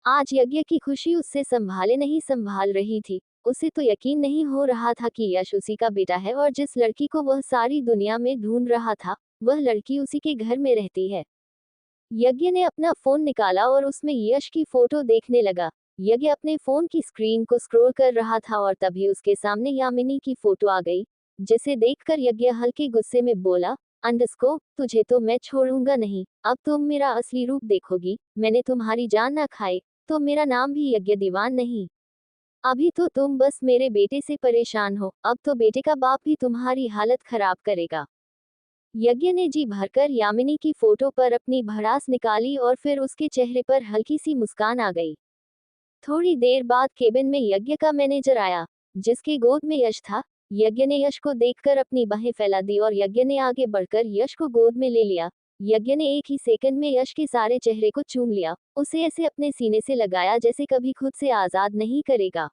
आज यज्ञ की खुशी उससे संभाले नहीं संभाल रही थी। उसे तो यकीन नहीं हो रहा था कि यश उसी का बेटा है और जिस लड़की को वह सारी दुनिया में ढूंढ रहा था, वह लड़की उसी के घर में रहती है। यज्ञ ने अपना फोन निकाला और उसमें यश की फोटो देखने लगा। यज्ञ अपने फोन की स्क्रीन को स्क्रॉल कर रहा था और तभी उसके सामने यामिनी की फोटो आ गई, जिसे देखकर यज्ञ हल्के गुस्से में बोला, अंडस्को, तुझे तो मैं छोड़ूंगा नहीं, अब तुम मेरा असली रूप देखोगी। मैंने तुम्हारी जान ना खाई तो मेरा नाम भी यज्ञ दीवान नहीं। अभी तो तुम बस मेरे बेटे से परेशान हो, अब तो बेटे का बाप भी तुम्हारी हालत खराब करेगा। यज्ञ ने जी भरकर यामिनी की फोटो पर अपनी भड़ास निकाली और फिर उसके चेहरे पर हल्की सी मुस्कान आ गई। थोड़ी देर बाद केबिन में यज्ञ का मैनेजर आया, जिसकी गोद में यश था। यज्ञ ने यश को देखकर अपनी बाहें फैला दी और यज्ञ ने आगे बढ़कर यश को गोद में ले लिया। यज्ञ ने एक ही सेकंड में यश के सारे चेहरे को चूम लिया, उसे ऐसे अपने सीने से लगाया जैसे कभी खुद से आजाद नहीं करेगा।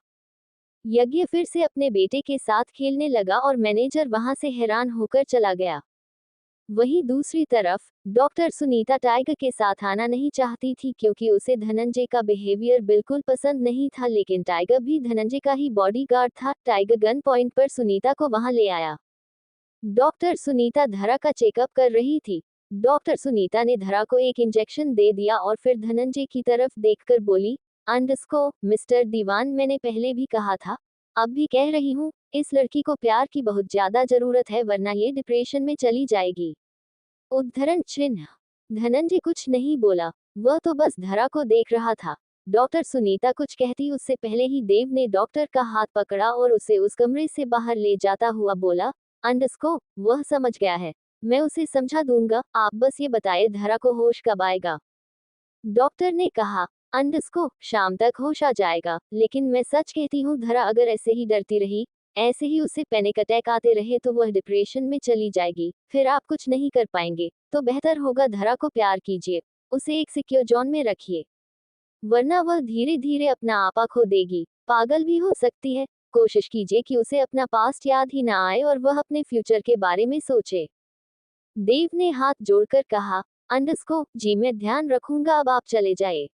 यज्ञ फिर से अपने बेटे के साथ खेलने लगा और मैनेजर वहां से हैरान होकर चला गया। वहीं दूसरी तरफ डॉक्टर सुनीता टाइगर के साथ आना नहीं चाहती थी क्योंकि उसे धनंजय का बिहेवियर बिल्कुल पसंद नहीं था, लेकिन टाइगर भी धनंजय का ही बॉडीगार्ड था। टाइगर गन पॉइंट पर सुनीता को वहां ले आया। डॉक्टर सुनीता धरा का चेकअप कर रही थी। डॉक्टर सुनीता ने धरा को एक इंजेक्शन दे दिया और फिर धनंजय की तरफ देखकर बोली, अंडस्को, मिस्टर दीवान, मैंने पहले भी कहा था, अब भी कह रही हूँ, इस लड़की को प्यार की बहुत ज्यादा जरूरत है वरना ये डिप्रेशन में चली जाएगी। उद्धरण चिन्ह। धनंजय कुछ नहीं बोला, वह तो बस धरा को देख रहा था। डॉक्टर सुनीता कुछ कहती उससे पहले ही देव ने डॉक्टर का हाथ पकड़ा और उसे उस कमरे से बाहर ले जाता हुआ बोला, अंडस्को, वह समझ गया है, मैं उसे समझा दूंगा, आप बस ये बताइए धरा को होश कब आएगा। डॉक्टर ने कहा, अंडस्को, शाम तक होश आ जाएगा, लेकिन मैं सच कहती हूँ धरा अगर ऐसे ही डरती रही, ऐसे ही उसे पैनिक अटैक आते रहे तो वह डिप्रेशन में चली जाएगी, फिर आप कुछ नहीं कर पाएंगे, तो बेहतर होगा धरा को प्यार कीजिए, उसे एक सिक्योर जोन में रखिए, वरना वह धीरे धीरे अपना आपा खो देगी, पागल भी हो सकती है। कोशिश कीजिए कि उसे अपना पास्ट याद ही ना आए और वह अपने फ्यूचर के बारे में सोचे। देव ने हाथ जोड़कर कहा, अंडस्को, जी मैं ध्यान रखूंगा, अब आप चले जाए।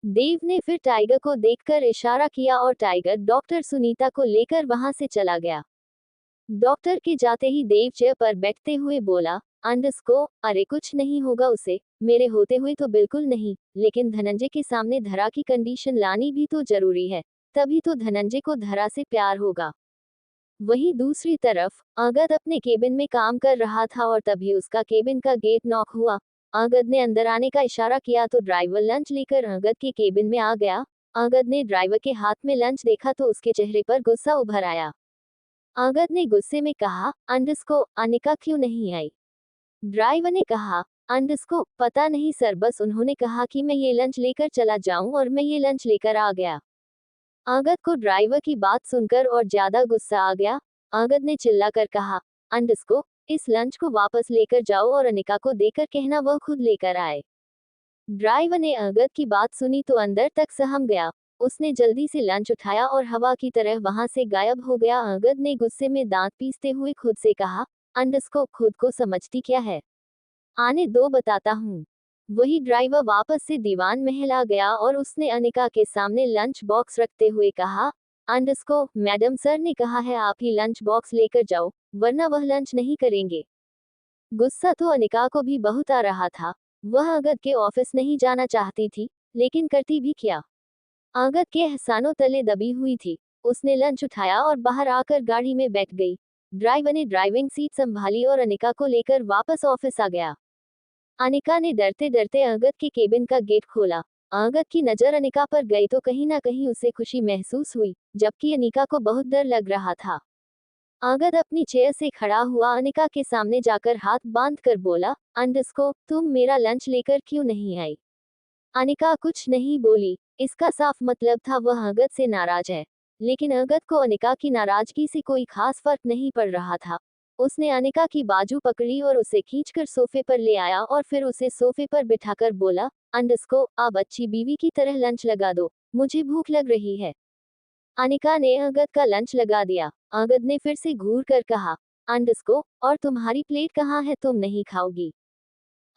देव ने फिर टाइगर को देखकर इशारा किया और टाइगर डॉक्टर सुनीता को लेकर वहां से चला गया। डॉक्टर के जाते ही देव चेयर पर बैठते हुए बोला, अंडस्को, अरे कुछ नहीं होगा उसे, मेरे होते हुए तो बिल्कुल नहीं, लेकिन धनंजय के सामने धरा की कंडीशन लानी भी तो जरूरी है, तभी तो धनंजय को धरा से प्यार होगा। वहीं दूसरी तरफ अंगद अपने केबिन में काम कर रहा था और तभी उसका केबिन का गेट नॉक हुआ। अंगद ने अंदर आने का इशारा किया तो ड्राइवर लंच लेकर अंगद के केबिन में आ गया। अंगद ने ड्राइवर के हाथ में लंच देखा तो उसके चेहरे पर गुस्सा उभर आया। अंगद ने गुस्से में कहा, अंडस्को, अनिका क्यों नहीं आई। ड्राइवर ने कहा, अंडस्को, पता नहीं सर, बस उन्होंने कहा कि मैं ये लंच लेकर चला जाऊं और मैं ये लंच लेकर आ गया। अंगद को ड्राइवर की बात सुनकर और ज्यादा गुस्सा आ गया। अंगद ने चिल्लाकर कहा, अंडस्को, इस लंच को वापस लेकर जाओ और अनिका को देकर कहना वह खुद लेकर आए। ड्राइवर ने अंगद की बात सुनी तो अंदर तक सहम गया। उसने जल्दी से लंच उठाया और हवा की तरह वहां से गायब हो गया। अंगद ने गुस्से में दांत पीसते हुए खुद से कहा, अंडस्को, खुद को समझती क्या है, आने दो बताता हूँ। वही ड्राइवर वापस से दीवान महल आ गया और उसने अनिका के सामने लंच बॉक्स रखते हुए कहा, अंडस्को, मैडम सर ने कहा है आप ही लंच बॉक्स लेकर जाओ, वरना वह लंच नहीं करेंगे। गुस्सा तो अनिका को भी बहुत आ रहा था। वह अंगद के ऑफिस नहीं जाना चाहती थी, लेकिन करती भी क्या। अंगद के एहसानों तले दबी हुई थी। उसने लंच उठाया और बाहर आकर गाड़ी में बैठ गई। ड्राइवर ने ड्राइविंग सीट संभाली और अनिका को लेकर वापस ऑफिस आ गया। अनिका ने डरते डरते अंगद के केबिन का गेट खोला। अंगद की नजर अनिका पर गई तो कहीं ना कहीं उसे खुशी महसूस हुई, जबकि अनिका को बहुत डर लग रहा था। अंगद अपनी चेयर से खड़ा हुआ अनिका के सामने जाकर हाथ बांध कर बोला, अंडस्को, तुम मेरा लंच लेकर क्यों नहीं आई। अनिका कुछ नहीं बोली। इसका साफ मतलब था वह अंगद से नाराज है, लेकिन अंगद को अनिका की नाराजगी से कोई खास फर्क नहीं पड़ रहा था। उसने अनिका की बाजू पकड़ी और उसे खींचकर सोफे पर ले आया और फिर उसे सोफे पर बिठाकर बोला, अंडस्को, अब अच्छी बीवी की तरह लंच लगा दो, मुझे भूख लग रही है। अनिका ने अंगद का लंच लगा दिया। अंगद ने फिर से घूर कर कहा, अंडस्को, और तुम्हारी प्लेट कहाँ है, तुम नहीं खाओगी।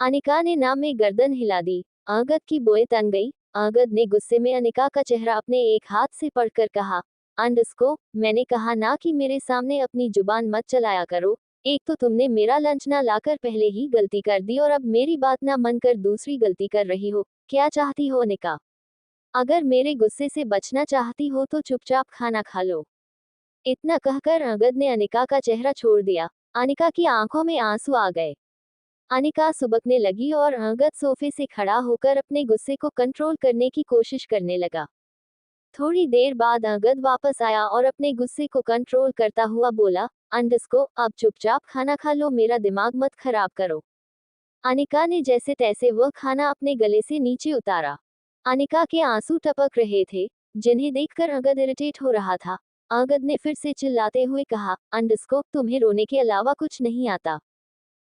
अनिका ने ना में गर्दन हिला दी। अंगद की बोए तन गई। अंगद ने गुस्से में अनिका का चेहरा अपने एक हाथ से पकड़कर कहा, मैंने कहा ना कि मेरे सामने अपनी जुबान मत चलाया करो। एक तो तुमने मेरा लंच ना लाकर पहले ही गलती कर दी और अब मेरी बात ना मानकर दूसरी गलती कर रही हो। क्या चाहती हो अनिका? अगर मेरे गुस्से से बचना चाहती हो तो चुपचाप खाना खा लो। इतना कहकर अंगद ने अनिका का चेहरा छोड़ दिया। अनिका की आंखों में आंसू आ गए। अनिका सुबकने लगी और अंगद सोफे से खड़ा होकर अपने गुस्से को कंट्रोल करने की कोशिश करने लगा। थोड़ी देर बाद अंगद वापस आया और अपने गुस्से को कंट्रोल करता हुआ बोला, अब चुपचाप खाना खा लो, मेरा दिमाग मत खराब करो। अनिका ने जैसे तैसे वह खाना अपने गले से नीचे उतारा। अनिका के आंसू टपक रहे थे, जिन्हें देखकर अंगद इरिटेट हो रहा था। अंगद ने फिर से चिल्लाते हुए कहा, तुम्हें रोने के अलावा कुछ नहीं आता।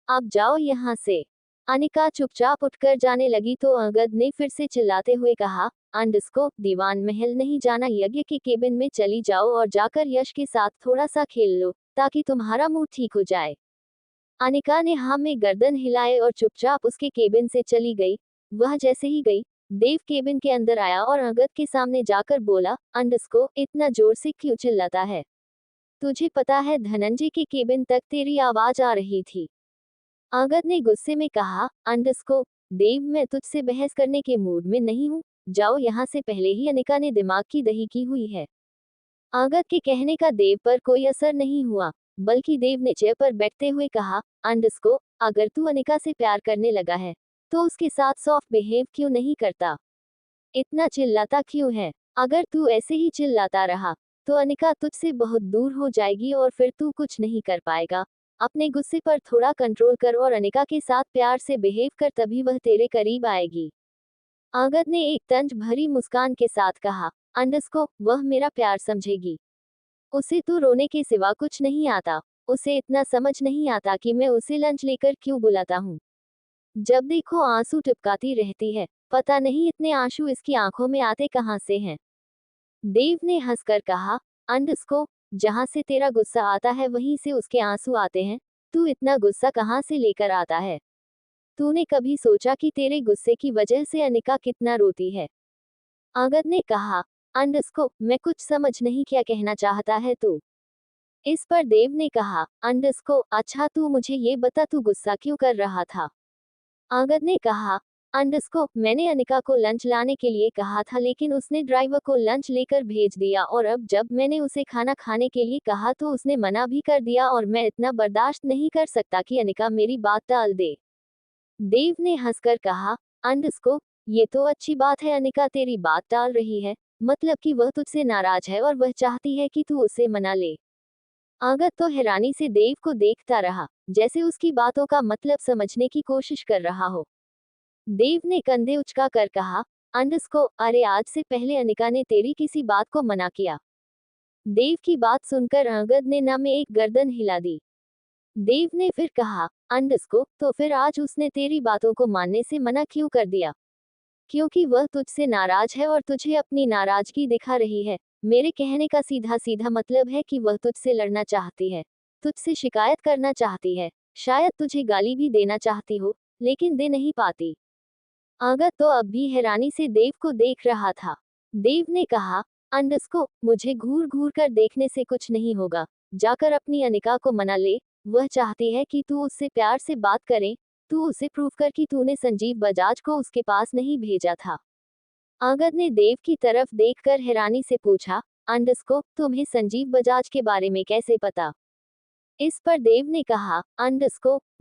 आप जाओ यहाँ से। अनिका चुपचाप उठकर जाने लगी तो अंगद ने फिर से चिल्लाते हुए कहा, दीवान महल नहीं जाना, यज्ञ के केबिन में चली जाओ और जाकर यश के साथ थोड़ा सा खेल लो ताकि तुम्हारा मूड ठीक हो जाए। अनिका ने हाँ में गर्दन हिलाए और चुपचाप उसके केबिन से चली गई। वह जैसे ही गई, देव केबिन के अंदर आया और अंगद के सामने जाकर बोला, इतना जोर से क्यों चिल्लाता है? तुझे पता है धनंजय के केबिन तक तेरी आवाज आ रही थी। अंगद ने गुस्से में कहा, देव मैं तुझसे बहस करने के मूड में नहीं हूँ, जाओ यहाँ से। पहले ही अनिका ने दिमाग की दही की हुई है। अंगद के कहने का देव पर कोई असर नहीं हुआ, बल्कि देव ने चेयर पर बैठते हुए कहा, अगर तू अनिका से प्यार करने लगा है तो उसके साथ सॉफ्ट बिहेव क्यों नहीं करता? इतना चिल्लाता क्यों है? अगर तू ऐसे ही चिल्लाता रहा तो अनिका तुझसे बहुत दूर हो जाएगी और फिर तू कुछ नहीं कर पाएगा। अपने गुस्से पर थोड़ा कंट्रोल कर और अनिका के साथ प्यार से बिहेव कर, तभी वह तेरे करीब आएगी। अंगद ने एक तंज भरी मुस्कान के साथ कहा, वह मेरा प्यार समझेगी। उसे तो रोने के सिवा कुछ नहीं आता। उसे इतना समझ नहीं आता कि मैं उसे लंच लेकर क्यों बुलाता हूँ। जब देखो आंसू टपकाती रहती है, पता नहीं इतने आंसू इसकी आंखों में आते कहाँ से हैं। देव ने हंसकर कहा, जहाँ से तेरा गुस्सा आता है वहीं से उसके आंसू आते हैं। तू इतना गुस्सा कहाँ से लेकर आता है? तूने कभी सोचा कि तेरे गुस्से की वजह से अनिका कितना रोती है? अंगद ने कहा, मैं कुछ समझ नहीं क्या कहना चाहता है तू। इस पर देव ने कहा, अच्छा तू मुझे ये बता, तू गुस्सा क्यों कर रहा था? अंगद ने कहा, मैंने अनिका को लंच लाने के लिए कहा था, लेकिन उसने ड्राइवर को लंच लेकर भेज दिया और अब जब मैंने उसे खाना खाने के लिए कहा तो उसने मना भी कर दिया और मैं इतना बर्दाश्त नहीं कर सकता कि अनिका मेरी बात टाल दे। देव ने हंसकर कहा, ये तो अच्छी बात है, अनिका तेरी बात टाल रही है, मतलब कि वह तुझसे नाराज है और वह चाहती है कि तू उसे मना ले। अंगद तो हैरानी से देव को देखता रहा, जैसे उसकी बातों का मतलब समझने की कोशिश कर रहा हो। देव ने कंधे उचका कर कहा, अरे आज से पहले अनिका ने तेरी किसी बात को मना किया? देव की बात सुनकर अंगद ने ना में एक गर्दन हिला दी। देव ने फिर कहा, तो फिर आज उसने तेरी बातों को मानने से मना क्यों कर दिया? क्योंकि वह तुझसे नाराज है और तुझे अपनी नाराजगी दिखा रही है। मेरे कहने का सीधा सीधा मतलब है कि वह तुझसे लड़ना चाहती है, तुझसे शिकायत करना चाहती है, शायद तुझे गाली भी देना चाहती हो, लेकिन दे नहीं पाती। अंगद तो अब भी हैरानी से देव को देख रहा था। देव ने कहा, मुझे घूर घूर कर देखने से कुछ नहीं होगा, जाकर अपनी अनिका को मना ले। वह चाहती है कि तू उससे प्यार से बात करे, तू उसे प्रूव कर कि तूने संजीव बजाज को उसके पास नहीं भेजा था। अंगद ने देव की तरफ देखकर हैरानी से पूछा, तुम्हें संजीव बजाज के बारे में कैसे पता? इस पर देव ने कहा,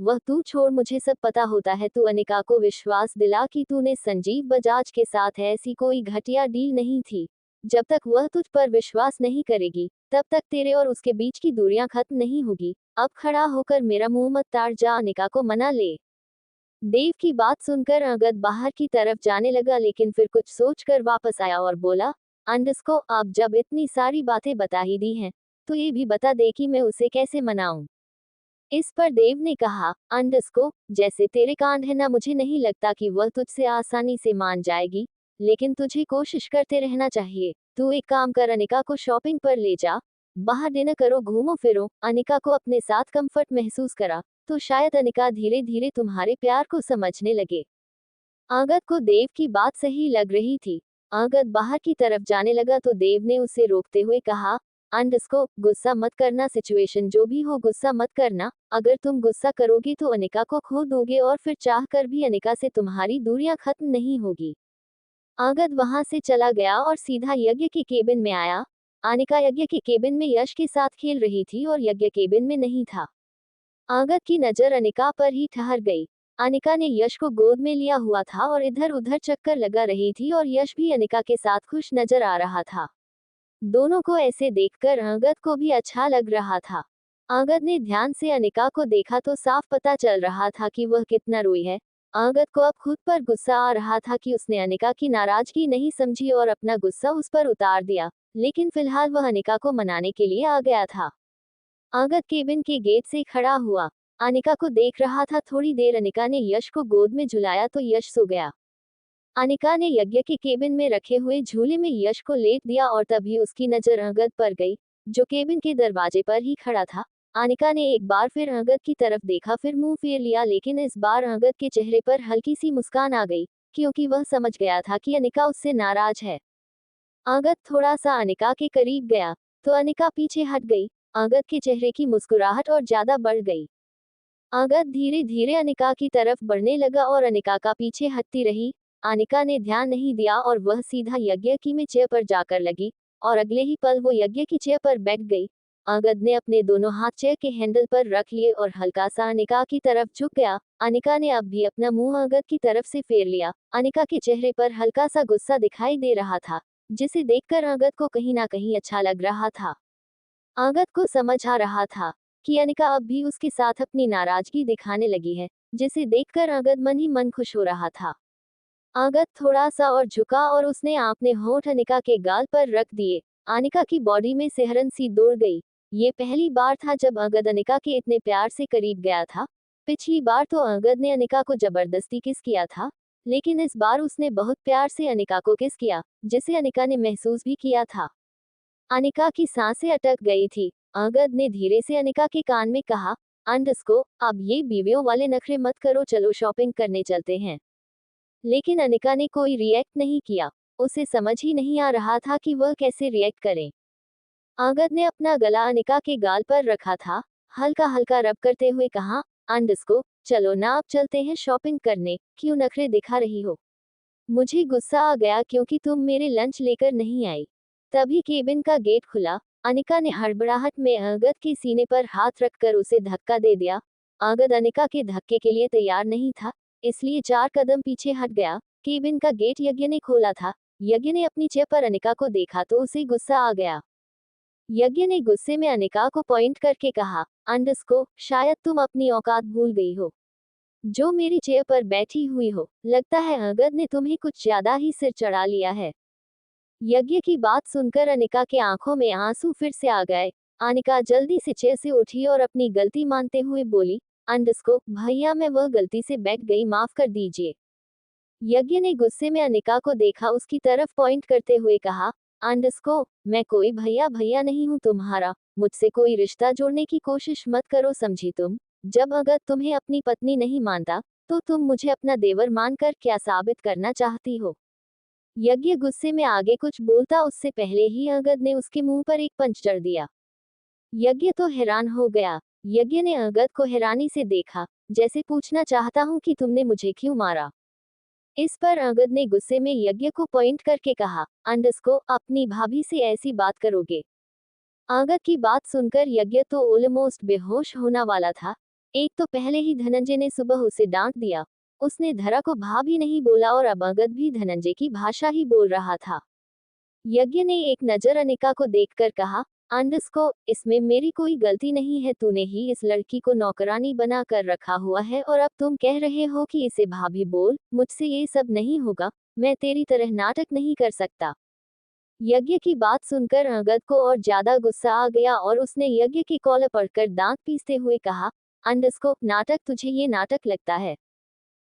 वह तू छोड़, मुझे सब पता होता है। तू अनिका को विश्वास दिला कि तूने संजीव बजाज के साथ ऐसी कोई घटिया डील नहीं थी। जब तक वह तुझ पर विश्वास नहीं करेगी, तब तक तेरे और उसके बीच की दूरियां खत्म नहीं होगी। अब खड़ा होकर मेरा मुंह मत ताड़, जा अनिका को मना ले। देव की बात सुनकर अंगद बाहर की तरफ जाने लगा, लेकिन फिर कुछ सोचकर वापस आया और बोला, आप जब इतनी सारी बातें बता ही दी हैं, तो ये भी बता दे कि मैं उसे कैसे मनाऊं। इस पर देव ने कहा, जैसे तेरे कांड है ना, मुझे नहीं लगता कि वह तुझसे आसानी से मान जाएगी, लेकिन तुझे कोशिश करते रहना चाहिए। तू एक काम कर, अनिका को शॉपिंग पर ले जा, बाहर डिनर करो, घूमो फिरो, अनिका को अपने साथ कंफर्ट महसूस करा, तो शायद अनिका धीरे धीरे तुम्हारे प्यार को समझने लगे। अंगद को देव की बात सही लग रही थी। अंगद बाहर की तरफ जाने लगा तो देव ने उसे रोकते हुए कहा, अंडस्को, गुस्सा मत करना, सिचुएशन जो भी हो गुस्सा मत करना। अगर तुम गुस्सा करोगे तो अनिका को खो दोगे और फिर चाह कर भी अनिका से तुम्हारी दूरियां खत्म नहीं होगी। अंगद वहां से चला गया और सीधा यज्ञ के केबिन में आया। अनिका यज्ञ के केबिन में यश के साथ खेल रही थी और यज्ञ केबिन में नहीं था। अंगद की नजर अनिका पर ही ठहर गई। अनिका ने यश को गोद में लिया हुआ था और इधर उधर चक्कर लगा रही थी और यश भी अनिका के साथ खुश नजर आ रहा था। दोनों को ऐसे देखकर अंगद को भी अच्छा लग रहा था। अंगद ने ध्यान से अनिका को देखा तो साफ पता चल रहा था कि वह कितना रोई है। अंगद को अब खुद पर गुस्सा आ रहा था कि उसने अनिका की नाराजगी नहीं समझी और अपना गुस्सा उस पर उतार दिया, लेकिन फिलहाल वह अनिका को मनाने के लिए आ गया था। अंगद केबिन के गेट से खड़ा हुआ, अनिका को देख रहा था। थोड़ी देर अनिका ने यश को गोद में झुलाया तो यश सो गया। अनिका ने यज्ञ के केबिन में रखे हुए झूले में यश को लेट दिया और तभी उसकी नजर अंगद पर गई, जो केबिन के दरवाजे पर ही खड़ा था। अनिका ने एक बार फिर अंगद की तरफ देखा, फिर मुंह फेर लिया, लेकिन इस बार अंगद के चेहरे पर हल्की सी मुस्कान आ गई, क्योंकि वह समझ गया था कि अनिका उससे नाराज है। अंगद थोड़ा सा अनिका के करीब गया तो अनिका पीछे हट गई। अंगद के चेहरे की मुस्कुराहट और ज्यादा बढ़ गई। अंगद धीरे धीरे अनिका की तरफ बढ़ने लगा और अनिका का पीछे हटती रही। अनिका ने ध्यान नहीं दिया और वह सीधा यज्ञ की में चेयर पर जाकर लगी और अगले ही पल वो यज्ञ की चेयर पर बैठ गई। अंगद ने अपने दोनों हाथ चेयर के हैंडल पर रख लिए और हल्का सा अनिका की तरफ झुक गया। अनिका ने अब भी अपना मुंह अंगद की तरफ से फेर लिया। अनिका के चेहरे पर हल्का सा गुस्सा दिखाई दे रहा था, जिसे देखकर अंगद को कहीं ना कहीं अच्छा लग रहा था। अंगद को समझ आ रहा था कि अनिका अब भी उसके साथ अपनी नाराजगी दिखाने लगी है, जिसे देखकर अंगद मन ही मन खुश हो रहा था। अंगद थोड़ा सा और झुका और उसने अपने होंठ अनिका के गाल पर रख दिए। अनिका की बॉडी में सिहरन सी दौड़ गई। ये पहली बार था जब अंगद अनिका के इतने प्यार से करीब गया था। पिछली बार तो अंगद ने अनिका को जबरदस्ती किस किया था, लेकिन इस बार उसने बहुत प्यार से अनिका को किस किया, जिसे अनिका ने महसूस भी किया था। अनिका की सांसें अटक गई थी। अंगद ने धीरे से अनिका के कान में कहा, अंडस्को, अब ये बीवियों वाले नखरे मत करो, चलो शॉपिंग करने चलते हैं। लेकिन अनिका ने कोई रिएक्ट नहीं किया। उसे समझ ही नहीं आ रहा था कि वह कैसे रिएक्ट करे। अंगद ने अपना गला अनिका के गाल पर रखा था, हल्का हल्का रब करते हुए कहा, अंडस्को, चलो ना, अब चलते हैं शॉपिंग करने, क्यों नखरे दिखा रही हो? मुझे गुस्सा आ गया क्योंकि तुम मेरे लंच लेकर नहीं आई। तभी केबिन का गेट खुला। अनिका ने हड़बड़ाहट में अंगद के सीने पर हाथ रखकर उसे धक्का दे दिया। अंगद अनिका के धक्के के लिए तैयार नहीं था, इसलिए 4 कदम पीछे हट गया। केबिन का गेट यज्ञ ने खोला था। यज्ञ ने अपनी चेयर पर अनिका को देखा तो उसे गुस्सा आ गया। यज्ञ ने गुस्से में अनिका को पॉइंट करके कहा, अंडस्को, शायद तुम अपनी औकात भूल गई हो, जो मेरी चेयर पर बैठी हुई हो। लगता है अंगद ने तुम्हें कुछ ज्यादा ही सिर चढ़ा लिया है। यज्ञ की बात सुनकर अनिका के आंखों में आंसू फिर से आ गए। अनिका जल्दी से चेयर से उठी और अपनी गलती मानते हुए बोली, अंडस्को, भैया मैं वह गलती से बैठ गई, माफ कर दीजिए। यज्ञ ने गुस्से में अनिका को देखा, उसकी तरफ पॉइंट करते हुए कहा, अंडस्को, मैं कोई भैया भैया नहीं हूँ तुम्हारा, मुझसे कोई रिश्ता जोड़ने की कोशिश मत करो, समझी तुम? जब अगर तुम्हें अपनी पत्नी नहीं मानता तो तुम मुझे अपना देवर मानकर क्या साबित करना चाहती हो? यज्ञ गुस्से में आगे कुछ बोलता उससे पहले ही अंगद ने उसके मुंह पर एक पंच जड़ दिया। यज्ञ तो हैरान हो गया। यज्ञ ने अंगद को हैरानी से देखा, जैसे पूछना चाहता हूं कि तुमने मुझे क्यों मारा। इस पर अंगद ने गुस्से में यज्ञ को पॉइंट करके कहा, अंडस्को, अपनी भाभी से ऐसी बात करोगे? अंगद की बात सुनकर यज्ञ तो ऑलमोस्ट बेहोश होना वाला था। एक तो पहले ही धनंजय ने सुबह उसे डांट दिया, उसने धरा को भा भी नहीं बोला और अब अंगद भी धनंजय की भाषा ही बोल रहा था। यज्ञ ने एक नजर अनिका को देखकर कहा, अंडस्को, इसमें मेरी कोई गलती नहीं है, तूने ही इस लड़की को नौकरानी बना कर रखा हुआ है और अब तुम कह रहे हो कि इसे भाभी बोल। मुझसे ये सब नहीं होगा, मैं तेरी तरह नाटक नहीं कर सकता। यज्ञ की बात सुनकर अंगद को और ज्यादा गुस्सा आ गया और उसने यज्ञ की कॉलर पकड़कर दांत पीसते हुए कहा, अंडस्को, नाटक? तुझे ये नाटक लगता है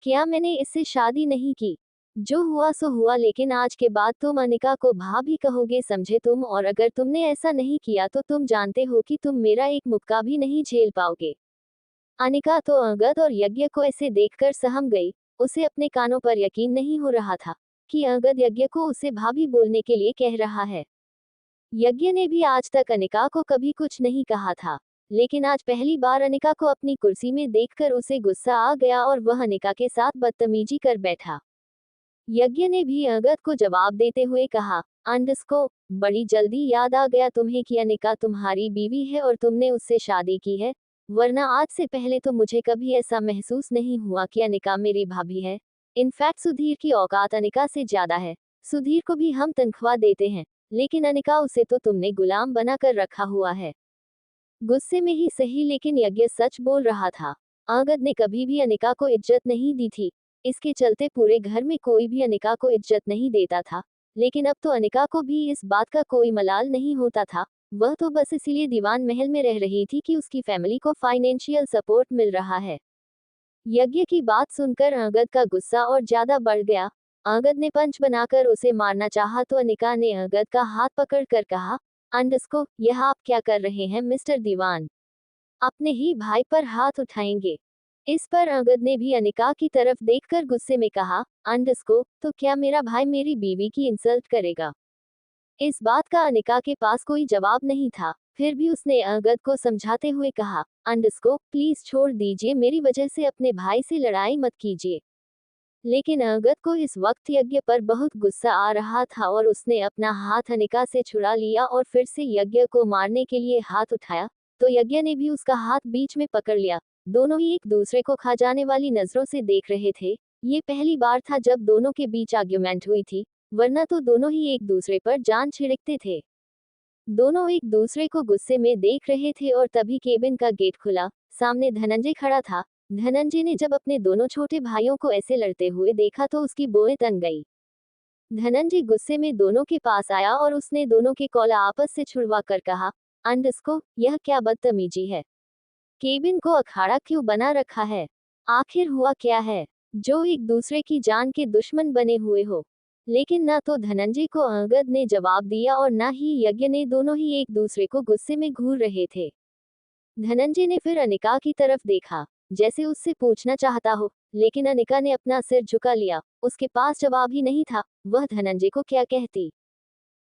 क्या? मैंने इससे शादी नहीं की। जो हुआ सो हुआ, लेकिन आज के बाद तुम अनिका को भाभी कहोगे, समझे तुम? और अगर तुमने ऐसा नहीं किया तो तुम जानते हो कि तुम मेरा एक मुक्का भी नहीं झेल पाओगे। अनिका तो अंगद और यज्ञ को ऐसे देखकर सहम गई। उसे अपने कानों पर यकीन नहीं हो रहा था कि अंगद यज्ञ को उसे भाभी बोलने के लिए कह रहा है। यज्ञ ने भी आज तक अनिका को कभी कुछ नहीं कहा था, लेकिन आज पहली बार अनिका को अपनी कुर्सी में देखकर उसे गुस्सा आ गया और वह अनिका के साथ बदतमीजी कर बैठा। यज्ञ ने भी अंगद को जवाब देते हुए कहा, अंडस्को, बड़ी जल्दी याद आ गया तुम्हें कि अनिका तुम्हारी बीवी है और तुमने उससे शादी की है, वरना आज से पहले तो मुझे कभी ऐसा महसूस नहीं हुआ कि अनिका मेरी भाभी है। इनफैक्ट सुधीर की औकात अनिका से ज्यादा है। सुधीर को भी हम तनख्वाह देते हैं, लेकिन अनिका उसे तो तुमने गुलाम बनाकर रखा हुआ है। गुस्से में ही सही, लेकिन यज्ञ सच बोल रहा था। अंगद ने कभी भी अनिका को इज्जत नहीं दी थी। इसके चलते पूरे घर में कोई भी अनिका को इज्जत नहीं देता था। लेकिन अब तो अनिका को भी इस बात का कोई मलाल नहीं होता था। वह तो बस इसीलिए दीवान महल में रह रही थी कि उसकी फैमिली को फाइनेंशियल सपोर्ट मिल रहा है। यज्ञ की बात सुनकर अंगद का गुस्सा और ज्यादा बढ़ गया। अंगद ने पंच बनाकर उसे मारना चाहा तो अनिका ने अंगद का हाथ पकड़कर कहा, अंडस्को, यह आप क्या कर रहे हैं मिस्टर दीवान? अपने ही भाई पर हाथ उठाएंगे? इस पर अंगद ने भी अनिका की तरफ देखकर गुस्से में कहा, अंडस्को, तो क्या मेरा भाई मेरी बीवी की इंसल्ट करेगा? इस बात का अनिका के पास कोई जवाब नहीं था। फिर भी उसने अंगद को समझाते हुए कहा, अंडस्को, प्लीज छोड़ दीजिए, मेरी वजह से अपने भाई से लड़ाई मत कीजिए। लेकिन अंगद को इस वक्त यज्ञ पर बहुत गुस्सा आ रहा था और उसने अपना हाथ अनिका से छुड़ा लिया और फिर से यज्ञ को मारने के लिए हाथ उठाया, तो यज्ञ ने भी उसका हाथ बीच में पकड़ लिया। दोनों ही एक दूसरे को खा जाने वाली नजरों से देख रहे थे। ये पहली बार था जब दोनों के बीच आर्ग्यूमेंट हुई थी, वरना तो दोनों ही एक दूसरे पर जान छिड़कते थे। दोनों एक दूसरे को गुस्से में देख रहे थे और तभी केबिन का गेट खुला। सामने धनंजय खड़ा था। धनंजय ने जब अपने दोनों छोटे भाइयों को ऐसे लड़ते हुए देखा तो उसकी बोएं तन गई। धनंजय गुस्से में दोनों के पास आया और उसने दोनों के कॉलर आपस से छुड़वा कर कहा, अंडस्को, यह क्या बदतमीजी है? केबिन को अखाड़ा क्यों बना रखा है? आखिर हुआ क्या है जो एक दूसरे की जान के दुश्मन बने हुए हो? लेकिन ना तो धनंजय को अंगद ने जवाब दिया और ना ही यज्ञ ने। दोनों ही एक दूसरे को गुस्से में घूर रहे थे। धनंजय ने फिर अनिका की तरफ देखा, जैसे उससे पूछना चाहता हो, लेकिन अनिका ने अपना सिर झुका लिया। उसके पास जवाब ही नहीं था। वह धनंजय को क्या कहती?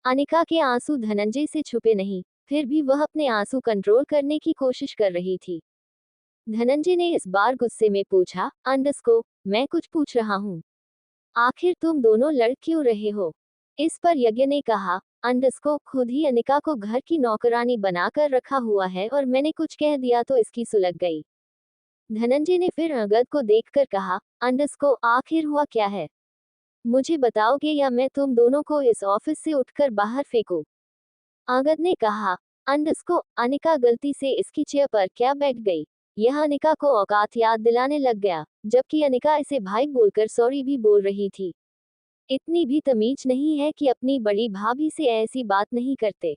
अनिका के आंसू धनंजय से छुपे नहीं, फिर भी वह अपने आंसू कंट्रोल करने की कोशिश कर रही थी। धनंजय ने इस बार गुस्से में पूछा, अंडस्को, मैं कुछ पूछ रहा हूँ, आखिर तुम दोनों लड़ क्यों रहे हो? इस पर यज्ञ ने कहा, अंडस्को, खुद ही अनिका को घर की नौकरानी बनाकर रखा हुआ है और मैंने कुछ कह दिया तो इसकी सुलग गई। धनंजय ने फिर अंगद को देखकर कहा, अंडस्को, आखिर हुआ क्या है? मुझे बताओगे या मैं तुम दोनों को इस ऑफिस से उठकर बाहर फेंकूं? अंगद ने कहा, अंडस्को, अनिका गलती से इसकी चेयर पर क्या बैठ गई? यह अनिका को औकात याद दिलाने लग गया, जबकि अनिका इसे भाई बोलकर सॉरी भी बोल रही थी। इतनी भी तमीज नहीं है कि अपनी बड़ी भाभी से ऐसी बात नहीं करते।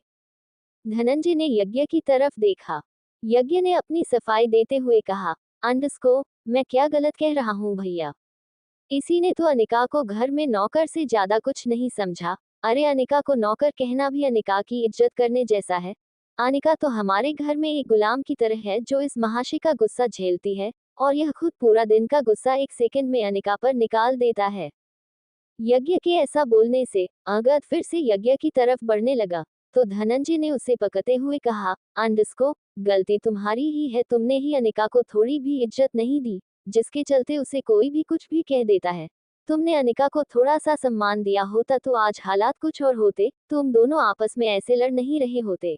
धनंजय ने यज्ञ की तरफ देखा। यज्ञ ने अपनी सफाई देते हुए कहा, अंडस्को, मैं क्या गलत कह रहा हूँ भैया? इसी ने तो अनिका को घर में नौकर से ज्यादा कुछ नहीं समझा। अरे अनिका को नौकर कहना भी अनिका की इज्जत करने जैसा है। अनिका तो हमारे घर में एक गुलाम की तरह है जो इस महाशय का गुस्सा झेलती है, और यह खुद पूरा दिन का गुस्सा एक सेकंड में अनिका पर निकाल देता है। यज्ञ के ऐसा बोलने से अंगद फिर से यज्ञ की तरफ बढ़ने लगा, तो धनंजय ने उसे पकड़ते हुए कहा, अंडस्को, गलती तुम्हारी ही है। तुमने ही अनिका को थोड़ी भी इज्जत नहीं दी, जिसके चलते उसे कोई भी कुछ भी कह देता है। तुमने अनिका को थोड़ा सा सम्मान दिया होता तो आज हालात कुछ और होते। तुम दोनों आपस में ऐसे लड़ नहीं रहे होते।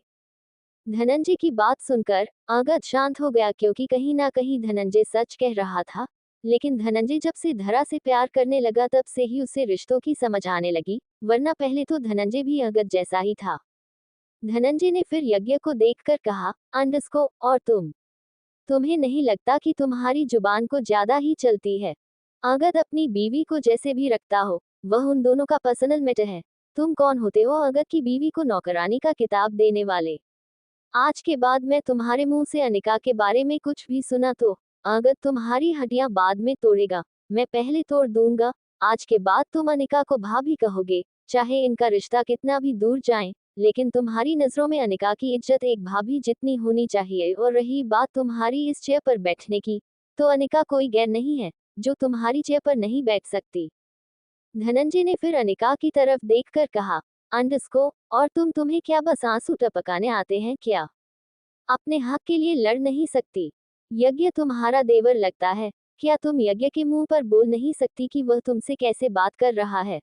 धनंजय की बात सुनकर अंगद शांत हो गया, क्योंकि कहीं ना कहीं धनंजय सच कह रहा था। लेकिन धनंजय जब से धरा से प्यार करने लगा तब से ही उसे रिश्तों की समझ आने लगी, वरना पहले तो धनंजय भी अंगद जैसा ही था। धनंजय ने फिर यज्ञ को देखकर कहा, अंडस्को, और तुम्हें नहीं लगता कि तुम्हारी जुबान को ज्यादा ही चलती है? अंगद अपनी बीवी को जैसे भी रखता हो, वह उन दोनों का पर्सनल मैटर है। तुम कौन होते हो अंगद की बीवी को नौकरानी का किताब देने वाले? आज के बाद मैं तुम्हारे मुंह से अनिका के बारे में कुछ भी सुना तो अंगद तुम्हारी हड्डियां बाद में तोड़ेगा। मैं पहले तोड़ दूंगा। आज के बाद तुम अनिका को भाभी कहोगे, चाहे इनका रिश्ता कितना भी दूर जाए, लेकिन तुम्हारी नजरों में अनिका की इज्जत एक भाभी जितनी होनी चाहिए। और रही बात तुम्हारी इस चेयर पर बैठने की, तो अनिका कोई गैर नहीं है। जो तुम्हारी चेयर पर नहीं बैठ सकती। धनंजय ने फिर अनिका की तरफ देखकर कहा, अंडस्को, और तुम्हें क्या बस आंसू टपकाने आते हैं क्या? अपने हक के लिए लड़ नहीं सकती? यज्ञ तुम्हारा देवर लगता है, क्या तुम यज्ञ के मुंह पर बोल नहीं सकती कि वह तुमसे कैसे बात कर रहा है?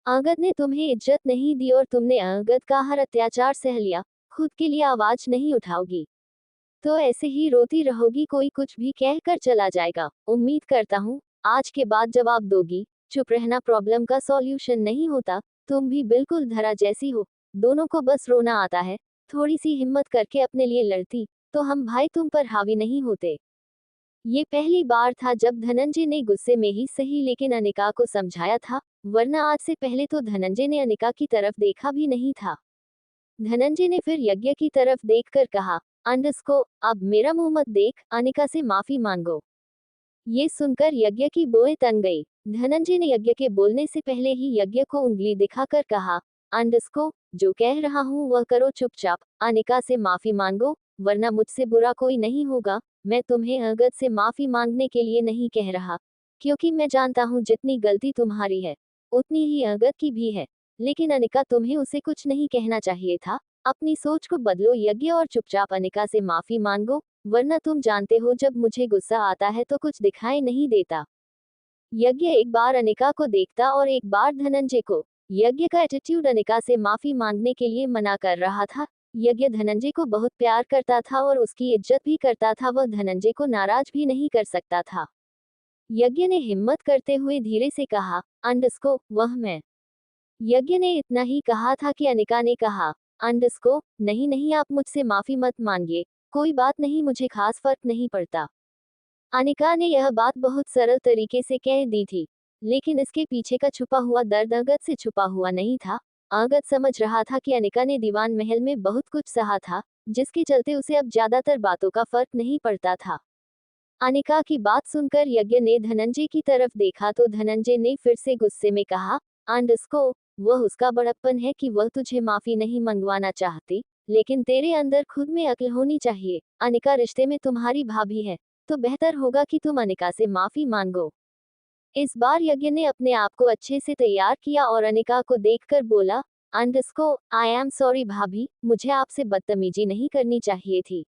अंगद ने तुम्हें इज्जत नहीं दी और तुमने अंगद का हर अत्याचार सह लिया, खुद के लिए आवाज नहीं उठाओगी तो ऐसे ही रोती रहोगी, कोई कुछ भी कहकर चला जाएगा। उम्मीद करता हूँ आज के बाद जवाब दोगी। चुप रहना प्रॉब्लम का सॉल्यूशन नहीं होता, तुम भी बिल्कुल धरा जैसी हो, दोनों को बस रोना आता है। थोड़ी सी हिम्मत करके अपने लिए लड़ती तो हम भाई तुम पर हावी नहीं होते। ये पहली बार था जब धनंजय ने गुस्से में ही सही लेकिन अनिका को समझाया था, वरना आज से पहले तो धनंजय ने अनिका की तरफ देखा भी नहीं था। धनंजय ने फिर यज्ञ की तरफ देखकर कहा, अंडस्को, अब मेरा मुंह मत देख, अनिका से माफी मांगो। ये सुनकर यज्ञ की बोएं तन गई। धनंजय ने यज्ञ के बोलने से पहले ही यज्ञ को उंगली दिखाकर कहा, अंडस्को, जो कह रहा हूँ वह करो चुपचाप, अनिका से माफी मांगो, वरना मुझसे बुरा कोई नहीं होगा। मैं तुम्हें अंगद से माफी मांगने के लिए नहीं कह रहा, क्योंकि मैं जानता हूँ जितनी गलती तुम्हारी है उतनी ही अंगद की भी है। लेकिन अनिका, तुम्हें उसे कुछ नहीं कहना चाहिए था। अपनी सोच को बदलो यज्ञ और चुपचाप अनिका से माफी मांगो, वरना तुम जानते हो जब मुझे गुस्सा आता है तो कुछ दिखाई नहीं देता। यज्ञ एक बार अनिका को देखता और एक बार धनंजय को। यज्ञ का एटीट्यूड अनिका से माफी मांगने के लिए मना कर रहा था। यज्ञ धनंजय को बहुत प्यार करता था और उसकी इज्जत भी करता था, वह धनंजय को नाराज भी नहीं कर सकता था। यज्ञ ने हिम्मत करते हुए धीरे से कहा, अंडस्को, वह मैं। यज्ञ ने इतना ही कहा था कि अनिका ने कहा, अंडस्को, नहीं नहीं, आप मुझसे माफी मत मांगिए, कोई बात नहीं, मुझे खास फर्क नहीं पड़ता। अनिका ने यह बात बहुत सरल तरीके से कह दी थी, लेकिन इसके पीछे का छुपा हुआ दर्द अंगद से छुपा हुआ नहीं था। अंगद समझ रहा था कि अनिका ने दीवान महल में बहुत कुछ सहा था, जिसके चलते उसे अब ज्यादातर बातों का फर्क नहीं पड़ता था। अनिका की बात सुनकर यज्ञ ने धनंजय की तरफ देखा तो धनंजय ने फिर से गुस्से में कहा, अंडस्को, वह उसका बड़प्पन है कि वह तुझे माफी नहीं मंगवाना चाहती, लेकिन तेरे अंदर खुद में अक्ल होनी चाहिए। अनिका रिश्ते में तुम्हारी भाभी है, तो बेहतर होगा कि तुम अनिका से माफी मांगो। इस बार यज्ञ ने अपने आप को अच्छे से तैयार किया और अनिका को देखकर बोला, अंडस्को, आई एम सॉरी भाभी, मुझे आपसे बदतमीजी नहीं करनी चाहिए थी।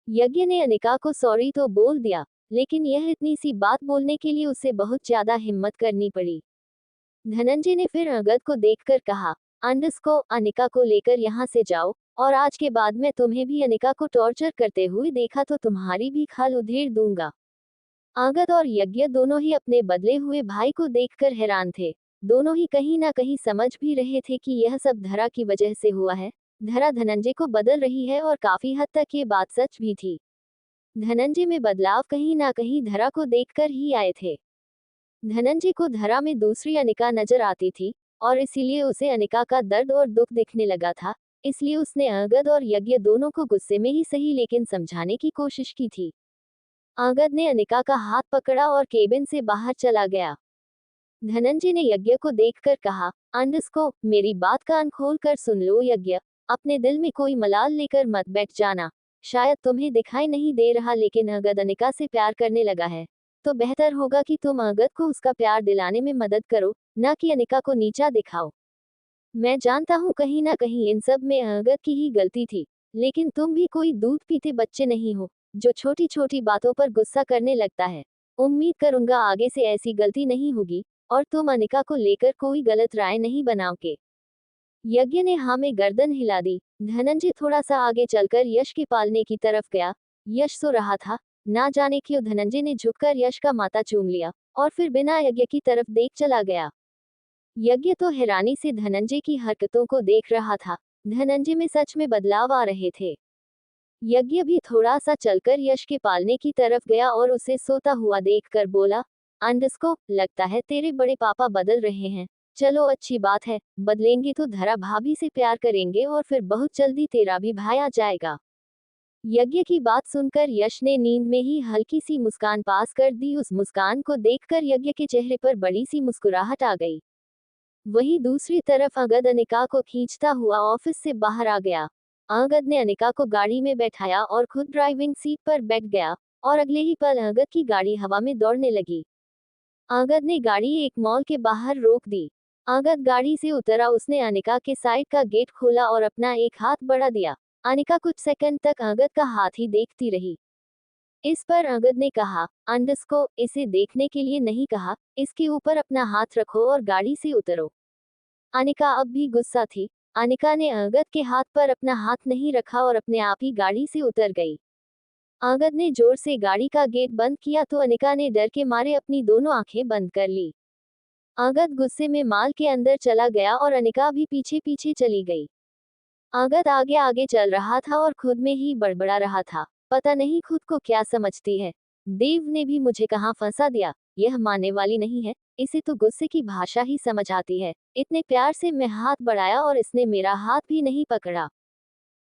यज्ञ ने अनिका को सॉरी तो बोल दिया, लेकिन यह इतनी सी बात बोलने के लिए उसे बहुत ज्यादा हिम्मत करनी पड़ी। धनंजय ने फिर अंगद को देखकर कहा, अंडस्को, अनिका को लेकर यहाँ से जाओ, और आज के बाद मैं तुम्हें भी अनिका को टॉर्चर करते हुए देखा तो तुम्हारी भी खाल उधेड़ दूंगा। अंगद और यज्ञ दोनों ही अपने बदले हुए भाई को देखकर हैरान थे। दोनों ही कहीं ना कहीं समझ भी रहे थे कि यह सब धरा की वजह से हुआ है। धरा धनंजय को बदल रही है और काफी हद तक ये बात सच भी थी। धनंजय में बदलाव कहीं ना कहीं धरा को देखकर ही आए थे। धनंजय को धरा में दूसरी अनिका नजर आती थी, और इसीलिए उसे अनिका का दर्द और दुख दिखने लगा था। इसलिए उसने अंगद और यज्ञ दोनों को गुस्से में ही सही लेकिन समझाने की कोशिश की थी। अंगद ने अनिका का हाथ पकड़ा और केबिन से बाहर चला गया। धनंजय ने यज्ञ को देखकर कहा, अंडस्को, मेरी बात कान खोल कर सुन लो यज्ञ, अपने दिल में कोई मलाल लेकर मत बैठ जाना। शायद तुम्हें दिखाई नहीं दे रहा, लेकिन अंगद अनिका से प्यार करने लगा है, तो बेहतर होगा कि तुम अंगद को उसका प्यार दिलाने में मदद करो, ना कि अनिका को नीचा दिखाओ। मैं जानता हूँ कहीं ना कहीं इन सब में अंगद की ही गलती थी, लेकिन तुम भी कोई दूध पीते बच्चे नहीं हो, जो छोटी छोटी बातों पर गुस्सा करने लगता है। उम्मीद करूंगा आगे से ऐसी गलती नहीं होगी, और तुम अनिका को लेकर कोई गलत राय नहीं बनाओगे। यज्ञ ने हाँ में गर्दन हिला दी। धनंजय थोड़ा सा आगे चलकर यश के पालने की तरफ गया। यश सो रहा था, ना जाने क्यों धनंजय ने झुककर यश का माथा चूम लिया, और फिर बिना यज्ञ की तरफ देख चला गया। यज्ञ तो हैरानी से धनंजय की हरकतों को देख रहा था। धनंजय में सच में बदलाव आ रहे थे। यज्ञ भी थोड़ा सा चलकर यश के पालने की तरफ गया और उसे सोता हुआ देखकर बोला, अंडस्को, लगता है तेरे बड़े पापा बदल रहे हैं। चलो अच्छी बात है, बदलेंगे तो धरा भाभी से प्यार करेंगे और फिर बहुत जल्दी तेरा भी भाई आ जाएगा। यज्ञ की बात सुनकर यश ने नींद में ही हल्की सी मुस्कान पास कर दी। उस मुस्कान को देखकर यज्ञ के चेहरे पर बड़ी सी मुस्कुराहट आ गई। वहीं दूसरी तरफ अंगद अनिका को खींचता हुआ ऑफिस से बाहर आ गया। अंगद ने अनिका को गाड़ी में बैठाया और खुद ड्राइविंग सीट पर बैठ गया। और अगले ही पल अंगद की गाड़ी हवा में दौड़ने लगी। अंगद ने गाड़ी एक मॉल के बाहर रोक दी। अंगद गाड़ी से उतरा, उसने अनिका के साइड का गेट खोला और अपना एक हाथ बढ़ा दिया। अनिका कुछ सेकंड तक अंगद का हाथ ही देखती रही। इस पर अंगद ने कहा, अंडस्को, इसे देखने के लिए नहीं कहा, इसके ऊपर अपना हाथ रखो और गाड़ी से उतरो। अनिका अब भी गुस्सा थी। अनिका ने अंगद के हाथ पर अपना हाथ नहीं रखा और अपने आप ही गाड़ी से उतर गई। अंगद ने जोर से गाड़ी का गेट बंद किया तो अनिका ने डर के मारे अपनी दोनों आंखें बंद कर ली। अंगद गुस्से में माल के अंदर चला गया और अनिका भी पीछे पीछे चली गई। अंगद आगे आगे चल रहा था और खुद में ही बड़बड़ा रहा था, पता नहीं खुद को क्या समझती है। देव ने भी मुझे कहाँ फंसा दिया, यह मानने वाली नहीं है, इसे तो गुस्से की भाषा ही समझ आती है। इतने प्यार से मैं हाथ बढ़ाया और इसने मेरा हाथ भी नहीं पकड़ा।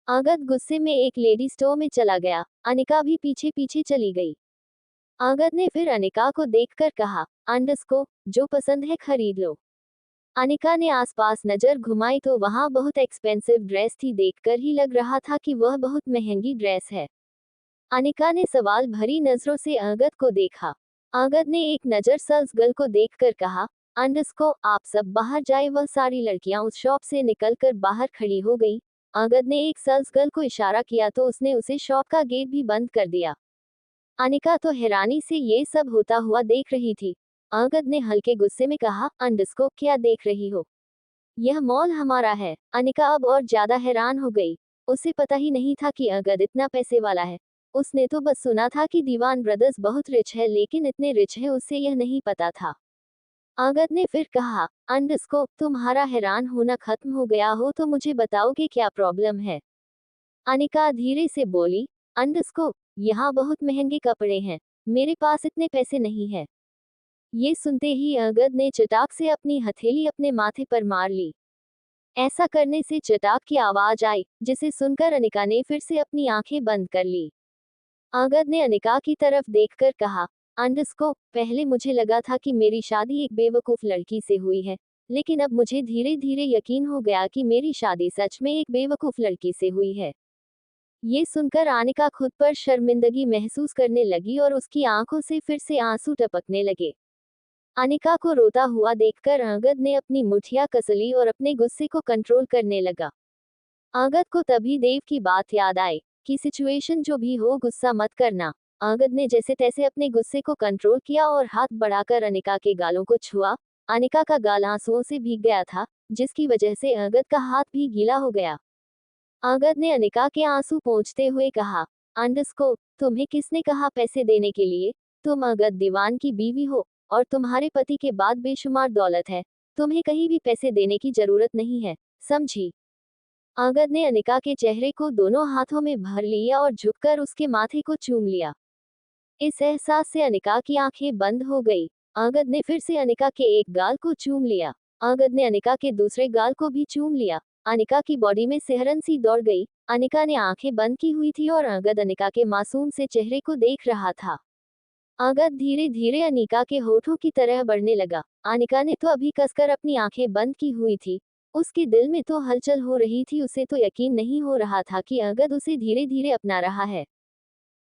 अंगद गुस्से में एक लेडी स्टोर में चला गया। अनिका भी पीछे पीछे चली गई। अंगद ने फिर अनिका को देखकर कहा, अंडस्को, जो पसंद है खरीद लो। अनिका ने आसपास नजर घुमाई तो वहां बहुत एक्सपेंसिव ड्रेस थी, देखकर ही लग रहा था कि वह बहुत महंगी ड्रेस है। अनिका ने सवाल भरी नजरों से अंगद को देखा। अंगद ने एक नजर सेल्स गर्ल को देखकर कहा, अंडस्को, आप सब बाहर जाए। वह सारी लड़कियां उस शॉप से निकलकर बाहर खड़ी हो गई। अंगद ने एक सेल्स गर्ल को इशारा किया तो उसने उसे शॉप का गेट भी बंद कर दिया। अनिका तो हैरानी से ये सब होता हुआ देख रही थी। अंगद ने हल्के गुस्से में कहा, अंडस्को, क्या देख रही हो? यह मॉल हमारा है। अनिका अब और ज्यादा हैरान हो गई। उसे पता ही नहीं था कि अंगद इतना पैसे वाला है। उसने तो बस सुना था कि दीवान ब्रदर्स बहुत रिच है, लेकिन इतने रिच है उसे यह नहीं पता था। अंगद ने फिर कहा, अंडस्को, तुम्हारा हैरान होना खत्म हो गया हो तो मुझे बताओगे क्या प्रॉब्लम है? अनिका धीरे से बोली, अंडस्को, यहाँ बहुत महंगे कपड़े हैं, मेरे पास इतने पैसे नहीं है। ये सुनते ही अंगद ने चटाक से अपनी हथेली अपने माथे पर मार ली। ऐसा करने से चटाक की आवाज आई, जिसे सुनकर अनिका ने फिर से अपनी आंखें बंद कर ली। अंगद ने अनिका की तरफ देखकर कहा, अंडस्को, पहले मुझे लगा था कि मेरी शादी एक बेवकूफ लड़की से हुई है, लेकिन अब मुझे धीरे धीरे यकीन हो गया कि मेरी शादी सच में एक बेवकूफ लड़की से हुई है। ये सुनकर अनिका खुद पर शर्मिंदगी महसूस करने लगी और उसकी आंखों से फिर से आंसू टपकने लगे। अनिका को रोता हुआ देखकर अंगद ने अपनी मुठिया कस ली और अपने गुस्से को कंट्रोल करने लगा। अंगद को तभी देव की बात याद आई कि सिचुएशन जो भी हो, गुस्सा मत करना। अंगद ने जैसे तैसे अपने गुस्से को कंट्रोल किया और हाथ बढ़ाकर अनिका के गालों को छुआ। अनिका का गाल आंसुओं से भीग गया था, जिसकी वजह से अंगद का हाथ भी गीला हो गया। अंगद ने अनिका के आंसू पोंछते हुए कहा, अंडस्को, तुम्हें किसने कहा पैसे देने के लिए? तुम अंगद दीवान की बीवी हो और तुम्हारे पति के बाद बेशुमार दौलत है। तुम्हें कहीं भी पैसे देने की जरूरत नहीं है, समझी? अंगद ने अनिका के चेहरे को दोनों हाथों में भर लिया और झुककर उसके माथे को चूम लिया। इस एहसास से अनिका की आंखें बंद हो गई। अंगद ने फिर से अनिका के एक गाल को चूम लिया। अंगद ने अनिका के दूसरे गाल को भी चूम लिया। अनिका की बॉडी में सिहरन सी दौड़ गई। अनिका ने आंखें बंद की हुई थी और अंगद अनिका के मासूम से चेहरे को देख रहा था। अंगद धीरे धीरे अनिका के होठों की तरह बढ़ने लगा। अनिका ने तो अभी कसकर अपनी आंखें बंद की हुई थी। उसके दिल में तो हलचल हो रही थी, उसे तो यकीन नहीं हो रहा था कि अंगद उसे धीरे धीरे अपना रहा है।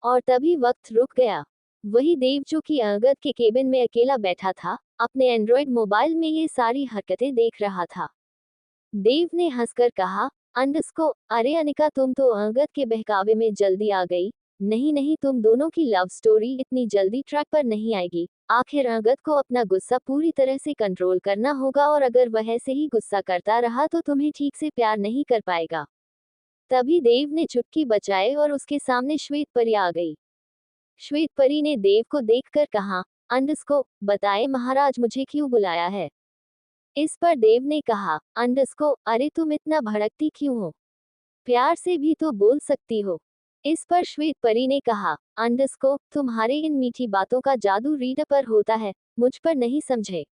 और तभी वक्त रुक गया। वही देव जो कि अंगद के केबिन में अकेला बैठा था, अपने एंड्रॉयड मोबाइल में ये सारी हरकतें देख रहा था। देव ने हंसकर कहा, अंडस्को, अरे अनिका, तुम तो अंगद के बहकावे में जल्दी आ गई। नहीं नहीं, तुम दोनों की लव स्टोरी इतनी जल्दी ट्रैक पर नहीं आएगी। आखिर अंगद को अपना गुस्सा पूरी तरह से कंट्रोल करना होगा और अगर वह ऐसे ही गुस्सा करता रहा तो तुम्हें ठीक से प्यार नहीं कर पाएगा। तभी देव ने चुटकी बजाई और उसके सामने श्वेत परी आ गई। श्वेत परी ने देव को देखकर कहा, अंडस्को, बताए महाराज मुझे क्यों बुलाया है? इस पर देव ने कहा, अंडस्को, अरे तुम इतना भड़कती क्यों हो? प्यार से भी तो बोल सकती हो। इस पर श्वेत परी ने कहा, अंडस्को, तुम्हारे इन मीठी बातों का जादू रीडर पर होता है, मुझ पर नहीं, समझे?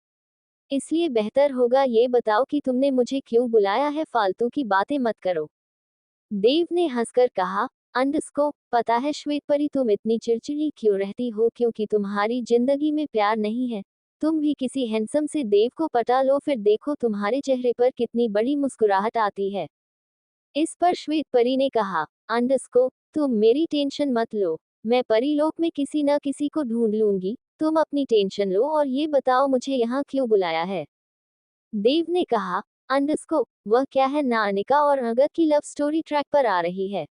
इसलिए बेहतर होगा ये बताओ कि तुमने मुझे क्यों बुलाया है, फालतू की बातें मत करो। देव ने हंसकर कहा, अंडस्को, पता है श्वेत परी, तुम इतनी चिड़चिड़ी क्यों रहती हो? क्योंकि तुम्हारी जिंदगी में प्यार नहीं है। तुम भी किसी हैंडसम से देव को पटा लो, फिर देखो तुम्हारे चेहरे पर कितनी बड़ी मुस्कुराहट आती है। इस पर श्वेत परी ने कहा, अंडस्को, तुम मेरी टेंशन मत लो। मैं परीलोक में किसी न किसी को ढूंढ लूंगी, तुम अपनी टेंशन लो और ये बताओ मुझे यहाँ क्यों बुलाया है। देव ने कहा, अंडस्को, वह क्या है ना, अनिका और अगद की लव स्टोरी ट्रैक पर आ रही है।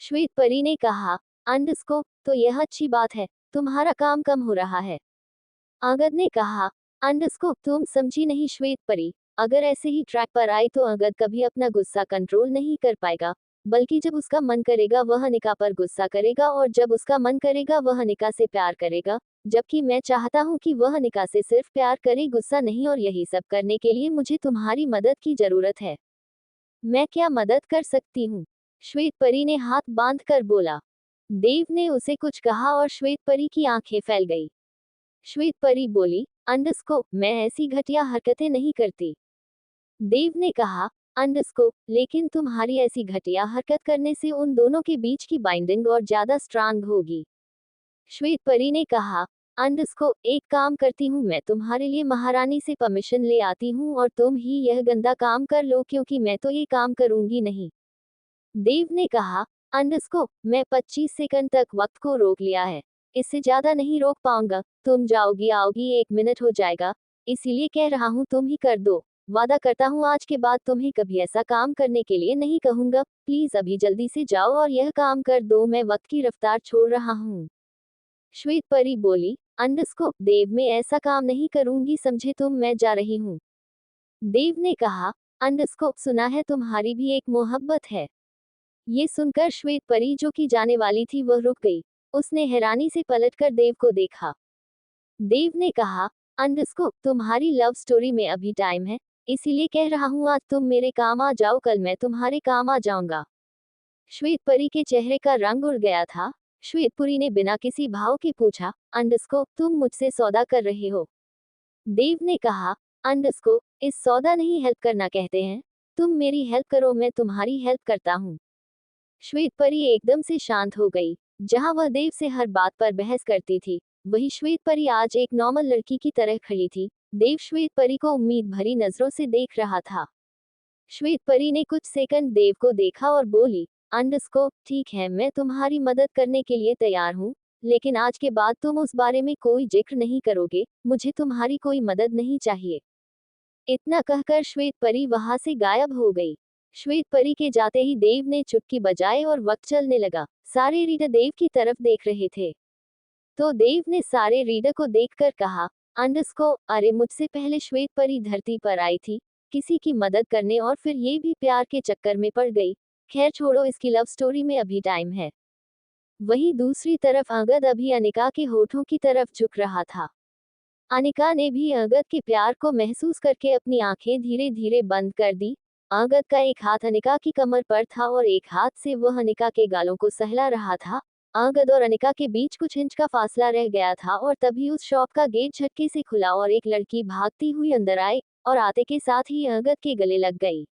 श्वेत परी ने कहा, अंडस्को, तो यह अच्छी बात है, तुम्हारा काम कम हो रहा है। अगद ने कहा, अंडस्को, तुम समझी नहीं श्वेत परी, अगर ऐसे ही ट्रैक पर आई तो अगद कभी अपना गुस्सा कंट्रोल नहीं कर पाएगा, बल्कि जब उसका मन करेगा वह अनिका पर गुस्सा करेगा और जब उसका मन करेगा वह अनिका से प्यार करेगा, जबकि मैं चाहता हूँ कि वह अनिका से सिर्फ प्यार करे, गुस्सा नहीं, और यही सब करने के लिए मुझे तुम्हारी मदद की जरूरत है। मैं क्या मदद कर सकती हूँ? श्वेत परी ने हाथ बांध कर बोला। देव ने उसे कुछ कहा और श्वेत परी की आंखें फैल गई। श्वेत परी बोली, अंडस्को, मैं ऐसी घटिया हरकतें नहीं करती। देव ने कहा, अंडस्को, लेकिन तुम्हारी ऐसी घटिया हरकत करने से उन दोनों के बीच की बाइंडिंग और ज्यादा स्ट्रांग होगी। श्वेत परी ने कहा, अंडस्को, एक काम करती हूँ, मैं तुम्हारे लिए महारानी से परमिशन ले आती हूँ और तुम ही यह गंदा काम कर लो, क्योंकि मैं तो ये काम करूंगी नहीं। देव ने कहा, अंडस्को, मैं 25 सेकंड तक वक्त को रोक लिया है, इससे ज्यादा नहीं रोक पाऊंगा, तुम जाओगी आओगी 1 मिनट हो जाएगा, इसीलिए कह रहा हूँ तुम ही कर दो, वादा करता हूँ आज के बाद तुम्हें कभी ऐसा काम करने के लिए नहीं कहूंगा, प्लीज अभी जल्दी से जाओ और यह काम कर दो, मैं वक्त की रफ्तार छोड़ रहा हूँ। श्वेत परी बोली, अंडस्को, देव, मैं ऐसा काम नहीं करूंगी, समझे तुम, मैं जा रही हूँ। देव ने कहा, अंडस्को, सुना है तुम्हारी भी एक मोहब्बत है। ये सुनकर श्वेत परी जो कि जाने वाली थी वह रुक गई, उसने हैरानी से पलटकर देव को देखा। देव ने कहा, अंडस्को, तुम्हारी लव स्टोरी में अभी टाइम है, इसीलिए कह रहा हूँ आज तुम मेरे काम आ जाओ, कल मैं तुम्हारे काम आ जाऊंगा। श्वेत परी के चेहरे का रंग उड़ गया था। श्वेतपुरी ने बिना किसी भाव के पूछा, अंडस्को, तुम मुझसे सौदा कर रहे हो? देव ने कहा, अंडस्को, इस सौदा नहीं, हेल्प करना कहते हैं, तुम मेरी हेल्प करो, मैं तुम्हारी हेल्प करता हूँ। श्वेत परी एकदम से शांत हो गई। जहां वह देव से हर बात पर बहस करती थी, वही श्वेत परी आज एक नॉर्मल लड़की की तरह खड़ी थी। देव श्वेत परी को उम्मीद भरी नजरों से देख रहा था। श्वेत परी ने कुछ सेकंड देव को देखा और बोली, अंडस्को, ठीक है, मैं तुम्हारी मदद करने के लिए तैयार हूँ, लेकिन आज के बाद तुम उस बारे में कोई जिक्र नहीं करोगे, मुझे तुम्हारी कोई मदद नहीं चाहिए। इतना कहकर श्वेत परी वहां से गायब हो गई। श्वेत परी के जाते ही देव ने चुटकी बजाई और वक्त चलने लगा। सारे रीडर देव की तरफ देख रहे थे, तो देव ने सारे रीडर को देखकर कहा, अंडस्को, अरे मुझसे पहले श्वेत परी धरती पर आई थी, किसी की मदद करने, और फिर ये भी प्यार के चक्कर में पड़ गई। खैर छोड़ो, इसकी लव स्टोरी में अभी टाइम है। वहीं दूसरी तरफ अगद अभी अनिका के होठों की तरफ झुक रहा था। अनिका ने भी अगद के प्यार को महसूस करके अपनी आंखें धीरे धीरे बंद कर दी। अगद का एक हाथ अनिका की कमर पर था और एक हाथ से वह अनिका के गालों को सहला रहा था। अगद और अनिका के बीच कुछ इंच का फासला रह गया था और तभी उस शॉप का गेट झटके से खुला और एक लड़की भागती हुई अंदर आई और आते के साथ ही अगद के गले लग गई।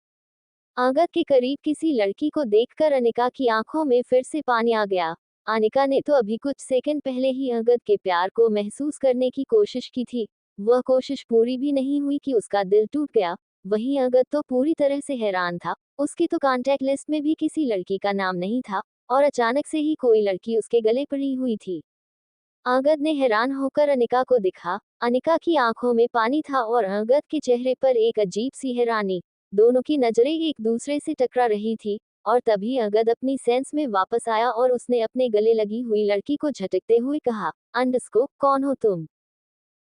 अगद के करीब किसी लड़की को देखकर अनिका की आंखों में फिर से पानी आ गया। अनिका ने तो अभी कुछ सेकंड पहले ही अगद के प्यार को महसूस करने की कोशिश की थी, वह कोशिश पूरी भी नहीं हुई कि उसका दिल टूट गया। वहीं अगद तो पूरी तरह से हैरान था, उसकी तो कांटेक्ट लिस्ट में भी किसी लड़की का नाम नहीं था और अचानक से ही कोई लड़की उसके गले पड़ी हुई थी। अगद ने हैरान होकर अनिका को देखा। अनिका की आंखों में पानी था और अगद के चेहरे पर एक अजीब सी हैरानी। दोनों की नजरें एक दूसरे से टकरा रही थी और तभी अगद अपनी सेंस में वापस आया और उसने अपने गले लगी हुई लड़की को झटकते हुए कहा, अंडस्को, कौन हो तुम?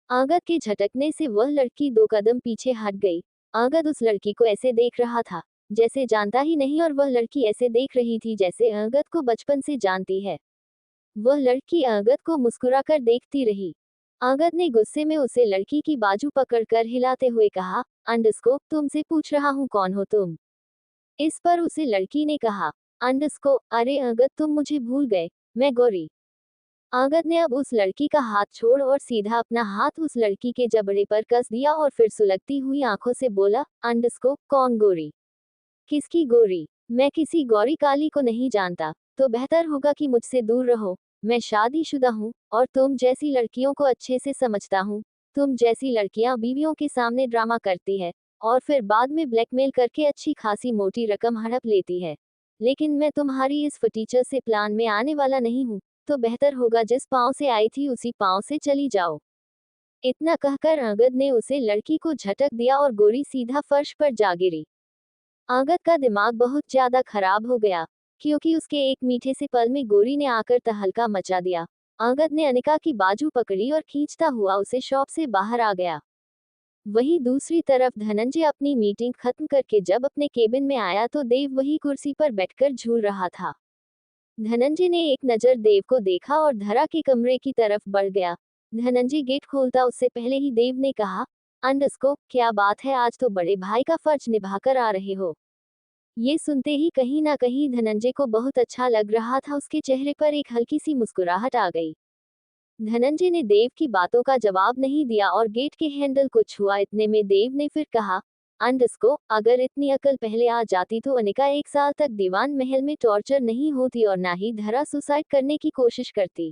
अगद के झटकने से वह लड़की 2 कदम पीछे हट गई। अगद उस लड़की को ऐसे देख रहा था जैसे जानता ही नहीं, और वह लड़की ऐसे देख रही थी जैसे अगद को बचपन से जानती है। वह लड़की अगद को मुस्कुराकर देखती रही। अगद ने गुस्से में उसे लड़की की बाजू पकड़कर हिलाते हुए कहा, अंडस्को, तुमसे पूछ रहा हूँ कौन हो तुम? इस पर उसे लड़की ने कहा, अंडस्को, अरे अगद, तुम मुझे भूल गए, मैं गौरी। अगद ने अब उस लड़की का हाथ छोड़ और सीधा अपना हाथ उस लड़की के जबड़े पर कस दिया और फिर सुलगती हुई आंखों से बोला, अंडस्को, कौन गौरी? किसकी गौरी? मैं किसी गौरी काली को नहीं जानता, तो बेहतर होगा कि मुझसे दूर रहो। मैं शादीशुदा हूँ और तुम जैसी लड़कियों को अच्छे से समझता हूँ। तुम जैसी लड़कियां बीवियों के सामने ड्रामा करती है और फिर बाद में ब्लैकमेल करके अच्छी खासी मोटी रकम हड़प लेती है। लेकिन मैं तुम्हारी इस फटीचर से प्लान में आने वाला नहीं हूँ। तो बेहतर होगा जिस पांव से आई थी उसी पांव से चली जाओ। इतना कहकर अंगद ने उसे लड़की को झटक दिया और गोरी सीधा फर्श पर जा गिरी। अंगद का दिमाग बहुत ज्यादा खराब हो गया, क्योंकि उसके एक मीठे से पल में गोरी ने आकर तहलका मचा दिया। अंगद ने अनिका की बाजू पकड़ी और खींचता हुआ उसे शॉप से बाहर आ गया। वहीं दूसरी तरफ धनंजय अपनी मीटिंग खत्म करके जब अपने केबिन में आया तो देव वही कुर्सी पर बैठकर झूल रहा था। धनंजय ने एक नजर देव को देखा और धरा के कमरे की तरफ बढ़ गया। धनंजय गेट खोलता उससे पहले ही देव ने कहा, अंडस्को, क्या बात है, आज तो बड़े भाई का फर्ज निभाकर आ रहे हो। ये सुनते ही कहीं ना कहीं धनंजय को बहुत अच्छा लग रहा था। उसके चेहरे पर एक हल्की सी मुस्कुराहट आ गई। धनंजय ने देव की बातों का जवाब नहीं दिया और गेट के हैंडल को छुआ। इतने में देव ने फिर कहा, अंडस्को, अगर इतनी अकल पहले आ जाती तो अनिका 1 साल तक दीवान महल में टॉर्चर नहीं होती और ना ही धरा सुसाइड करने की कोशिश करती।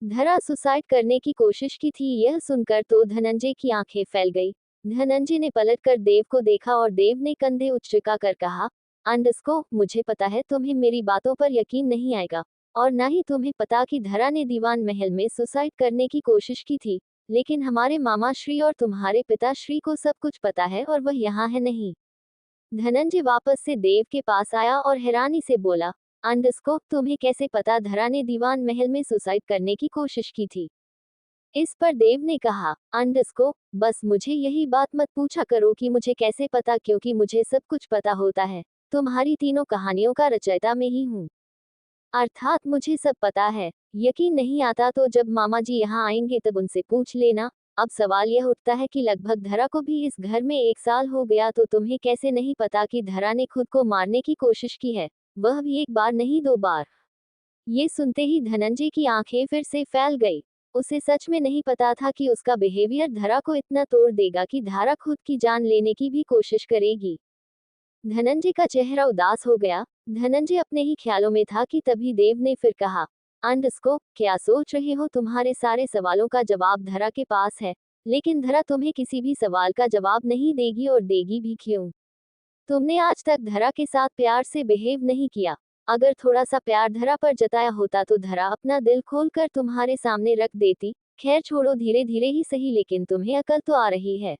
धरा सुसाइड करने की कोशिश की थी, यह सुनकर तो धनंजय की आंखें फैल गई। धनंजय ने पलटकर देव को देखा और देव ने कंधे उचका कर कहा, अंडस्को, मुझे पता है तुम्हें मेरी बातों पर यकीन नहीं आएगा और ना ही तुम्हें पता कि धरा ने दीवान महल में सुसाइड करने की कोशिश की थी, लेकिन हमारे मामा श्री और तुम्हारे पिता श्री को सब कुछ पता है और वह यहाँ है नहीं। धनंजय वापस से देव के पास आया और हैरानी से बोला, अंडस्को, तुम्हें कैसे पता धरा ने दीवान महल में सुसाइड करने की कोशिश की थी? इस पर देव ने कहा, अंडस्को, बस मुझे यही बात मत पूछा करो कि मुझे कैसे पता, क्योंकि मुझे सब कुछ पता होता है। तुम्हारी तीनों कहानियों का रचयिता मैं ही हूँ। अर्थात मुझे सब पता है। यकीन नहीं आता तो जब मामा जी यहाँ आएंगे तब उनसे पूछ लेना। अब सवाल यह उठता है कि लगभग धरा को भी इस घर में 1 साल हो गया, तो तुम्हें कैसे नहीं पता कि धरा ने खुद को मारने की कोशिश की है, वह भी 1 बार नहीं 2 बार। ये सुनते ही धनंजय की आंखें फिर से फैल गई। उसे सच में नहीं पता था कि उसका बिहेवियर धरा को इतना तोड़ देगा कि धारा खुद की जान लेने की भी कोशिश करेगी। धनंजय का चेहरा उदास हो गया। धनंजय अपने ही ख्यालों में था कि तभी देव ने फिर कहा, अंडस्को, क्या सोच रहे हो? तुम्हारे सारे सवालों का जवाब धरा के पास है, लेकिन धरा तुम्हें किसी भी सवाल का जवाब नहीं देगी, और देगी भी क्यों? तुमने आज तक धरा के साथ प्यार से बिहेव नहीं किया। अगर थोड़ा सा प्यार धरा पर जताया होता तो धरा अपना दिल खोलकर तुम्हारे सामने रख देती। खैर छोड़ो, धीरे धीरे ही सही, लेकिन तुम्हें अकल तो आ रही है।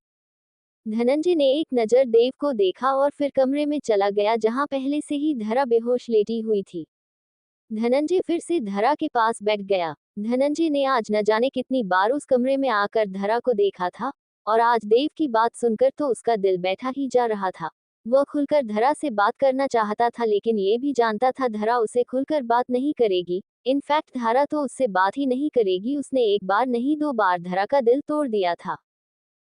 धनंजय ने एक नजर देव को देखा और फिर कमरे में चला गया जहां पहले से ही धरा बेहोश लेटी हुई थी। धनंजय फिर से धरा के पास बैठ गया। धनंजय ने आज न जाने कितनी बार उस कमरे में आकर धरा को देखा था, और आज देव की बात सुनकर तो उसका दिल बैठा ही जा रहा था। वह खुलकर धरा से बात करना चाहता था, लेकिन ये भी जानता था धरा उसे खुलकर बात नहीं करेगी। इनफैक्ट धरा तो उससे बात ही नहीं करेगी। उसने 1 बार नहीं 2 बार धरा का दिल तोड़ दिया था।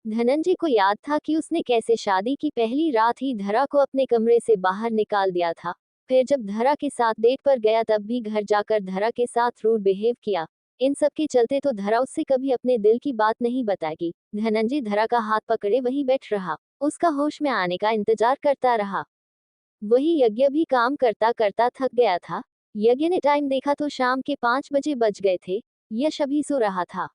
धनंजय को याद था कि उसने कैसे शादी की पहली रात ही धरा को अपने कमरे से बाहर निकाल दिया था। फिर जब धरा के साथ डेट पर गया तब भी घर जाकर धरा के साथ रूड बिहेव किया। इन सब के चलते तो धरा उससे कभी अपने दिल की बात नहीं बताएगी। धनंजय धरा का हाथ पकड़े वहीं बैठ रहा, उसका होश में आने का इंतजार करता रहा। वही यज्ञ भी काम करता करता थक गया था। यज्ञ ने टाइम देखा तो शाम के 5 बजे बज गए थे। यश अभी सो रहा था।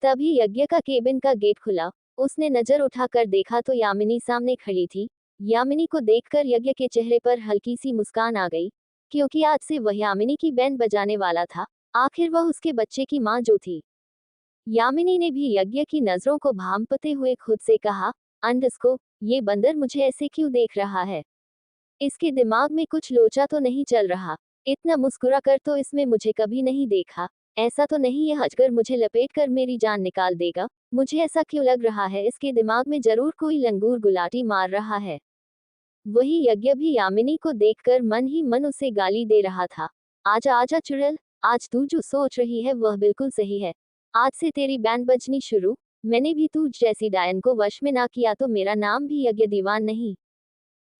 तभी यज्ञ का केबिन का गेट खुला। उसने नजर उठाकर देखा तो यामिनी सामने खड़ी थी। यामिनी को देखकर यज्ञ के चेहरे पर हल्की सी मुस्कान आ गई, क्योंकि आज से वह यामिनी की बैंड बजाने वाला था। आखिर वह उसके बच्चे की माँ जो थी। यामिनी ने भी यज्ञ की नजरों को भांपते हुए खुद से कहा, अंडस्को, ये बंदर मुझे ऐसे क्यों देख रहा है? इसके दिमाग में कुछ लोचा तो नहीं चल रहा? इतना मुस्कुरा कर तो इसमें मुझे कभी नहीं देखा। ऐसा तो नहीं यह अजगर मुझे लपेट कर मेरी जान निकाल देगा? मुझे ऐसा क्यों लग रहा है इसके दिमाग में जरूर कोई लंगूर गुलाटी मार रहा है। वही यज्ञ भी यामिनी को देखकर मन ही मन उसे गाली दे रहा था। आजा आजा चुड़ैल, आज तू जो सोच रही है वह बिल्कुल सही है। आज से तेरी बैंड बजनी शुरू। मैंने भी तू जैसी डायन को वश में ना किया तो मेरा नाम भी यज्ञ दीवान नहीं।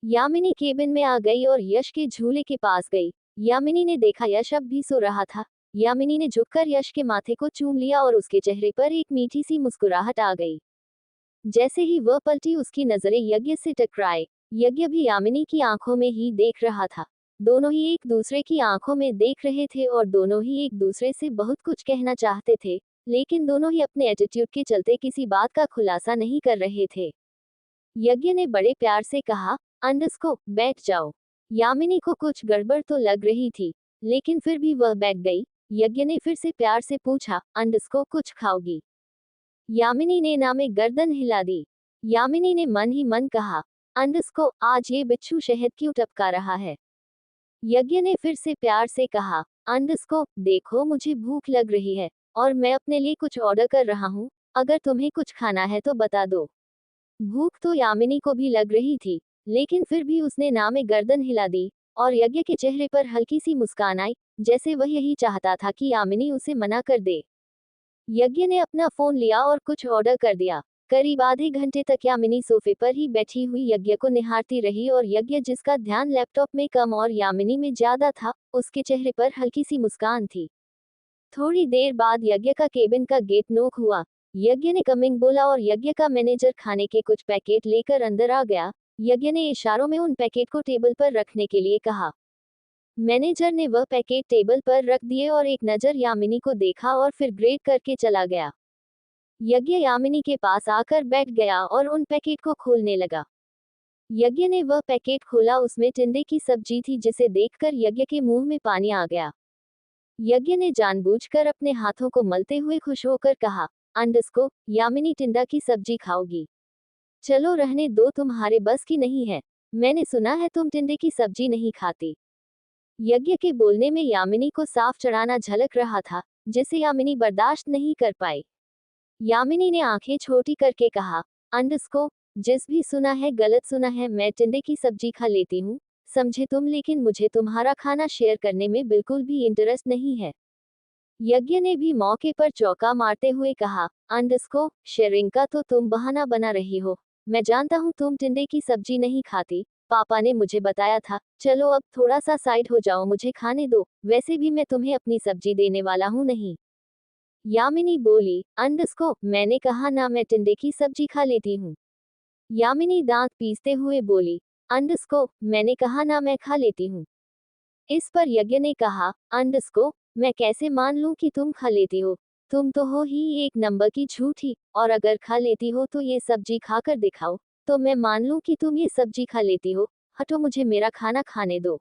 यामिनी केबिन में आ गई और यश के झूले के पास गई। यामिनी ने देखा यश अब भी सो रहा था। यामिनी ने झुककर यश के माथे को चूम लिया और उसके चेहरे पर एक मीठी सी मुस्कुराहट आ गई। जैसे ही वह पलटी उसकी नजरें यज्ञ से टकराए। यज्ञ भी यामिनी की आंखों में ही देख रहा था। दोनों ही एक दूसरे की आंखों में देख रहे थे और दोनों ही एक दूसरे से बहुत कुछ कहना चाहते थे, लेकिन दोनों ही अपने एटीट्यूड के चलते किसी बात का खुलासा नहीं कर रहे थे। यज्ञ ने बड़े प्यार से कहा, अंडस्को, बैठ जाओ। यामिनी को कुछ गड़बड़ तो लग रही थी, लेकिन फिर भी वह बैठ गई। यज्ञ ने फिर से प्यार से पूछा, अंडस्को कुछ खाओगी? यामिनी ने ना में गर्दन हिला दी। यामिनी ने मन ही मन कहा, अंडस्को आज ये बिच्छू शहद क्यों टपका रहा है? यज्ञ ने फिर से प्यार से कहा, अंडस्को देखो मुझे भूख लग रही है और मैं अपने लिए कुछ ऑर्डर कर रहा हूँ, अगर तुम्हें कुछ खाना है तो बता दो। भूख तो यामिनी को भी लग रही थी, लेकिन फिर भी उसने ना में गर्दन हिला दी और यज्ञ के चेहरे पर हल्की सी मुस्कान आई, जैसे वह यही चाहता था कि यामिनी उसे मना कर दे। यज्ञ ने अपना फोन लिया और कुछ ऑर्डर कर दिया। करीब आधे घंटे तक यामिनी सोफे पर ही बैठी हुई यज्ञ को निहारती रही और यज्ञ जिसका ध्यान लैपटॉप में कम और यामिनी में ज्यादा था, उसके चेहरे पर हल्की सी मुस्कान थी। थोड़ी देर बाद यज्ञ का केबिन का गेट नॉक हुआ। यज्ञ ने कमिंग बोला और यज्ञ का मैनेजर खाने के कुछ पैकेट लेकर अंदर आ गया। यज्ञ ने इशारों में उन पैकेट को टेबल पर रखने के लिए कहा। मैनेजर ने वह पैकेट टेबल पर रख दिए और एक नजर यामिनी को देखा और फिर ग्रेड करके चला गया। यज्ञ यामिनी के पास आकर बैठ गया और उन पैकेट को खोलने लगा। यज्ञ ने वह पैकेट खोला, उसमें टिंडे की सब्जी थी जिसे देखकर यज्ञ के मुंह में पानी आ गया। यज्ञ ने जानबूझकर अपने हाथों को मलते हुए खुश होकर कहा, अंडस्को यामिनी टिंडा की सब्जी खाओगी? चलो रहने दो, तुम्हारे बस की नहीं है। मैंने सुना है तुम टिंडे की सब्जी नहीं खाती। यज्ञ के बोलने में यामिनी को साफ चढ़ाना झलक रहा था, जिसे यामिनी बर्दाश्त नहीं कर पाई। यामिनी ने आंखें छोटी करके कहा, अंडस्को जिस भी सुना है गलत सुना है, मैं टिंडे की सब्जी खा लेती हूँ, समझे तुम, लेकिन मुझे तुम्हारा खाना शेयर करने में बिल्कुल भी इंटरेस्ट नहीं है। यज्ञ ने भी मौके पर चौका मारते हुए कहा, अंडस्को शेयरिंग का तो तुम बहाना बना रही हो। मैं जानता हूँ तुम टिंडे की सब्जी नहीं खाती, पापा ने मुझे बताया था। चलो अब थोड़ा सा साइड हो जाओ, मुझे खाने दो, वैसे भी मैं तुम्हें अपनी सब्जी देने वाला हूँ नहीं। यामिनी बोली, अंडस्को मैंने कहा ना मैं टिंडे की सब्जी खा लेती हूँ। यामिनी दांत पीसते हुए बोली, अंडस्को मैंने कहा ना मैं खा लेती हूँ। इस पर यज्ञ ने कहा, अंडस्को मैं कैसे मान लूं कि तुम खा लेती हो? तुम तो हो ही एक नंबर की झूठी, और अगर खा लेती हो तो ये सब्जी खाकर दिखाओ, तो मैं मान लूं कि तुम ये सब्जी खा लेती हो। हटो, मुझे मेरा खाना खाने दो।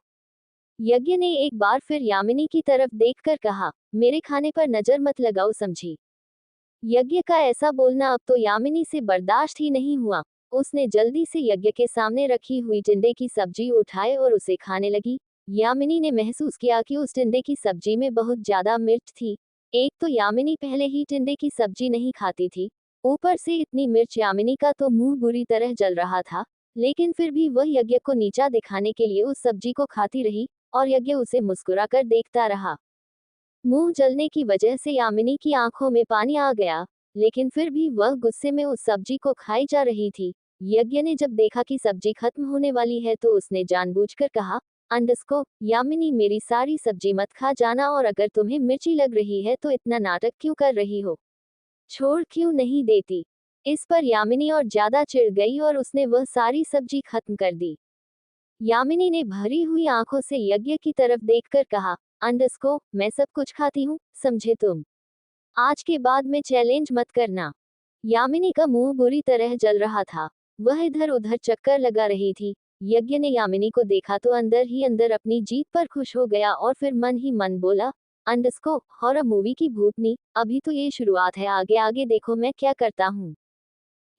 यज्ञ ने एक बार फिर यामिनी की तरफ देखकर कहा, मेरे खाने पर नजर मत लगाओ, समझी? यज्ञ का ऐसा बोलना अब तो यामिनी से बर्दाश्त ही नहीं हुआ। उसने जल्दी से यज्ञ के सामने रखी हुई टिंडे की सब्जी उठाए और उसे खाने लगी। यामिनी ने महसूस किया कि उस टिंडे की सब्जी में बहुत ज्यादा मिर्च थी। एक तो यामिनी पहले ही टिंडे की सब्जी नहीं खाती थी, ऊपर से इतनी मिर्च, यामिनी का तो मुंह बुरी तरह जल रहा था। लेकिन फिर भी वह यज्ञ को नीचा दिखाने के लिए उस सब्जी को खाती रही और यज्ञ उसे मुस्कुराकर देखता रहा। मुंह जलने की वजह से यामिनी की आंखों में पानी आ गया, लेकिन फिर भी वह गुस्से में उस सब्जी को खाई जा रही थी। यज्ञ ने जब देखा कि सब्जी खत्म होने वाली है तो उसने जानबूझकर कहा, अंडस्को यामिनी मेरी सारी सब्जी मत खा जाना, और अगर तुम्हें मिर्ची लग रही है तो इतना नाटक क्यों कर रही हो? छोड़ क्यों नहीं देती? इस पर यामिनी और ज्यादा चिढ़ गई और उसने वह सारी सब्जी खत्म कर दी। यामिनी ने भरी हुई आंखों से यज्ञ की तरफ देखकर कहा, अंडस्को मैं सब कुछ खाती हूँ, समझे तुम? आज के बाद में चैलेंज मत करना। यामिनी का मुंह बुरी तरह जल रहा था। वह इधर उधर चक्कर लगा रही थी। यज्ञ ने यामिनी को देखा तो अंदर ही अंदर अपनी जीत पर खुश हो गया और फिर मन ही मन बोला, अंडस्को हॉरर मूवी की भूतनी, अभी तो ये शुरुआत है, आगे आगे देखो मैं क्या करता हूँ।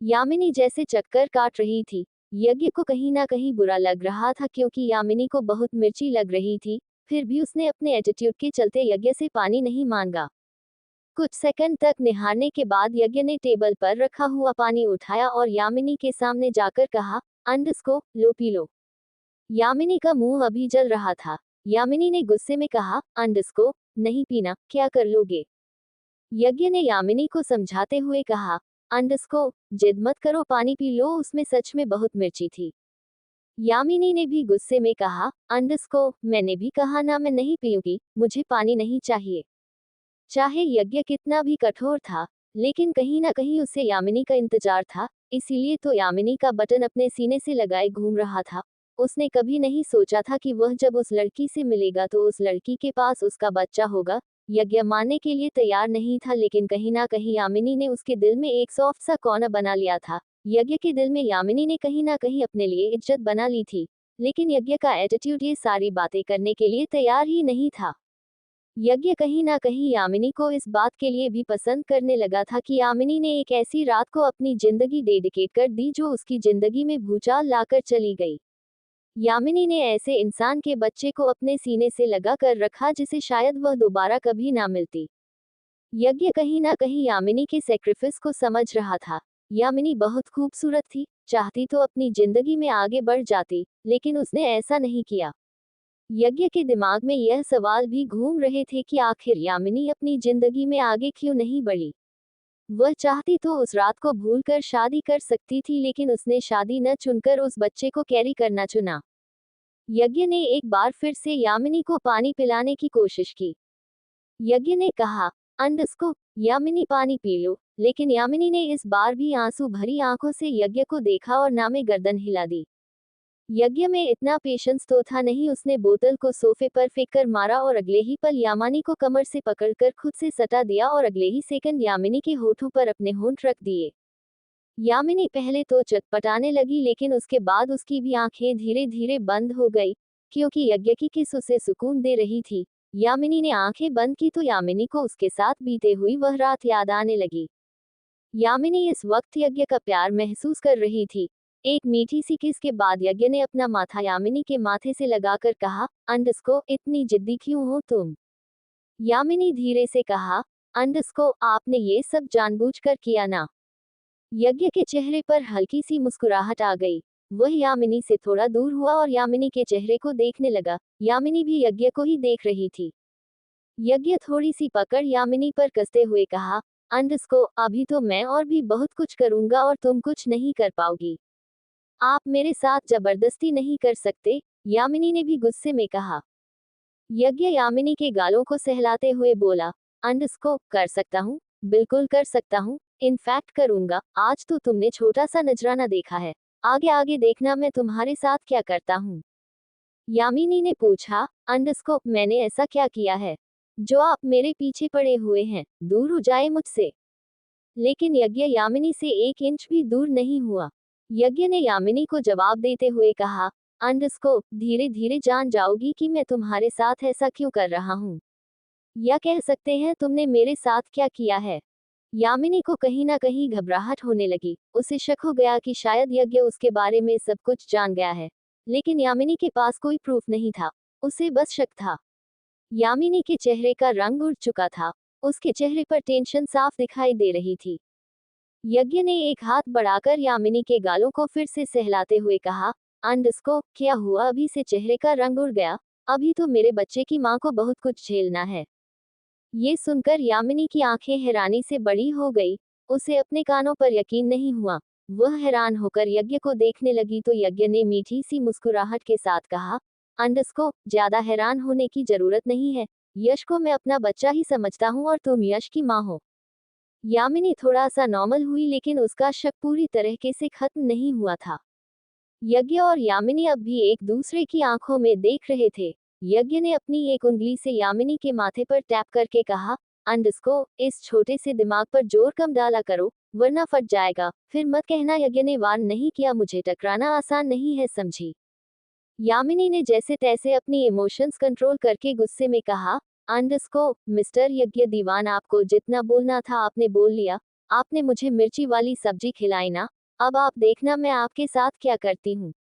यामिनी जैसे चक्कर काट रही थी। यज्ञ को कहीं ना कहीं बुरा लग रहा था क्योंकि यामिनी को बहुत मिर्ची लग रही थी। फिर भी उसने अपने एटीट्यूड के चलते यज्ञ से पानी नहीं मांगा। कुछ सेकंड तक निहारने के बाद यज्ञ ने टेबल पर रखा हुआ पानी उठाया और यामिनी के सामने जाकर कहा, अंडस्को लो पी लो। यामिनी का मुंह अभी जल रहा था। यामिनी ने गुस्से में कहा, अंडस्को नहीं पीना, क्या कर लोगे? यज्ञ ने यामिनी को समझाते हुए कहा, अंडस्को जिद मत करो, पानी पी लो, उसमें सच में बहुत मिर्ची थी। यामिनी ने भी गुस्से में कहा, अंडस्को मैंने भी कहा ना मैं नहीं पीऊंगी, मुझे पानी नहीं चाहिए। चाहे यज्ञ कितना भी कठोर था, लेकिन कहीं ना कहीं उसे यामिनी का इंतजार था, इसीलिए तो यामिनी का बटन अपने सीने से लगाए घूम रहा था। उसने कभी नहीं सोचा था कि वह जब उस लड़की से मिलेगा तो उस लड़की के पास उसका बच्चा होगा। यज्ञ मानने के लिए तैयार नहीं था, लेकिन कहीं ना कहीं यामिनी ने उसके दिल में एक सॉफ्ट सा कॉर्नर बना लिया था। यज्ञ के दिल में यामिनी ने कहीं ना कहीं अपने लिए इज्जत बना ली थी, लेकिन यज्ञ का एटीट्यूड ये सारी बातें करने के लिए तैयार ही नहीं था। यज्ञ कहीं ना कहीं यामिनी को इस बात के लिए भी पसंद करने लगा था कि यामिनी ने एक ऐसी रात को अपनी जिंदगी डेडिकेट कर दी जो उसकी जिंदगी में भूचाल लाकर चली गई। यामिनी ने ऐसे इंसान के बच्चे को अपने सीने से लगा कर रखा जिसे शायद वह दोबारा कभी ना मिलती। यज्ञ कहीं ना कहीं यामिनी के सेक्रीफाइस को समझ रहा था। यामिनी बहुत खूबसूरत थी, चाहती तो अपनी जिंदगी में आगे बढ़ जाती, लेकिन उसने ऐसा नहीं किया। यज्ञ के दिमाग में यह सवाल भी घूम रहे थे कि आखिर यामिनी अपनी जिंदगी में आगे क्यों नहीं बढ़ी। वह चाहती तो उस रात को भूलकर शादी कर सकती थी, लेकिन उसने शादी न चुनकर उस बच्चे को कैरी करना चुना। यज्ञ ने एक बार फिर से यामिनी को पानी पिलाने की कोशिश की। यज्ञ ने कहा, अंडस्को, यामिनी पानी पी लो, लेकिन यामिनी ने इस बार भी आंसू भरी आंखों से यज्ञ को देखा और नामे गर्दन हिला दी। यज्ञ में इतना पेशेंस तो था नहीं, उसने बोतल को सोफे पर फेंक कर मारा और अगले ही पल यामिनी को कमर से पकड़कर खुद से सटा दिया और अगले ही सेकंड यामिनी के होठों पर अपने होंठ रख दिए। यामिनी पहले तो चटपटाने लगी, लेकिन उसके बाद उसकी भी आंखें धीरे धीरे बंद हो गई, क्योंकि यज्ञ की किस उसे सुकून दे रही थी। यामिनी ने आंखें बंद की तो यामिनी को उसके साथ बीते हुई वह रात याद आने लगी। यामिनी इस वक्त यज्ञ का प्यार महसूस कर रही थी। एक मीठी सी किस के बाद यज्ञ ने अपना माथा यामिनी के माथे से लगाकर कहा, अंडस्को, इतनी जिद्दी क्यों हो तुम? यामिनी धीरे से कहा, अंडस्को, आपने ये सब जानबूझकर किया ना? यज्ञ के चेहरे पर हल्की सी मुस्कुराहट आ गई। वह यामिनी से थोड़ा दूर हुआ और यामिनी के चेहरे को देखने लगा। यामिनी भी यज्ञ को ही देख रही थी। यज्ञ थोड़ी सी पकड़ यामिनी पर कसते हुए कहा, अंडस्को, अभी तो मैं और भी बहुत कुछ करूंगा और तुम कुछ नहीं कर पाओगी। आप मेरे साथ जबरदस्ती नहीं कर सकते, यामिनी ने भी गुस्से में कहा। यज्ञ यामिनी के गालों को सहलाते हुए बोला, अंडस्को, कर सकता हूँ, बिल्कुल कर सकता हूँ, इनफैक्ट करूंगा। आज तो तुमने छोटा सा नजराना देखा है, आगे आगे देखना मैं तुम्हारे साथ क्या करता हूँ। यामिनी ने पूछा, अंडस्को, मैंने ऐसा क्या किया है जो आप मेरे पीछे पड़े हुए हैं? दूर हो जाए मुझसे। लेकिन यज्ञ यामिनी से 1 इंच भी दूर नहीं हुआ। यज्ञ ने यामिनी को जवाब देते हुए कहा, अंडस्को, धीरे धीरे जान जाओगी कि मैं तुम्हारे साथ ऐसा क्यों कर रहा हूँ। या कह सकते हैं तुमने मेरे साथ क्या किया है। यामिनी को कहीं ना कहीं घबराहट होने लगी। उसे शक हो गया कि शायद यज्ञ उसके बारे में सब कुछ जान गया है, लेकिन यामिनी के पास कोई प्रूफ नहीं था, उसे बस शक था। यामिनी के चेहरे का रंग उड़ चुका था, उसके चेहरे पर टेंशन साफ दिखाई दे रही थी। यज्ञ ने एक हाथ बढ़ाकर यामिनी के गालों को फिर से सहलाते हुए कहा, अंडस्को, क्या हुआ? अभी से चेहरे का रंग उड़ गया? अभी तो मेरे बच्चे की माँ को बहुत कुछ झेलना है। ये सुनकर यामिनी की आंखें हैरानी से बड़ी हो गई। उसे अपने कानों पर यकीन नहीं हुआ। वह हैरान होकर यज्ञ को देखने लगी तो यज्ञ ने मीठी सी मुस्कुराहट के साथ कहा, अंडस्को, ज्यादा हैरान होने की जरूरत नहीं है। यश को मैं अपना बच्चा ही समझता हूँ और तुम यश की माँ हो। यामिनी थोड़ा सा नॉर्मल हुई, लेकिन उसका शक पूरी तरीके से खत्म नहीं हुआ था। यज्ञ और यामिनी अब भी एक दूसरे की आंखों में देख रहे थे। यज्ञ ने अपनी एक उंगली से यामिनी के माथे पर टैप करके कहा, अंडस्को, इस छोटे से दिमाग पर जोर कम डाला करो, वरना फट जाएगा। फिर मत कहना यज्ञ ने वार्न नहीं किया, मुझे टकराना आसान नहीं है, समझी? यामिनी ने जैसे तैसे अपनी इमोशंस कंट्रोल करके गुस्से में कहा, अंडस्को, मिस्टर यज्ञ दीवान, आपको जितना बोलना था आपने बोल लिया। आपने मुझे मिर्ची वाली सब्जी खिलाई ना, अब आप देखना मैं आपके साथ क्या करती हूँ।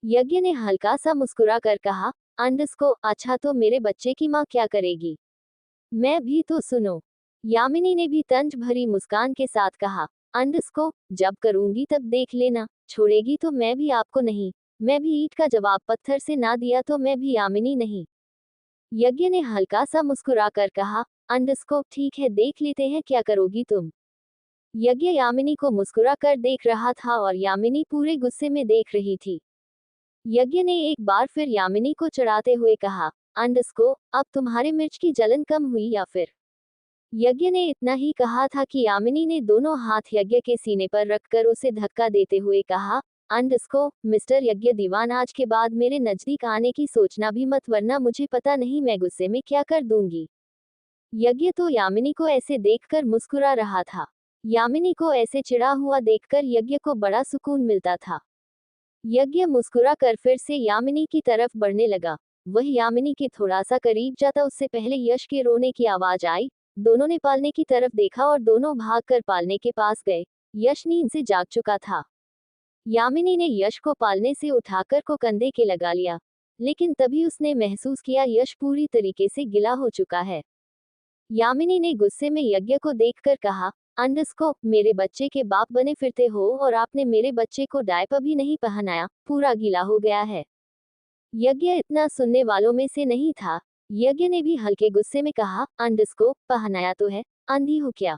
यज्ञ ने हल्का सा मुस्कुरा कर कहा, अंडस्को, अच्छा तो मेरे बच्चे की माँ क्या करेगी? मैं भी तो सुनो। यामिनी ने भी तंज भरी मुस्कान के साथ कहा, अंडस्को, जब करूंगी तब देख लेना, छोड़ेगी तो मैं भी आपको नहीं। मैं भी ईंट का जवाब पत्थर से ना दिया तो मैं भी यामिनी नहीं। यज्ञ ने हल्का सा मुस्कुरा कर कहा, अंडस्को, ठीक है, देख लेते हैं क्या करोगी तुम। यज्ञ यामिनी को मुस्कुरा कर देख रहा था और यामिनी पूरे गुस्से में देख रही थी। यज्ञ ने एक बार फिर यामिनी को चढ़ाते हुए कहा, अंडस्को, अब तुम्हारे मिर्च की जलन कम हुई या फिर? यज्ञ ने इतना ही कहा था कि यामिनी ने दोनों हाथ यज्ञ के सीने पर रखकर उसे धक्का देते हुए कहा, अंडस्को, मिस्टर यज्ञ दीवान, आज के बाद मेरे नजदीक आने की सोचना भी मत, वरना मुझे पता नहीं मैं गुस्से में क्या कर दूंगी। यज्ञ तो यामिनी को ऐसे देखकर मुस्कुरा रहा था। यामिनी को ऐसे चिढ़ा हुआ देखकर यज्ञ को बड़ा सुकून मिलता था। यज्ञ मुस्कुरा कर फिर से यामिनी की तरफ बढ़ने लगा। वह यामिनी के थोड़ा सा करीब जाता उससे पहले यश के रोने की आवाज आई। दोनों ने पालने की तरफ देखा और दोनों भागकर पालने के पास गए। यश नींद से जाग चुका था। यामिनी ने यश को पालने से उठाकर को कंधे के लगा लिया, लेकिन तभी उसने महसूस किया यश पूरी तरीके से गिला हो चुका है। यामिनी ने गुस्से में यज्ञ को देखकर कहा, अंडस्को, मेरे बच्चे के बाप बने फिरते हो और आपने मेरे बच्चे को डायपर भी नहीं पहनाया, पूरा गीला हो गया है। यज्ञ इतना सुनने वालों में से नहीं था। यज्ञ ने भी हल्के गुस्से में कहा, अंडस्को, पहनाया तो है, अंधी हो क्या?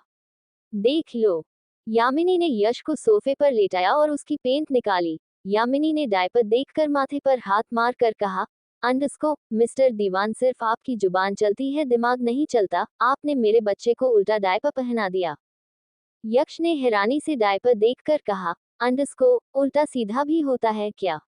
देख लो। यामिनी ने यश को सोफे पर लेटाया और उसकी पेंट निकाली। यामिनी ने डायपर देखकर माथे पर हाथ मार कर कहा, अंडस्को, मिस्टर दीवान, सिर्फ आपकी जुबान चलती है, दिमाग नहीं चलता। आपने मेरे बच्चे को उल्टा डायपर पहना दिया। यक्ष ने हैरानी से डायपर देखकर कहा, अंडस्को, उल्टा सीधा भी होता है क्या?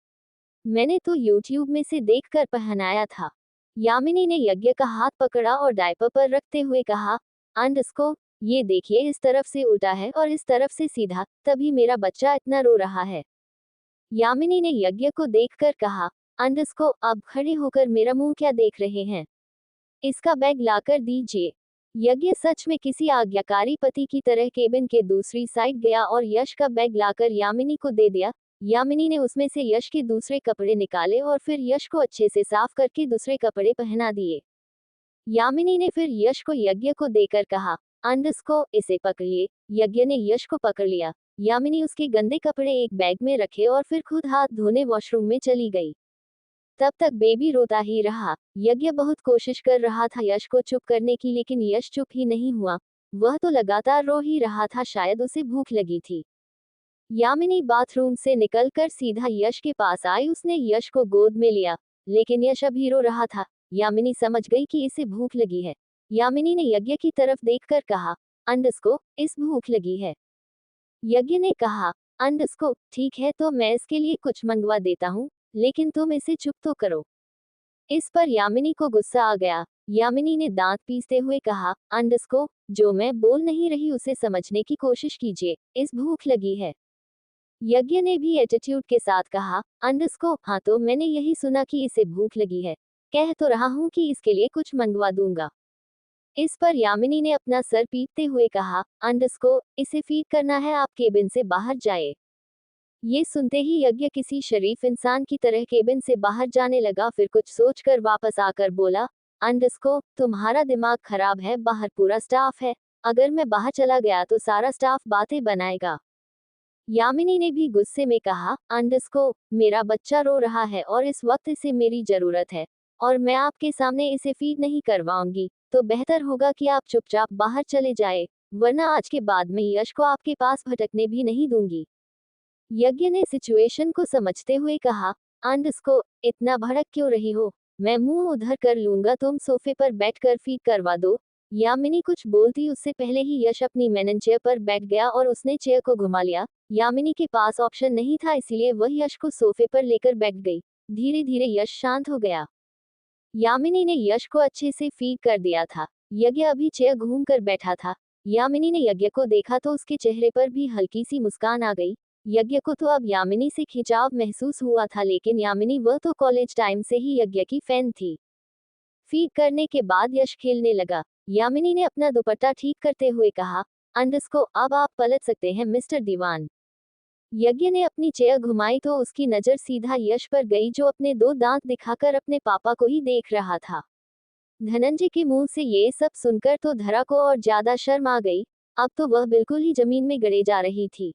मैंने तो यूट्यूब में से देखकर पहनाया था। यामिनी ने यज्ञ का हाथ पकड़ा और डायपर पर रखते हुए कहा, अंडस्को, ये देखिए, इस तरफ से उल्टा है और इस तरफ से सीधा, तभी मेरा बच्चा इतना रो रहा है। यामिनी ने यज्ञ को देखकर कहा, अंडस्को, अब खड़े होकर मेरा मुंह क्या देख रहे हैं? इसका बैग लाकर दीजिए। यज्ञ सच में किसी आज्ञाकारी पति की तरह केबिन के दूसरी साइड गया और यश का बैग लाकर यामिनी को दे दिया। यामिनी ने उसमें से यश के दूसरे कपड़े निकाले और फिर यश को अच्छे से साफ करके दूसरे कपड़े पहना दिए। यामिनी ने फिर यश को यज्ञ को देकर कहा, अंडस्को, इसे पकड़िए। यज्ञ ने यश को पकड़ लिया। यामिनी उसके गंदे कपड़े एक बैग में रखे और फिर खुद हाथ धोने वॉशरूम में चली गई। तब तक बेबी रोता ही रहा। यज्ञ बहुत कोशिश कर रहा था यश को चुप करने की, लेकिन यश चुप ही नहीं हुआ। वह तो लगातार रो ही रहा था, शायद उसे भूख लगी थी। यामिनी बाथरूम से निकलकर सीधा यश के पास आई। उसने यश को गोद में लिया, लेकिन यश अभी रो रहा था। यामिनी समझ गई कि इसे भूख लगी है। यामिनी ने यज्ञ की तरफ देखकर कहा, अंडस्को, इस भूख लगी है। यज्ञ ने कहा, अंडस्को, ठीक है, तो मैं इसके लिए कुछ मंगवा देता हूँ, लेकिन तुम इसे चुप तो करो। इस पर यामिनी को गुस्सा आ गया। यामिनी ने दांत पीसते हुए कहा, अंडस्को, जो मैं बोल नहीं रही उसे समझने की कोशिश कीजिए, इस भूख लगी है। यज्ञ ने भी एटीट्यूड के साथ कहा, अंडस्को, हाँ तो मैंने यही सुना कि इसे भूख लगी है। कह तो रहा हूँ कि इसके लिए कुछ मंगवा दूंगा। इस पर यामिनी ने अपना सर पीटते हुए कहा, अंडस्को, इसे फीड करना है, आप केबिन से बाहर जाए। ये सुनते ही यज्ञ किसी शरीफ इंसान की तरह केबिन से बाहर जाने लगा, फिर कुछ सोचकर वापस आकर बोला, अंडस्को, तुम्हारा दिमाग खराब है, बाहर पूरा स्टाफ है। अगर मैं बाहर चला गया तो सारा स्टाफ बातें बनाएगा। यामिनी ने भी गुस्से में कहा, अंडस्को, मेरा बच्चा रो रहा है और इस वक्त इसे मेरी जरूरत है, और मैं आपके सामने इसे फीड नहीं करवाऊंगी, तो बेहतर होगा कि आप चुपचाप बाहर चले जाए, वरना आज के बाद मैं यश को आपके पास भटकने भी नहीं दूंगी। यज्ञ ने सिचुएशन को समझते हुए कहा, अंडस्को, इतना भड़क क्यों रही हो? मैं मुंह उधर कर लूंगा, तुम सोफे पर बैठकर फीड करवा दो। यामिनी कुछ बोलती उससे पहले ही यश अपनी मेनन चेयर पर बैठ गया और उसने चेयर को घुमा लिया। यामिनी के पास ऑप्शन नहीं था, इसलिए वह यश को सोफे पर लेकर बैठ गई। धीरे धीरे यश शांत हो गया। यामिनी ने यश को अच्छे से फीड कर दिया था। यज्ञ अभी चेयर घूम कर बैठा था। यामिनी ने यज्ञ को देखा तो उसके चेहरे पर भी हल्की सी मुस्कान आ गई। यज्ञ को तो अब यामिनी से खिंचाव महसूस हुआ था, लेकिन यामिनी वह तो कॉलेज टाइम से ही यज्ञ की फैन थी। फीड करने के बाद यश खेलने लगा। यामिनी ने अपना दुपट्टा ठीक करते हुए कहा, अंडस्को, अब आप पलट सकते हैं मिस्टर दीवान। यज्ञ ने अपनी चेयर घुमाई तो उसकी नजर सीधा यश पर गई, जो अपने दो दांत दिखाकर अपने पापा को ही देख रहा था। धनंजय के मुंह से ये सब सुनकर तो धरा को और ज्यादा शर्म आ गई। अब तो वह बिल्कुल ही जमीन में गड़े जा रही थी।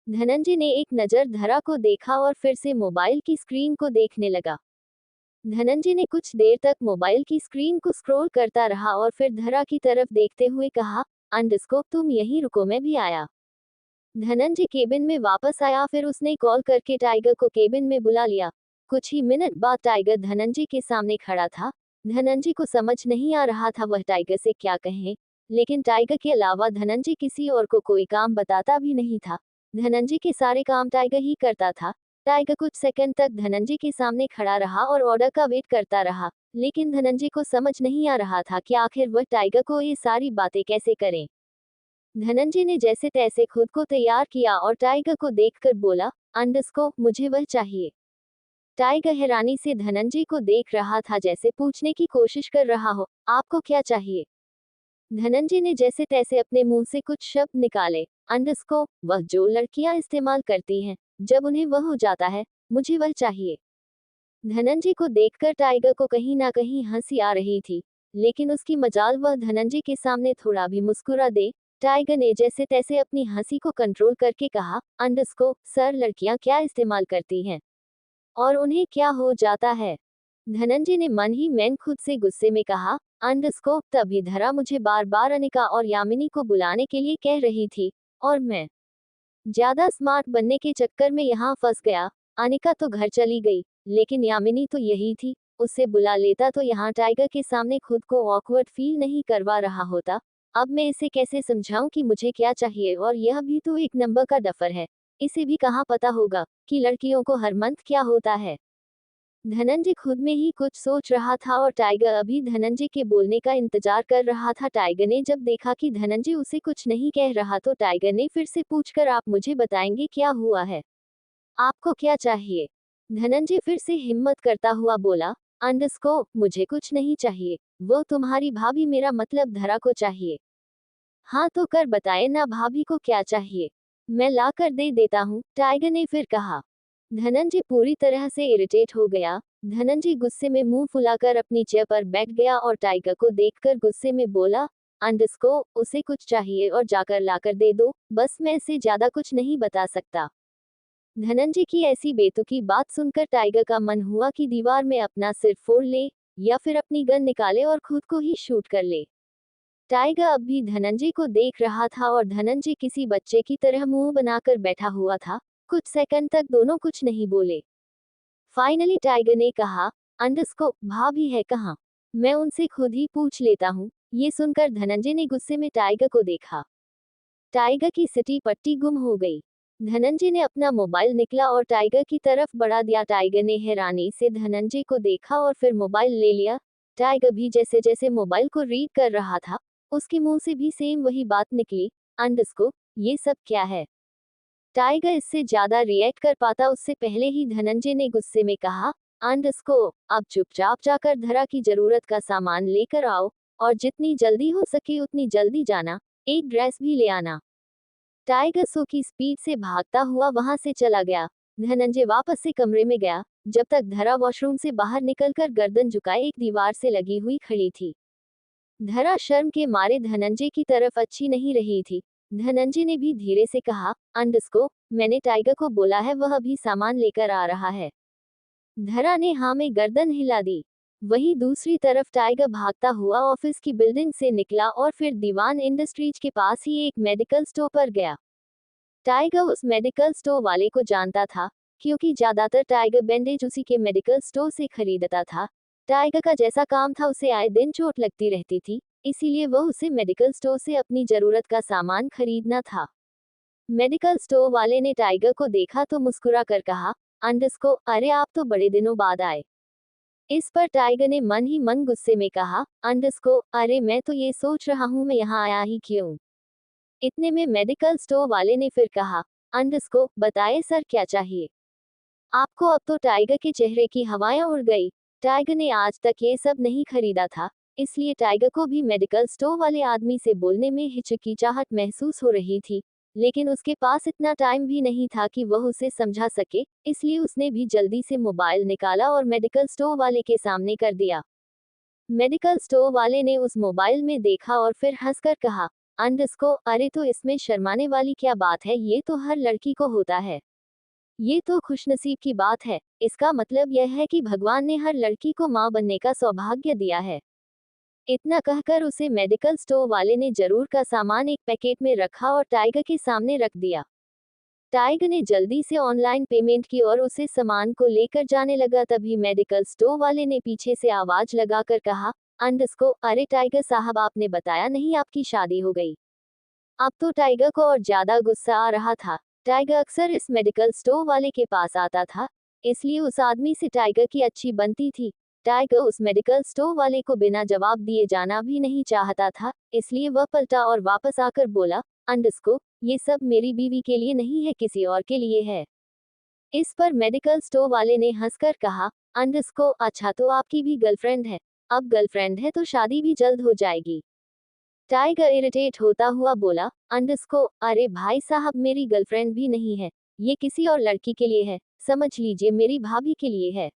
धनंजय ने एक नजर धरा को देखा और फिर से मोबाइल की स्क्रीन को देखने लगा। धनंजय ने कुछ देर तक मोबाइल की स्क्रीन को स्क्रॉल करता रहा और फिर धरा की तरफ देखते हुए कहा, अंडस्को, तुम यहीं रुको, मैं भी आया। धनंजय केबिन में वापस आया, फिर उसने कॉल करके टाइगर को केबिन में बुला लिया। कुछ ही मिनट बाद टाइगर धनंजय के सामने खड़ा था। धनंजय को समझ नहीं आ रहा था वह टाइगर से क्या कहे, लेकिन टाइगर के अलावा धनंजय किसी और को कोई काम बताता भी नहीं था। धनंजय के सारे काम टाइगर ही करता था। टाइगर कुछ सेकंड तक धनंजय के सामने खड़ा रहा और ऑर्डर का वेट करता रहा, लेकिन धनंजय को समझ नहीं आ रहा था कि आखिर वह टाइगर को ये सारी बातें कैसे करें। धनंजय ने जैसे तैसे खुद को तैयार किया और टाइगर को देखकर बोला, अंडस्को, मुझे वह चाहिए। टाइगर हैरानी से धनंजय को देख रहा था, जैसे पूछने की कोशिश कर रहा हो, आपको क्या चाहिए। धनंजय ने जैसे तैसे अपने मुंह से कुछ शब्द निकाले। अंडरस्कोर, वह जो लड़कियां इस्तेमाल करती हैं, जब उन्हें वह हो जाता है, मुझे वह चाहिए। धनंजय को देखकर टाइगर को कहीं ना कहीं हंसी आ रही थी, लेकिन उसकी मजाल वह धनंजय के सामने थोड़ा भी मुस्कुरा दे। टाइगर ने जैसे तैसे अपनी हंसी को कंट्रोल करके कहा, अंडरस्कोर सर, लड़कियां क्या इस्तेमाल करती हैं और उन्हें क्या हो जाता है। धनंजय ने मन ही मन खुद से गुस्से में कहा, अंडरस्कोर तभी धरा मुझे बार बार अनिका और यामिनी को बुलाने के लिए कह रही थी, और मैं ज्यादा स्मार्ट बनने के चक्कर में यहाँ फंस गया। अनिका तो घर चली गई, लेकिन यामिनी तो यही थी, उससे बुला लेता तो यहाँ टाइगर के सामने खुद को ऑकवर्ड फील नहीं करवा रहा होता। अब मैं इसे कैसे समझाऊं कि मुझे क्या चाहिए, और यह भी तो एक नंबर का डफर है, इसे भी कहाँ पता होगा कि लड़कियों को हर मंथ क्या होता है। धनंजय खुद में ही कुछ सोच रहा था और टाइगर अभी धनंजय के बोलने का इंतजार कर रहा था। टाइगर ने जब देखा कि धनंजय उसे कुछ नहीं कह रहा, तो टाइगर ने फिर से पूछकर, आप मुझे बताएंगे क्या हुआ है, आपको क्या चाहिए। धनंजय फिर से हिम्मत करता हुआ बोला, अंडरस्कोर मुझे कुछ नहीं चाहिए, वो तुम्हारी भाभी, मेरा मतलब धरा को चाहिए। हाँ तो कर बताए ना, भाभी को क्या चाहिए, मैं ला कर दे देता हूँ, टाइगर ने फिर कहा। धनंजय पूरी तरह से इरिटेट हो गया। धनंजय गुस्से में मुंह फुलाकर अपनी चेयर पर बैठ गया और टाइगर को देखकर गुस्से में बोला, अंडरस्कोर उसे कुछ चाहिए और जाकर लाकर दे दो, बस मैं इससे ज्यादा कुछ नहीं बता सकता। धनंजय की ऐसी बेतुकी बात सुनकर टाइगर का मन हुआ कि दीवार में अपना सिर फोड़ ले, या फिर अपनी गन निकाले और खुद को ही शूट कर ले। टाइगर अब भी धनंजय को देख रहा था और धनंजय किसी बच्चे की तरह मुंह बनाकर बैठा हुआ था। कुछ सेकंड तक दोनों कुछ नहीं बोले। फाइनली टाइगर ने कहा, अंडरस्कोर भाभी है कहाँ, मैं उनसे खुद ही पूछ लेता हूँ। ये सुनकर धनंजय ने गुस्से में टाइगर को देखा। टाइगर की सिटी पट्टी गुम हो गई। धनंजय ने अपना मोबाइल निकला और टाइगर की तरफ बढ़ा दिया। टाइगर ने हैरानी से धनंजय को देखा और फिर मोबाइल ले लिया। टाइगर भी जैसे जैसे मोबाइल को रीड कर रहा था, उसके मुंह से भी सेम वही बात निकली, अंडरस्कोर ये सब क्या है। टाइगर इससे ज्यादा रिएक्ट कर पाता उससे पहले ही धनंजय ने गुस्से में कहा, अंडरस्कोर अब चुपचाप जाकर धरा की जरूरत का सामान लेकर आओ, और जितनी जल्दी हो सके उतनी जल्दी जाना, एक ड्रेस भी ले आना। टाइगर सो की स्पीड से भागता हुआ वहां से चला गया। धनंजय वापस से कमरे में गया, जब तक धरा वॉशरूम से बाहर निकलकर गर्दन झुकाए एक दीवार से लगी हुई खड़ी थी। धरा शर्म के मारे धनंजय की तरफ अच्छी नहीं रही थी। धनंजय ने भी धीरे से कहा, अंडरस्कोर मैंने टाइगर को बोला है, वह अभी सामान लेकर आ रहा है। धरा ने हाँ में गर्दन हिला दी। वहीं दूसरी तरफ टाइगर भागता हुआ ऑफिस की बिल्डिंग से निकला और फिर दीवान इंडस्ट्रीज के पास ही एक मेडिकल स्टोर पर गया। टाइगर उस मेडिकल स्टोर वाले को जानता था, क्योंकि ज्यादातर टाइगर बैंडेज उसी के मेडिकल स्टोर से खरीदता था। टाइगर का जैसा काम था, उसे आए दिन चोट लगती रहती थी, इसीलिए वह उसे मेडिकल स्टोर से अपनी जरूरत का सामान खरीदना था। मेडिकल स्टोर वाले ने टाइगर को देखा तो मुस्कुरा कर कहा, अंडरस्कोर अरे आप तो बड़े दिनों बाद आए। इस पर टाइगर ने मन ही मन गुस्से में कहा, अंडरस्कोर अरे मैं तो ये सोच रहा हूँ मैं यहाँ आया ही क्यों। इतने में मेडिकल स्टोर वाले ने फिर कहा, अंडरस्कोर बताए सर क्या चाहिए आपको। अब तो टाइगर के चेहरे की हवाएं उड़ गई। टाइगर ने आज तक ये सब नहीं खरीदा था, इसलिए टाइगर को भी मेडिकल स्टोर वाले आदमी से बोलने में हिचकिचाहट महसूस हो रही थी, लेकिन उसके पास इतना टाइम भी नहीं था कि वह उसे समझा सके, इसलिए उसने भी जल्दी से मोबाइल निकाला और मेडिकल स्टोर वाले के सामने कर दिया। मेडिकल स्टोर वाले ने उस मोबाइल में देखा और फिर हंसकर कहा, अंडरस्कोर अरे तो इसमें शर्माने वाली क्या बात है, ये तो हर लड़की को होता है। ये तो खुशनसीब की बात है, इसका मतलब यह है कि भगवान ने हर लड़की को मां बनने का सौभाग्य दिया है। इतना कहकर उसे मेडिकल स्टोर वाले ने जरूर का सामान एक पैकेट में रखा और टाइगर के सामने रख दिया। टाइगर ने जल्दी से ऑनलाइन पेमेंट की और उसे सामान को लेकर जाने लगा। तभी मेडिकल स्टोर वाले ने पीछे से आवाज लगाकर कहा, अंडरस्कोर अरे टाइगर साहब आपने बताया नहीं आपकी शादी हो गई। अब तो टाइगर को और ज्यादा गुस्सा आ रहा था। टाइगर अक्सर इस मेडिकल स्टोर वाले के पास आता था, इसलिए उस आदमी से टाइगर की अच्छी बनती थी। टाइगर उस मेडिकल स्टोर वाले को बिना जवाब दिए जाना भी नहीं चाहता था, इसलिए वह पलटा और वापस आकर बोला, अंडरस्कोर ये सब मेरी बीवी के लिए नहीं है, किसी और के लिए है। इस पर मेडिकल स्टोर वाले ने हंसकर कहा, अंडरस्को अच्छा तो आपकी भी गर्लफ्रेंड है। अब गर्लफ्रेंड है तो शादी भी जल्द हो जाएगी। टाइगर इरिटेट होता हुआ बोला, अंडरस्को अरे भाई साहब मेरी गर्लफ्रेंड भी नहीं है, ये किसी और लड़की के लिए है, समझ लीजिए मेरी भाभी के लिए है।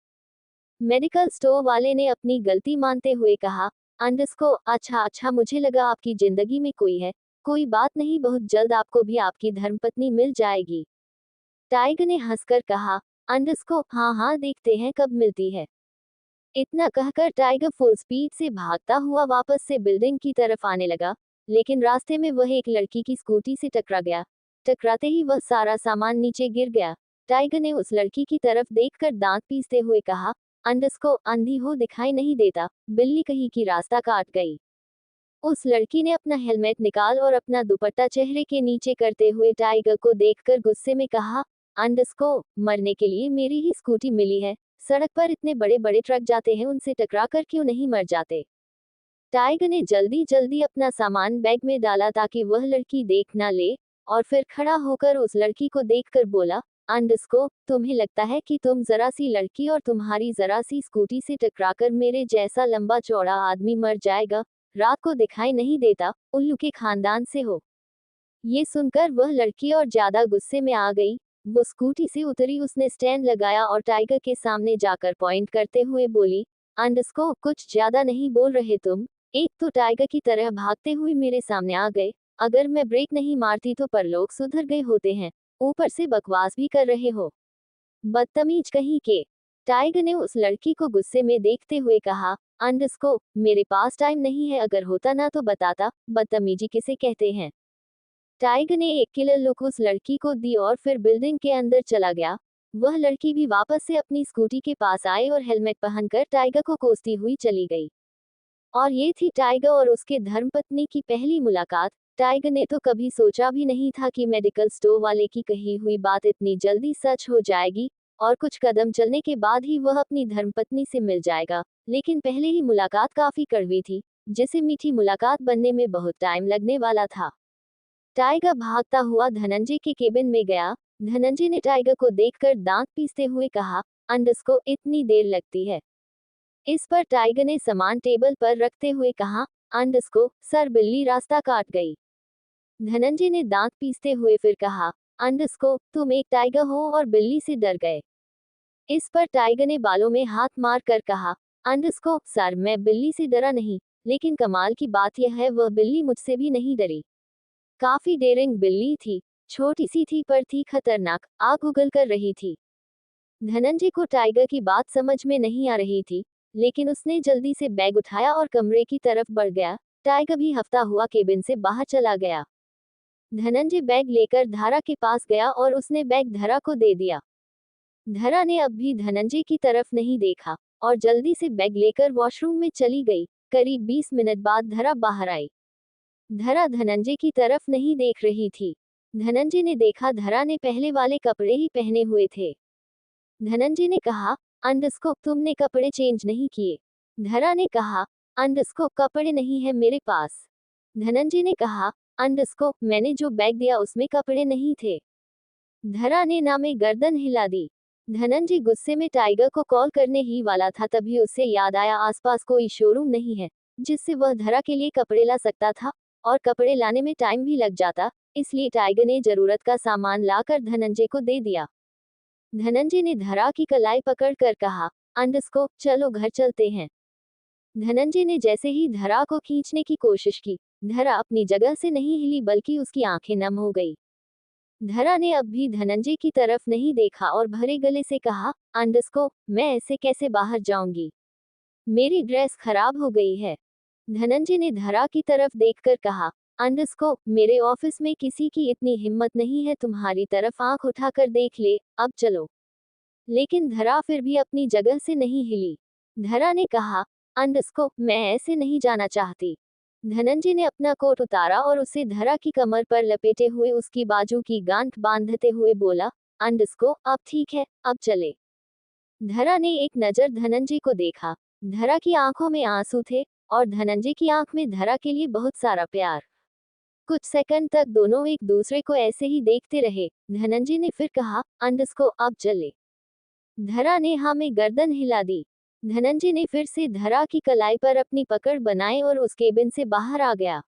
मेडिकल स्टोर वाले ने अपनी गलती मानते हुए कहा, अंडरस्को अच्छा अच्छा मुझे लगा आपकी जिंदगी में कोई है, कोई बात नहीं बहुत जल्द आपको भी आपकी धर्मपत्नी मिल जाएगी। टाइगर ने हंसकर कहा, अंडरस्को हाँ हाँ देखते हैं कब मिलती है। इतना कहकर टाइगर फुल स्पीड से भागता हुआ वापस से बिल्डिंग की तरफ आने लगा, लेकिन रास्ते में वह एक लड़की की स्कूटी से टकरा गया। टकराते ही वह सारा सामान नीचे गिर गया। टाइगर ने उस लड़की की तरफ देखकर दांत पीसते हुए कहा, अंडरस्को अंधी हो दिखाई नहीं देता, बिल्ली कहीं की रास्ता काट गई। उस लड़की ने अपना हेलमेट निकाल और अपना दुपट्टा चेहरे के नीचे करते हुए टाइगर को देखकर गुस्से में कहा, अंडरस्को मरने के लिए मेरी ही स्कूटी मिली है, सड़क पर इतने बड़े बड़े ट्रक जाते हैं उनसे टकरा कर क्यों नहीं मर जाते। टाइगर ने जल्दी जल्दी अपना सामान बैग में डाला ताकि वह लड़की देख ना ले, और फिर खड़ा होकर उस लड़की को देखकर बोला, अंडरस्को तुम्हें लगता है कि तुम जरा सी लड़की और तुम्हारी जरा सी स्कूटी से टकराकर मेरे जैसा लंबा चौड़ा आदमी मर जाएगा, रात को दिखाई नहीं देता, उल्लू के खानदान से हो। ये सुनकर वह लड़की और ज्यादा गुस्से में आ गई। वो स्कूटी से उतरी, उसने स्टैंड लगाया और टाइगर के सामने जाकर पॉइंट करते हुए बोली, अंडरस्को कुछ ज्यादा नहीं बोल रहे तुम, एक तो टाइगर की तरह भागते हुए मेरे सामने आ गए, अगर मैं ब्रेक नहीं मारती तो परलोक सुधर गए होते हैं, ऊपर से बकवास भी कर रहे हो, बदतमीज कहीं के। टाइगर ने उस लड़की को गुस्से में देखते हुए कहा, अंडरस्को मेरे पास टाइम नहीं है, अगर होता ना तो बताता, बदतमीजी किसे कहते हैं। टाइगर ने एक किलर लुक उस लड़की को दी और फिर बिल्डिंग के अंदर चला गया। वह लड़की भी वापस से अपनी स्कूटी के पास आई और हेलमेट पहनकर टाइगर को कोसती हुई चली गई। और ये थी टाइगर और उसके धर्मपत्नी की पहली मुलाकात। टाइगर ने तो कभी सोचा भी नहीं था कि मेडिकल स्टोर वाले की कही हुई बात इतनी जल्दी सच हो जाएगी, और कुछ कदम चलने के बाद ही वह अपनी धर्मपत्नी से मिल जाएगा। लेकिन पहले ही मुलाकात काफी कड़वी थी, जिसे मीठी मुलाकात बनने में बहुत टाइम लगने वाला था। टाइगर भागता हुआ धनंजय के केबिन में गया। धनंजय ने टाइगर को देखकर दांत पीसते हुए कहा, अंडरस्को इतनी देर लगती है। इस पर टाइगर ने सामान टेबल पर रखते हुए कहा, अंडरस्को सर बिल्ली रास्ता काट गई। धनंजय ने दांत पीसते हुए फिर कहा, अंडरस्को तुम एक टाइगर हो और बिल्ली से डर गए। इस पर टाइगर ने बालों में हाथ मार कर कहा, अंडरस्को सर मैं बिल्ली से डरा नहीं, लेकिन कमाल की बात यह है वह बिल्ली मुझसे भी नहीं डरी। काफी डेरिंग बिल्ली थी, छोटी सी थी पर थी खतरनाक, आग उगल कर रही थी। धनंजय को टाइगर की बात समझ में नहीं आ रही थी, लेकिन उसने जल्दी से बैग उठाया और कमरे की तरफ बढ़ गया। टाइगर भी हफ्ता हुआ केबिन से बाहर चला गया। धनंजय बैग लेकर धारा के पास गया और उसने बैग धरा को दे दिया। धरा ने अब भी धनंजय की तरफ नहीं देखा और जल्दी से बैग लेकर वॉशरूम में चली गई। करीब 20 मिनट बाद धरा बाहर आई। धरा धनंजय की तरफ नहीं देख रही थी। धनंजय ने देखा धरा ने पहले वाले कपड़े ही पहने हुए थे। धनंजय ने कहा, अंडरस्को तुमने कपड़े चेंज नहीं किए। धरा ने कहा, अंडरस्को कपड़े नहीं है मेरे पास। धनंजय ने कहा, अंडरस्को मैंने जो बैग दिया उसमें कपड़े नहीं थे। धरा ने ना में गर्दन हिला दी। धनंजय गुस्से में टाइगर को कॉल करने ही वाला था, तभी उसे याद आया आसपास कोई शोरूम नहीं है जिससे वह धरा के लिए कपड़े ला सकता था, और कपड़े लाने में टाइम भी लग जाता, इसलिए टाइगर ने जरूरत का सामान लाकर धनंजय को दे दिया। धनंजय ने धरा की कलाई पकड़ कर कहा, अंडरस्को चलो घर चलते हैं। धनंजय ने जैसे ही धरा को खींचने की कोशिश की, धरा अपनी जगह से नहीं हिली बल्कि उसकी आंखें नम हो गई। धरा ने अब भी धनंजय की तरफ नहीं देखा और भरे गले से कहा, अंडरस्को मैं ऐसे कैसे बाहर जाऊंगी, मेरी ड्रेस खराब हो गई है। धनंजय ने धरा की तरफ देखकर कहा, अंडरस्को मेरे ऑफिस में किसी की इतनी हिम्मत नहीं है तुम्हारी तरफ आंख उठाकर देख ले, अब चलो। लेकिन धरा फिर भी अपनी जगह से नहीं हिली। धरा ने कहा, अंडरस्को मैं ऐसे नहीं जाना चाहती। धनंजय ने अपना कोट उतारा और उसे धरा की कमर पर लपेटे हुए उसकी बाजू की गांठ बांधते हुए बोला, अंडरस्को अब ठीक है, अब चले। धरा ने एक नजर धनंजय को देखा। धरा की आंखों में आंसू थे और धनंजय की आंख में धरा के लिए बहुत सारा प्यार। कुछ सेकंड तक दोनों एक दूसरे को ऐसे ही देखते रहे। धनंजय ने फिर कहा, अंडस्को अब चले। धरा ने हाँ में गर्दन हिला दी। धनंजय ने फिर से धरा की कलाई पर अपनी पकड़ बनाई और उस केबिन से बाहर आ गया।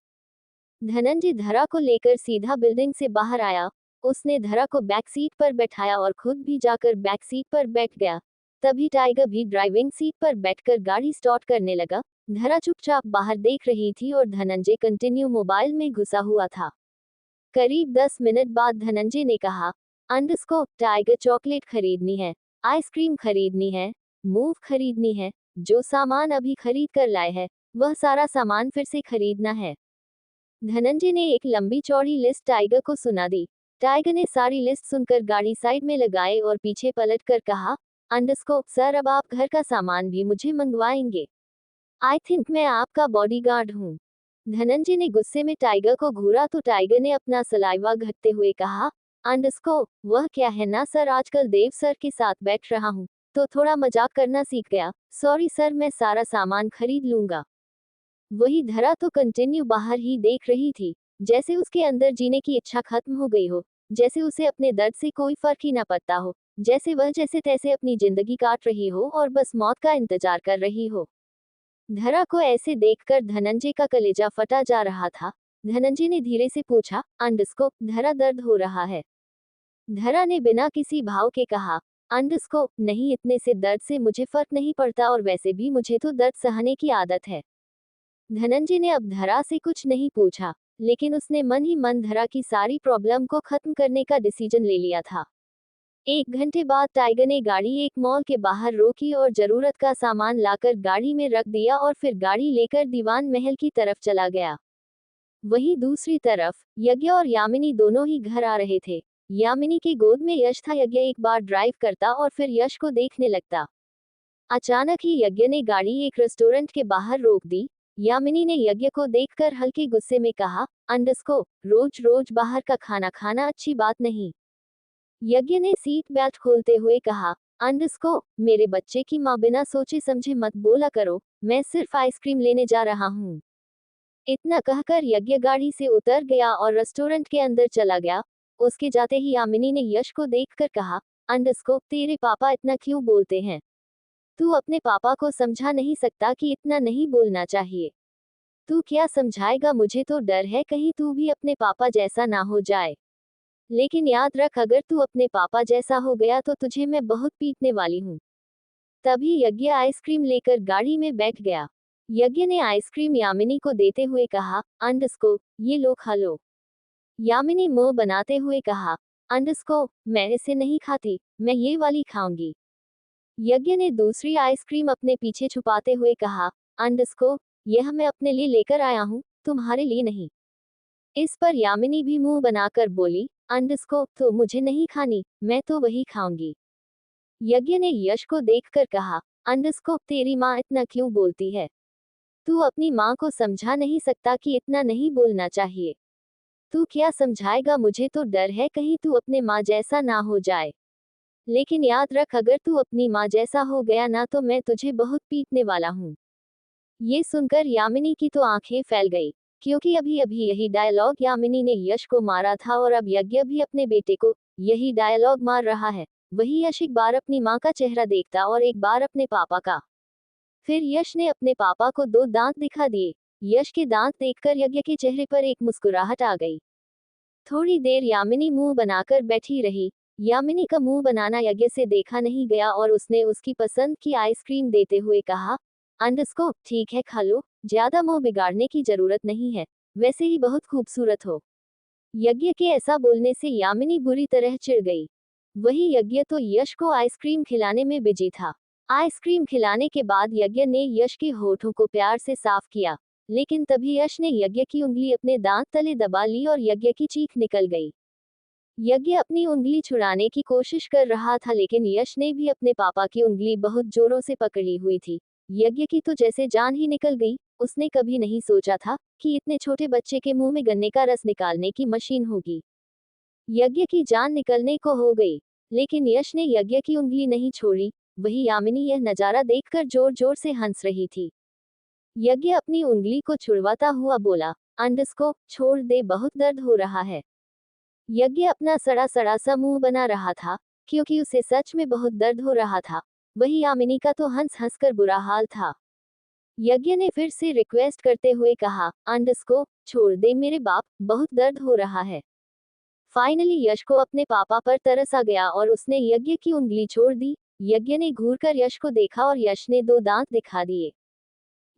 धनंजय धरा को लेकर सीधा बिल्डिंग से बाहर आया। उसने धरा को बैक सीट पर बैठाया और खुद भी जाकर बैक सीट पर बैठ गया। तभी टाइगर भी ड्राइविंग सीट पर बैठकर गाड़ी स्टार्ट करने लगा। धरा चुपचाप बाहर देख रही थी और धनंजय कंटिन्यू मोबाइल में घुसा हुआ था। करीब 10 मिनट बाद धनंजय ने कहा, अंडस्को टाइगर चॉकलेट खरीदनी है, आइसक्रीम खरीदनी है, मूव खरीदनी है, जो सामान अभी खरीद कर लाए है वह सारा सामान फिर से खरीदना है। धनंजय ने एक लंबी चौड़ी लिस्ट टाइगर को सुना दी। टाइगर ने सारी लिस्ट सुनकर गाड़ी साइड में लगाए और पीछे पलट कर कहा, अंडस्को सर अब आप घर का सामान भी मुझे मंगवाएंगे। आई थिंक मैं आपका बॉडीगार्ड हूँ। धनंजय ने गुस्से में टाइगर को घूरा तो टाइगर ने अपना सलाइवा घटते हुए कहा, अंडस्को वह क्या है ना सर, आजकल देव सर के साथ बैठ रहा हूँ तो थोड़ा मजाक करना सीख गया। सॉरी सर, मैं सारा सामान खरीद लूंगा। वही धरा तो कंटिन्यू बाहर ही देख रही थी, जैसे उसके अंदर जीने की इच्छा खत्म हो गई हो, जैसे उसे अपने दर्द से कोई फर्क ही ना पड़ता हो, जैसे वह जैसे तैसे अपनी जिंदगी काट रही हो और बस मौत का इंतजार कर रही हो। धरा को ऐसे देखकर धनंजय का कलेजा फटा जा रहा था। धनंजय ने धीरे से पूछा, अंडस्को धरा दर्द हो रहा है? धरा ने बिना किसी भाव के कहा, अंडस्को नहीं, इतने से दर्द से मुझे फर्क नहीं पड़ता और वैसे भी मुझे तो दर्द सहने की आदत है। धनंजय ने अब धरा से कुछ नहीं पूछा, लेकिन उसने मन ही मन धरा की सारी प्रॉब्लम को खत्म करने का डिसीजन ले लिया था। 1 घंटे बाद टाइगर ने गाड़ी एक मॉल के बाहर रोकी और जरूरत का सामान लाकर गाड़ी में रख दिया और फिर गाड़ी लेकर दीवान महल की तरफ चला गया। वहीं दूसरी तरफ यज्ञ और यामिनी दोनों ही घर आ रहे थे। यामिनी के गोद में यश था। यज्ञ एक बार ड्राइव करता और फिर यश को देखने लगता। अचानक ही यज्ञ ने गाड़ी एक रेस्टोरेंट के बाहर रोक दी। यामिनी ने यज्ञ को देखकर हल्के गुस्से में कहा, अंडस्को रोज रोज बाहर का खाना खाना अच्छी बात नहीं। यज्ञ ने सीट बेल्ट खोलते हुए कहा, अंडस्को मेरे बच्चे की माँ, बिना सोचे समझे मत बोला करो, मैं सिर्फ आइसक्रीम लेने जा रहा हूँ। इतना कहकर यज्ञ गाड़ी से उतर गया और रेस्टोरेंट के अंदर चला गया। उसके जाते ही यामिनी ने यश को देखकर कहा, अंडस्को तेरे पापा इतना क्यों बोलते हैं? तू अपने पापा को समझा नहीं सकता कि इतना नहीं बोलना चाहिए? तू क्या समझाएगा? मुझे तो डर है कहीं तू भी अपने पापा जैसा ना हो जाए। लेकिन याद रख, अगर तू अपने पापा जैसा हो गया तो तुझे मैं बहुत पीटने वाली हूँ। तभी यज्ञ आइसक्रीम लेकर गाड़ी में बैठ गया। यज्ञ ने आइसक्रीम यामिनी को देते हुए कहा, अंडस्को ये लो खा लो। यामिनी मुंह बनाते हुए कहा, अंडस्को मैं इसे नहीं खाती, मैं ये वाली खाऊंगी। यज्ञ ने दूसरी आइसक्रीम अपने पीछे छुपाते हुए कहा, अंडस्को यह मैं अपने लिए लेकर आया हूँ, तुम्हारे लिए नहीं। इस पर यामिनी भी मुंह बनाकर बोली, अंडस्को तो मुझे नहीं खानी, मैं तो वही खाऊंगी। यज्ञ ने यश को देखकर कहा, अंडस्को तेरी माँ इतना क्यों बोलती है? तू अपनी माँ को समझा नहीं सकता कि इतना नहीं बोलना चाहिए? तू क्या समझाएगा? मुझे तो डर है कहीं तू अपने माँ जैसा ना हो जाए। लेकिन याद रख, अगर तू अपनी माँ जैसा हो गया ना तो मैं तुझे बहुत पीटने वाला हूँ। ये सुनकर यामिनी की तो आंखें फैल गई, क्योंकि अभी अभी यही डायलॉग यामिनी ने यश को मारा था और अब यज्ञ भी अपने बेटे को यही डायलॉग मार रहा है। वही यश एक बार अपनी माँ का चेहरा देखता और एक बार अपने पापा का। फिर यश ने अपने पापा को 2 दांत दिखा दिए। यश के दांत देखकर यज्ञ के चेहरे पर एक मुस्कुराहट आ गई। थोड़ी देर यामिनी मुंह बनाकर बैठी रही। यामिनी का मुंह बनाना यज्ञ से देखा नहीं गया और उसने उसकी पसंद की आइसक्रीम देते हुए कहा, अंडस्को ठीक है खा लो, ज्यादा मुंह बिगाड़ने की जरूरत नहीं है, वैसे ही बहुत खूबसूरत हो। यज्ञ के ऐसा बोलने से यामिनी बुरी तरह चिढ़ गई। वही यज्ञ तो यश को आइसक्रीम खिलाने में बिजी था। आइसक्रीम खिलाने के बाद यज्ञ ने यश के होठों को प्यार से साफ किया, लेकिन तभी यश ने यज्ञ की उंगली अपने दांत तले दबा ली और यज्ञ की चीख निकल गई। यज्ञ अपनी उंगली छुड़ाने की कोशिश कर रहा था, लेकिन यश ने भी अपने पापा की उंगली बहुत जोरों से पकड़ी हुई थी। यज्ञ की तो जैसे जान ही निकल गई। उसने कभी नहीं सोचा था कि इतने छोटे बच्चे के मुंह में गन्ने का रस निकालने की मशीन होगी। यज्ञ की जान निकलने को हो गई, लेकिन यश ने यज्ञ की उंगली नहीं छोड़ी। वही यामिनी यह नजारा देखकर जोर जोर से हंस रही थी। यज्ञ अपनी उंगली को छुड़वाता हुआ बोला, अंडस्को छोड़ दे, बहुत दर्द हो रहा है। यज्ञ अपना सड़ा सड़ा सा मुंह बना रहा था, क्योंकि उसे सच में बहुत दर्द हो रहा था। वही यामिनी का तो हंस हंस कर बुरा हाल था। यज्ञ ने फिर से रिक्वेस्ट करते हुए कहा, अंडस्को छोड़ दे मेरे बाप, बहुत दर्द हो रहा है। फाइनली यश को अपने पापा पर तरस आ गया और उसने यज्ञ की उंगली छोड़ दी। यज्ञ ने घूरकर यश को देखा और यश ने 2 दांत दिखा दिए।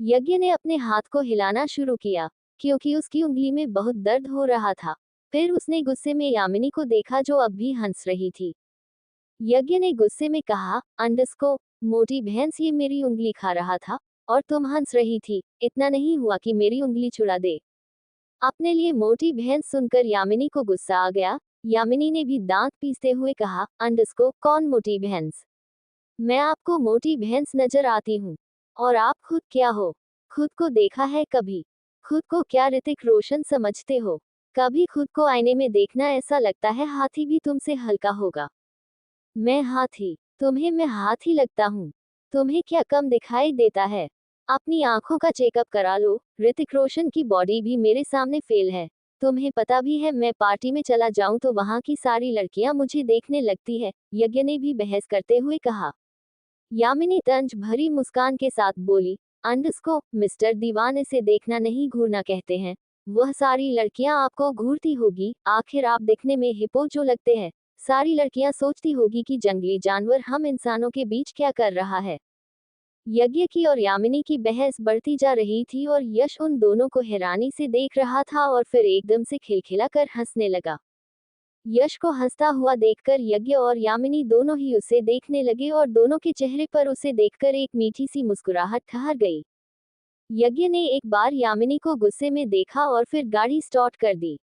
यज्ञ ने अपने हाथ को हिलाना शुरू किया, क्योंकि उसकी उंगली में बहुत दर्द हो रहा था। फिर उसने गुस्से में यामिनी को देखा जो अब भी हंस रही थी। यज्ञ ने गुस्से में कहा, अंडस्को मोटी भैंस, ये मेरी उंगली खा रहा था और तुम हंस रही थी। इतना नहीं हुआ कि मेरी उंगली छुड़ा दे। अपने लिए मोटी भैंस सुनकर यामिनी को गुस्सा आ गया। यामिनी ने भी दांत पीसते हुए कहा, अंडस्को कौन मोटी भैंस? मैं आपको मोटी भैंस नजर आती हूँ। और आप खुद क्या हो? खुद को देखा है कभी? खुद को क्या ऋतिक रोशन समझते हो? कभी खुद को आईने में देखना, ऐसा लगता है हाथी भी तुमसे हल्का होगा। मैं हाथी? तुम्हें मैं हाथी लगता हूँ? तुम्हें क्या कम दिखाई देता है? अपनी आंखों का चेकअप करा लो। ऋतिक रोशन की बॉडी भी मेरे सामने फेल है। तुम्हें पता भी है, मैं पार्टी में चला जाऊं तो वहां की सारी लड़कियां मुझे देखने लगती है। यज्ञ ने भी बहस करते हुए कहा। यामिनी तंज भरी मुस्कान के साथ बोली, अंडस्को मिस्टर दीवान, इसे देखना नहीं घूरना कहते हैं। वह सारी लड़कियां आपको घूरती होगी, आखिर आप दिखने में हिप्पो जो लगते हैं। सारी लड़कियां सोचती होगी कि जंगली जानवर हम इंसानों के बीच क्या कर रहा है। यज्ञ की और यामिनी की बहस बढ़ती जा रही थी और यश उन दोनों को हैरानी से देख रहा था और फिर एकदम से खिलखिलाकर हंसने लगा। यश को हंसता हुआ देखकर यज्ञ और यामिनी दोनों ही उसे देखने लगे और दोनों के चेहरे पर उसे देखकर एक मीठी सी मुस्कुराहट ठहर गई। यज्ञ ने एक बार यामिनी को गुस्से में देखा और फिर गाड़ी स्टार्ट कर दी।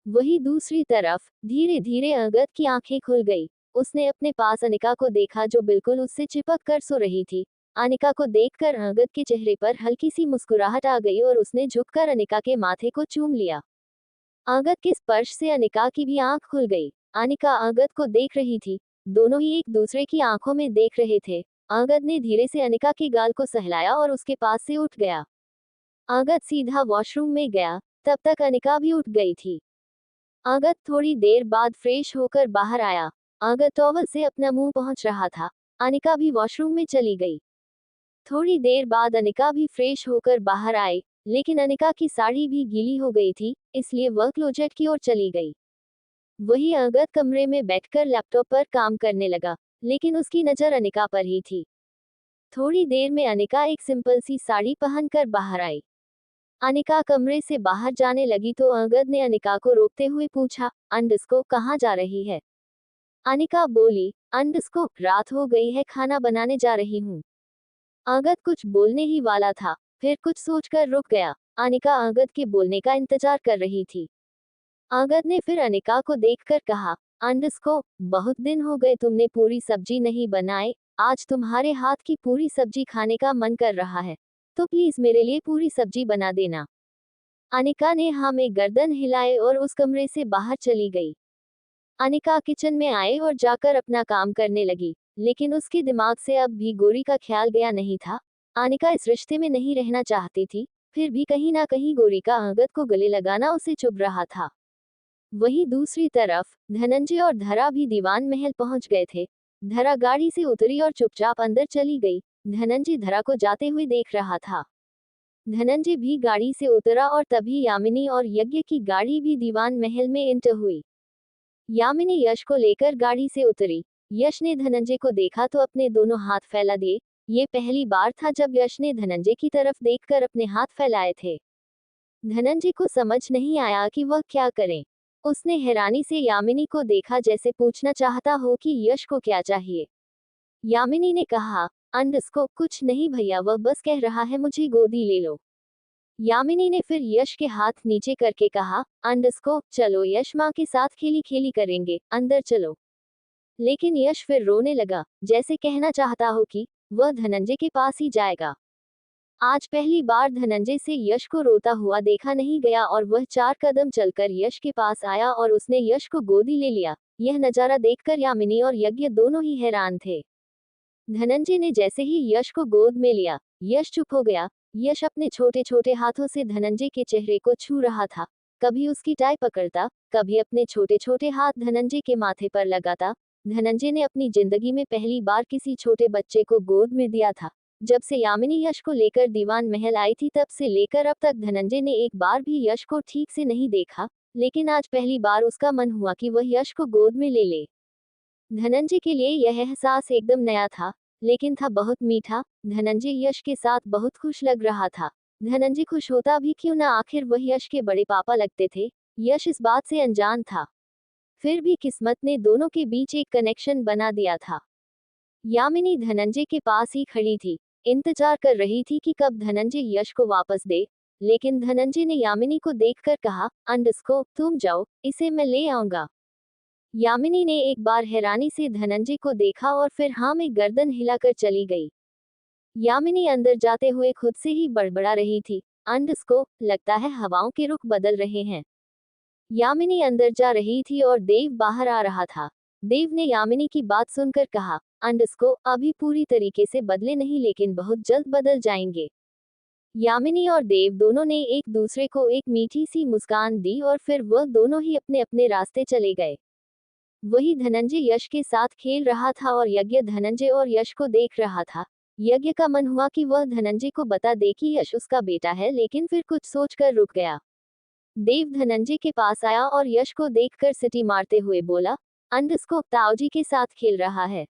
वही दूसरी तरफ धीरे धीरे अंगद की आंखें खुल गई। उसने अपने पास अनिका को देखा जो बिल्कुल उससे चिपक कर सो रही थी। अनिका को देखकर अंगद के चेहरे पर हल्की सी मुस्कुराहट आ गई और उसने झुककर अनिका के माथे को चूम लिया। अंगद के स्पर्श से अनिका की भी आंख खुल गई। अनिका अंगद को देख रही थी। दोनों ही एक दूसरे की आंखों में देख रहे थे। अंगद ने धीरे से अनिका के गाल को सहलाया और उसके पास से उठ गया। अंगद सीधा वॉशरूम में गया। तब तक अनिका भी उठ गई थी। अंगद थोड़ी देर बाद फ्रेश होकर बाहर आया। अंगद टॉवल से अपना मुंह पोंछ रहा था। अनिका भी वॉशरूम में चली गई। थोड़ी देर बाद अनिका भी फ्रेश होकर बाहर आई, लेकिन अनिका की साड़ी भी गीली हो गई थी, इसलिए वह क्लोजेट की ओर चली गई। वही अंगद कमरे में बैठकर लैपटॉप पर काम करने लगा, लेकिन उसकी नज़र अनिका पर ही थी। थोड़ी देर में अनिका एक सिंपल सी साड़ी पहनकर बाहर आई। अनिका कमरे से बाहर जाने लगी तो अंगद ने अनिका को रोकते हुए पूछा, अंडस्को कहाँ जा रही है? अनिका बोली, अंडस्को रात हो गई है, खाना बनाने जा रही हूँ। अंगद कुछ बोलने ही वाला था, फिर कुछ सोचकर रुक गया। अनिका अंगद के बोलने का इंतजार कर रही थी। अंगद ने फिर अनिका को देखकर कहा, अंडस्को बहुत दिन हो गए तुमने पूरी सब्जी नहीं बनाए, आज तुम्हारे हाथ की पूरी सब्जी खाने का मन कर रहा है, तो प्लीज मेरे लिए पूरी सब्जी बना देना। अनिका ने हाँ में गर्दन हिलाए और उस कमरे से बाहर चली गई। अनिका किचन में आए और जाकर अपना काम करने लगी, लेकिन उसके दिमाग से अब भी गौरी का ख्याल गया नहीं था। अनिका इस रिश्ते में नहीं रहना चाहती थी, फिर भी कहीं ना कहीं गौरी का अंगद को गले लगाना उसे चुभ रहा था। वहीं दूसरी तरफ धनंजय और धरा भी दीवान महल पहुंच गए थे। धरा गाड़ी से उतरी और चुपचाप अंदर चली गई। धनंजय धरा को जाते हुए देख रहा था। धनंजय भी गाड़ी से उतरा और तभी यामिनी और यज्ञ की गाड़ी भी दीवान महल में एंटर हुई। यामिनी यश को लेकर गाड़ी से उतरी। यश ने धनंजय को देखा तो अपने दोनों हाथ फैला दिए। ये पहली बार था जब यश ने धनंजय की तरफ देखकर अपने हाथ फैलाए थे। धनंजय को समझ नहीं आया कि वह क्या करें। उसने हैरानी से यामिनी को देखा, जैसे पूछना चाहता हो कि यश को क्या चाहिए। यामिनी ने कहा, अंडस्को कुछ नहीं भैया, वह बस कह रहा है मुझे गोदी ले लो। यामिनी ने फिर यश के हाथ नीचे करके कहा, अंडस्को चलो, यश माँ के साथ खेली खेली करेंगे, अंदर चलो। लेकिन यश फिर रोने लगा, जैसे कहना चाहता हो कि वह धनंजय के पास ही जाएगा। आज पहली बार धनंजय से यश को रोता हुआ देखा नहीं गया और वह 4 कदम चलकर यश के पास आया और उसने यश को गोदी ले लिया। यह नजारा देखकर यामिनी और यज्ञ दोनों ही हैरान थे। धनंजय ने जैसे ही यश को गोद में लिया, यश चुप हो गया। यश अपने छोटे छोटे हाथों से धनंजय के चेहरे को छू रहा था। कभी उसकी टाई पकड़ता, कभी अपने छोटे छोटे हाथ धनंजय के माथे पर लगाता। धनंजय ने अपनी जिंदगी में पहली बार किसी छोटे बच्चे को गोद में दिया था। जब से यामिनी यश को लेकर दीवान महल आई थी तब से लेकर अब तक धनंजय ने एक बार भी यश को ठीक से नहीं देखा, लेकिन आज पहली बार उसका मन हुआ कि वह यश को गोद में ले ले। धनंजय के लिए यह एहसास एकदम नया था, लेकिन था बहुत मीठा। धनंजय यश के साथ बहुत खुश लग रहा था। धनंजय खुश होता भी क्यों ना, आखिर वह यश के बड़े पापा लगते थे। यश इस बात से अनजान था। फिर भी किस्मत ने दोनों के बीच एक कनेक्शन बना दिया था। यामिनी धनंजय के पास ही खड़ी थी, इंतजार कर रही थी कि कब धनंजय यश को वापस दे। लेकिन धनंजय ने यामिनी को देखकर कहा, अंडस्को तुम जाओ, इसे मैं ले आऊंगा। यामिनी ने एक बार हैरानी से धनंजय को देखा और फिर हाँ में गर्दन हिलाकर चली गई। यामिनी अंदर जाते हुए खुद से ही बड़बड़ा रही थी, अंडस्को लगता है हवाओं के रुख बदल रहे हैं। यामिनी अंदर जा रही थी और देव बाहर आ रहा था। देव ने यामिनी की बात सुनकर कहा, अंडस्को अभी पूरी तरीके से बदले नहीं, लेकिन बहुत जल्द बदल जाएंगे। यामिनी और देव दोनों ने एक दूसरे को एक मीठी सी मुस्कान दी और फिर वह दोनों ही अपने अपने रास्ते चले गए। वही धनंजय यश के साथ खेल रहा था और यज्ञ धनंजय और यश को देख रहा था। यज्ञ का मन हुआ कि वह धनंजय को बता दे कि यश उसका बेटा है, लेकिन फिर कुछ सोचकर रुक गया। देव धनंजय के पास आया और यश को देखकर सिटी मारते हुए बोला, अंडस्को ताऊजी के साथ खेल रहा है।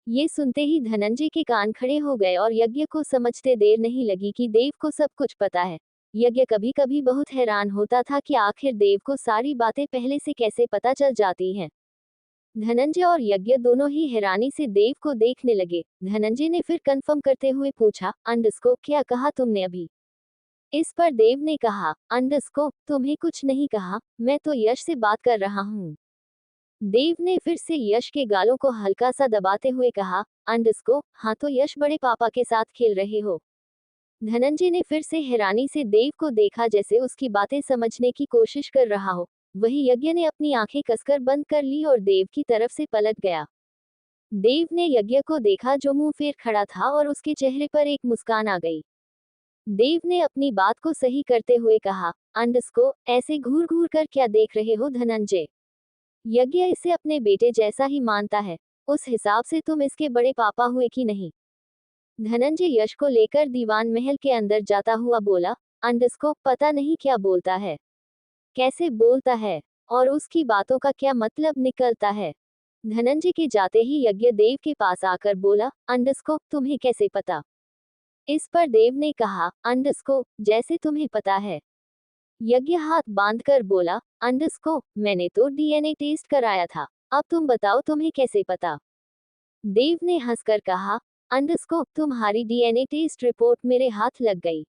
ये सुनते ही धनंजय के कान खड़े हो गए और यज्ञ को समझते देर नहीं लगी कि देव को सब कुछ पता है। यज्ञ कभी कभी बहुत हैरान होता था कि आखिर देव को सारी बातें पहले से कैसे पता चल जाती हैं। धनंजय और यज्ञ दोनों ही हैरानी से देव को देखने लगे। धनंजय ने फिर कंफर्म करते हुए पूछा, अंडस्को क्या कहा तुमने अभी? इस पर देव ने कहा, अंडस्को तुम्हें कुछ नहीं कहा, मैं तो यश से बात कर रहा हूँ। देव ने फिर से यश के गालों को हल्का सा दबाते हुए कहा, अंडस्को हाँ तो यश बड़े पापा के साथ खेल रहे हो। धनंजय ने फिर से हैरानी से देव को देखा, जैसे उसकी बातें समझने की कोशिश कर रहा हो। वही यज्ञ ने अपनी आंखें कसकर बंद कर ली और देव की तरफ से पलट गया। देव ने यज्ञ को देखा जो मुंह फेर खड़ा था और उसके चेहरे पर एक मुस्कान आ गई। देव ने अपनी बात को सही करते हुए कहा, अंडस्को ऐसे घूर घूर कर क्या देख रहे हो धनंजय? यज्ञ इसे अपने बेटे जैसा ही मानता है, उस हिसाब से तुम इसके बड़े पापा हुए कि नहीं? धनंजय यश को लेकर दीवान महल के अंदर जाता हुआ बोला, अंडस्को पता नहीं क्या बोलता है, कैसे बोलता है, और उसकी बातों का क्या मतलब निकलता है। धनंजय के जाते ही यज्ञ देव के पास आकर बोला, अंडस्को तुम्हें कैसे पता? इस पर देव ने कहा, अंडस्को जैसे तुम्हें पता है। यज्ञ हाथ बांधकर बोला, अंडस्को मैंने तो डीएनए टेस्ट कराया था, अब तुम बताओ तुम्हें कैसे पता? देव ने हंसकर कहा, अंडस्को तुम्हारी डीएनए टेस्ट रिपोर्ट मेरे हाथ लग गई।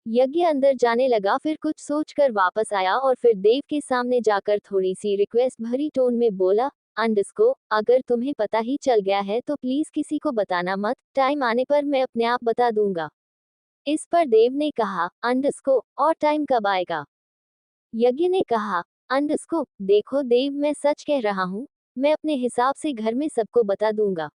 यज्ञ अंदर जाने लगा, फिर कुछ सोचकर वापस आया और फिर देव के सामने जाकर थोड़ी सी रिक्वेस्ट भरी टोन में बोला, अंडस्को अगर तुम्हें पता ही चल गया है तो प्लीज किसी को बताना मत, टाइम आने पर मैं अपने आप बता दूंगा। इस पर देव ने कहा, अंडस्को और टाइम कब आएगा? यज्ञ ने कहा, अंडस्को देखो देव मैं सच कह रहा हूँ, मैं अपने हिसाब से घर में सबको बता दूंगा।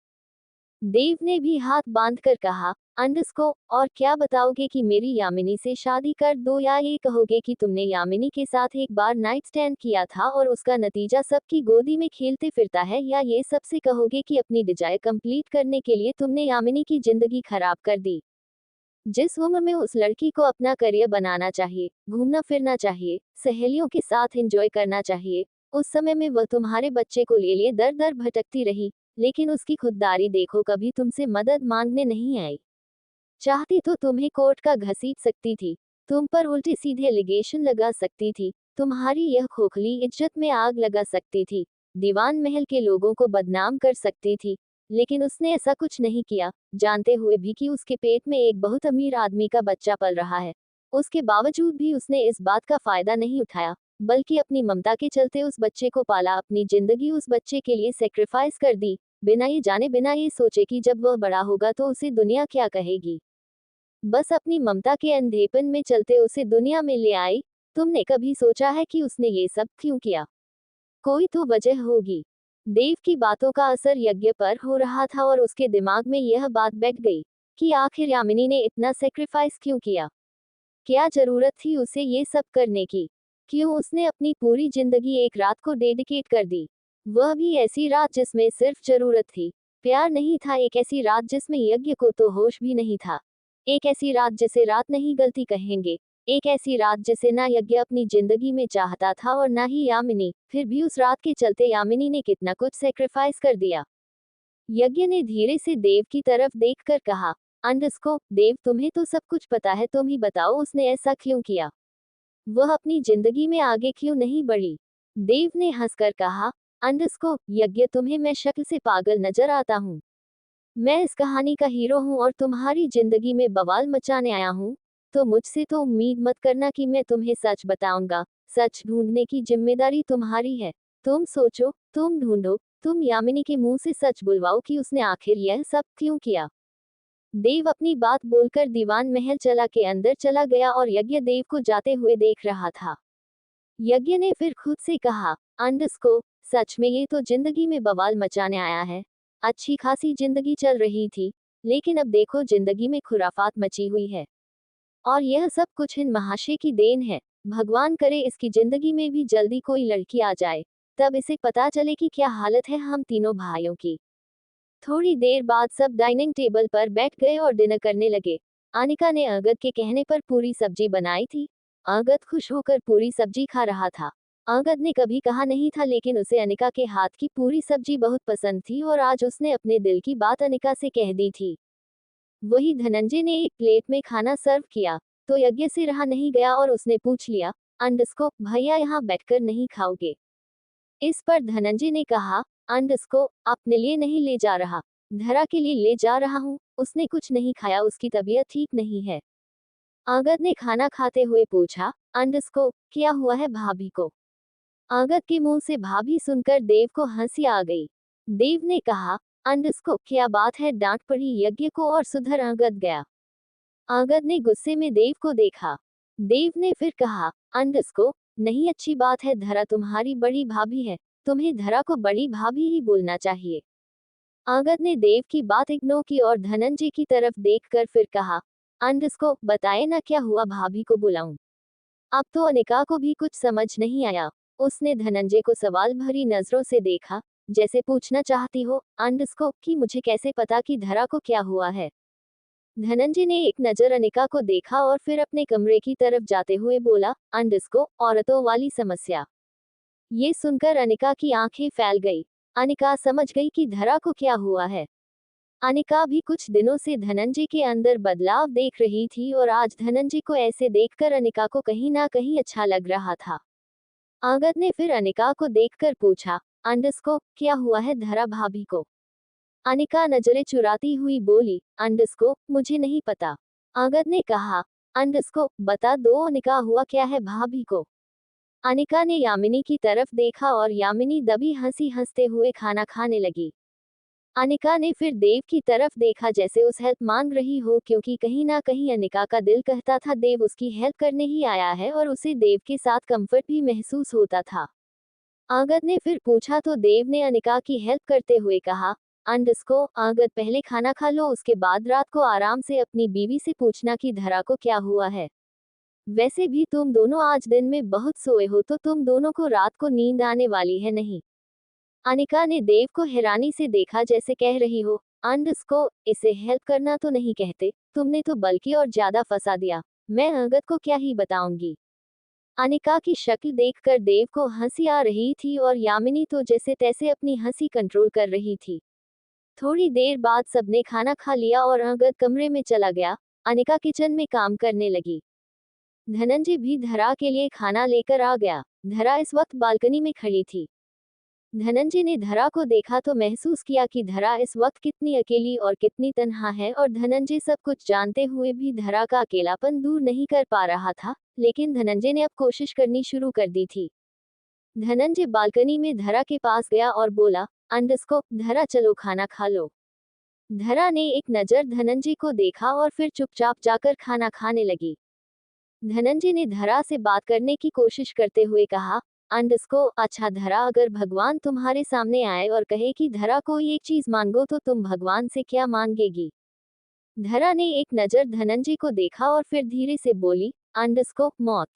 देव ने भी हाथ बांधकर कहा, अंडस्को और क्या बताओगे कि मेरी यामिनी से शादी कर दो, या ये कहोगे कि तुमने यामिनी के साथ एक बार नाइट स्टैंड किया था और उसका नतीजा सबकी गोदी में खेलते फिरता है, या ये सबसे कहोगे कि अपनी डिजायर कंप्लीट करने के लिए तुमने यामिनी की जिंदगी खराब कर दी? जिस उम्र में उस लड़की को अपना करियर बनाना चाहिए, घूमना फिरना चाहिए, सहेलियों के साथ एंजॉय करना चाहिए, उस समय में वह तुम्हारे बच्चे को ले लिए दर दर भटकती रही, लेकिन उसकी खुददारी देखो, कभी तुमसे मदद मांगने नहीं आई। चाहती तो तुम्हें कोर्ट का घसीट सकती थी, तुम पर उल्टे सीधे एलिगेशन लगा सकती थी, तुम्हारी यह खोखली इज्जत में आग लगा सकती थी, दीवान महल के लोगों को बदनाम कर सकती थी, लेकिन उसने ऐसा कुछ नहीं किया, जानते हुए भी कि उसके पेट में एक बहुत अमीर आदमी का बच्चा पल रहा है। उसके बावजूद भी उसने इस बात का फायदा नहीं उठाया, बल्कि अपनी ममता के चलते उस बच्चे को पाला, अपनी जिंदगी उस बच्चे के लिए सेक्रीफाइस कर दी, बिना ये जाने, बिना ये सोचे कि जब वह बड़ा होगा तो उसे दुनिया क्या कहेगी। बस अपनी ममता के अंधेपन में चलते उसे दुनिया में ले आई। तुमने कभी सोचा है कि उसने ये सब क्यों किया? कोई तो वजह होगी। देव की बातों का असर यज्ञ पर हो रहा था और उसके दिमाग में यह बात बैठ गई। कि आखिर यामिनी ने इतना सेक्रीफाइस क्यों किया। क्या जरूरत थी उसे ये सब करने की। क्यों उसने अपनी पूरी जिंदगी एक रात को डेडिकेट कर दी, वह भी ऐसी रात जिसमें सिर्फ जरूरत थी, प्यार नहीं था। एक ऐसी रात जिसमें यज्ञ को तो होश भी नहीं था। एक ऐसी रात जिसे रात नहीं गलती कहेंगे। एक ऐसी रात जिसे ना यज्ञ अपनी जिंदगी में चाहता था और ना ही यामिनी। फिर भी उस रात के चलते यामिनी ने कितना कुछ सेक्रीफाइस कर दिया। यज्ञ ने धीरे से देव की तरफ देखकर कहा, अंडस्को देव, तुम्हें तो सब कुछ पता है, तुम ही बताओ उसने ऐसा क्यों किया। वह अपनी जिंदगी में आगे क्यों नहीं बढ़ी। देव ने हंसकर कहा, अंडस्को यज्ञ, तुम्हें मैं शक्ल से पागल नजर आता हूँ। मैं इस कहानी का हीरो हूँ और तुम्हारी जिंदगी में बवाल मचाने आया हूँ। तो मुझसे तो उम्मीद मत करना कि मैं तुम्हें सच बताऊंगा। सच ढूंढने की जिम्मेदारी तुम्हारी है। तुम सोचो, तुम ढूंढो, तुम यामिनी के मुंह से सच बुलवाओ कि उसने आखिर यह सब क्यों किया। देव अपनी बात बोलकर दीवान महल चला के अंदर चला गया और यज्ञ देव को जाते हुए देख रहा था। यज्ञ ने फिर खुद से कहा, अंडस्को सच में ये तो जिंदगी में बवाल मचाने आया है। अच्छी खासी जिंदगी चल रही थी, लेकिन अब देखो जिंदगी में खुराफात मची हुई है। और यह सब कुछ इन महाशय की देन है। भगवान करे इसकी जिंदगी में भी जल्दी कोई लड़की आ जाए, तब इसे पता चले कि क्या हालत है हम तीनों भाइयों की। थोड़ी देर बाद सब डाइनिंग टेबल पर बैठ गए और डिनर करने लगे। अनिका ने अंगद के कहने पर पूरी सब्जी बनाई थी। अंगद खुश होकर पूरी सब्जी खा रहा था। अंगद ने कभी कहा नहीं था, लेकिन उसे अनिका के हाथ की पूरी सब्जी बहुत पसंद थी और आज उसने अपने दिल की बात अनिका से कह दी थी। वही धनंजय ने एक प्लेट में खाना सर्व किया, तो यज्ञ से रहा नहीं गया और उसने पूछ लिया, अंडस्को भैया यहाँ बैठकर नहीं खाओगे। इस पर धनंजय ने कहा, अंडस्को अपने लिए नहीं ले जा रहा, धरा के लिए ले जा रहा हूँ। उसने कुछ नहीं खाया, उसकी तबीयत ठीक नहीं है। आगद ने खाना खाते हुए पूछा, अंडस्को क्या हुआ है भाभी को। आगद के मुंह से भाभी सुनकर देव को हंसी आ गई। देव ने कहा, अंडस्को क्या बात है। डांट पड़ी यज्ञ को और सुधर आगद गया। आगद ने गुस्से में देव को देखा। देव ने फिर कहा, अंडस्को नहीं अच्छी बात है, धरा तुम्हारी बड़ी भाभी है, तुम्हें धरा को बड़ी भाभी ही बोलना चाहिए। आगद ने देव की बात इग्नोर की और धनंजय की तरफ देखकर फिर कहा, अंडस्को बताए ना क्या हुआ, भाभी को बुलाऊं। अब तो अनिका को भी कुछ समझ नहीं आया। उसने धनंजय को सवाल भरी नजरों से देखा, जैसे पूछना चाहती हो, अंडस्को कि मुझे कैसे पता कि धरा को क्या हुआ है। धनंजय ने एक नजर अनिका को देखा और फिर अपने कमरे की तरफ जाते हुए बोला, अंडस्को औरतों वाली समस्या। ये सुनकर अनिका की आंखें फैल गई। अनिका समझ गई कि धरा को क्या हुआ है। अनिका भी कुछ दिनों से धनंजय के अंदर बदलाव देख रही थी और आज धनंजय को ऐसे देखकर अनिका को कहीं ना कहीं अच्छा लग रहा था। आगद ने फिर अनिका को देखकर पूछा, अंडस्को क्या हुआ है धरा भाभी को। अनिका नजरें चुराती हुई बोली, अंडस्को मुझे नहीं पता। आगद ने कहा, अंडस्को बता दो अनिका हुआ क्या है भाभी को। अनिका ने यामिनी की तरफ देखा और यामिनी दबी हंसी हंसते हुए खाना खाने लगी। अनिका ने फिर देव की तरफ देखा, जैसे उस हेल्प मांग रही हो, क्योंकि कहीं ना कहीं अनिका का दिल कहता था देव उसकी हेल्प करने ही आया है और उसे देव के साथ कंफर्ट भी महसूस होता था। आगद ने फिर पूछा तो देव ने अनिका की हेल्प करते हुए कहा, अंडस्को आगद पहले खाना खा लो, उसके बाद रात को आराम से अपनी बीवी से पूछना कि धरा को क्या हुआ है। वैसे भी तुम दोनों आज दिन में बहुत सोए हो, तो तुम दोनों को रात को नींद आने वाली है नहीं। अनिका ने देव को हैरानी से देखा, जैसे कह रही हो, अंडस्को इसे हेल्प करना तो नहीं कहते, तुमने तो बल्कि और ज्यादा फंसा दिया। मैं अंगद को क्या ही बताऊंगी। अनिका की शक्ल देखकर देव को हंसी आ रही थी और यामिनी तो जैसे तैसे अपनी हंसी कंट्रोल कर रही थी। थोड़ी देर बाद सबने खाना खा लिया और अंगद कमरे में चला गया। अनिका किचन में काम करने लगी। धनंजय भी धरा के लिए खाना लेकर आ गया। धरा इस वक्त बालकनी में खड़ी थी। धनंजय ने धरा को देखा तो महसूस किया कि धरा इस वक्त कितनी अकेली और कितनी तन्हा है, और धनंजय सब कुछ जानते हुए भी धरा का अकेलापन दूर नहीं कर पा रहा था, लेकिन धनंजय ने अब कोशिश करनी शुरू कर दी थी। धनंजय बालकनी में धरा के पास गया और बोला, अंडस्को धरा चलो खाना खा लो। धरा ने एक नजर धनंजय को देखा और फिर चुपचाप जाकर खाना खाने लगी। धनंजय ने धरा से बात करने की कोशिश करते हुए कहा, अंडस्को अच्छा धरा, अगर भगवान तुम्हारे सामने आए और कहे कि धरा कोई एक चीज मांगो तो तुम भगवान से क्या मांगेगी। धरा ने एक नजर धनंजय को देखा और फिर धीरे से बोली, अंडरस्कोप मौत।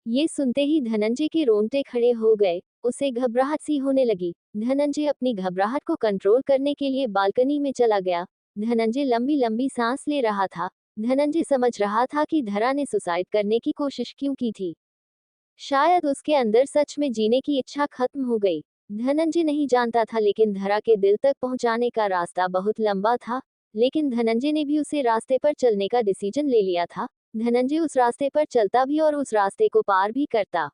ये सुनते ही धनंजय के रोंगटे खड़े हो गए, उसे घबराहट सी होने लगी। धनंजय अपनी घबराहट को कंट्रोल करने के लिए बालकनी में चला गया। धनंजय लंबी लंबी सांस ले रहा था। धनंजय समझ रहा था कि धरा ने सुसाइड करने की कोशिश क्यों की थी। शायद उसके अंदर सच में जीने की इच्छा खत्म हो गई। धनंजय नहीं जानता था, लेकिन धरा के दिल तक पहुंचाने का रास्ता बहुत लंबा था। लेकिन धनंजय ने भी उसे रास्ते पर चलने का डिसीजन ले लिया था। धनंजय उस रास्ते पर चलता भी और उस रास्ते को पार भी करता।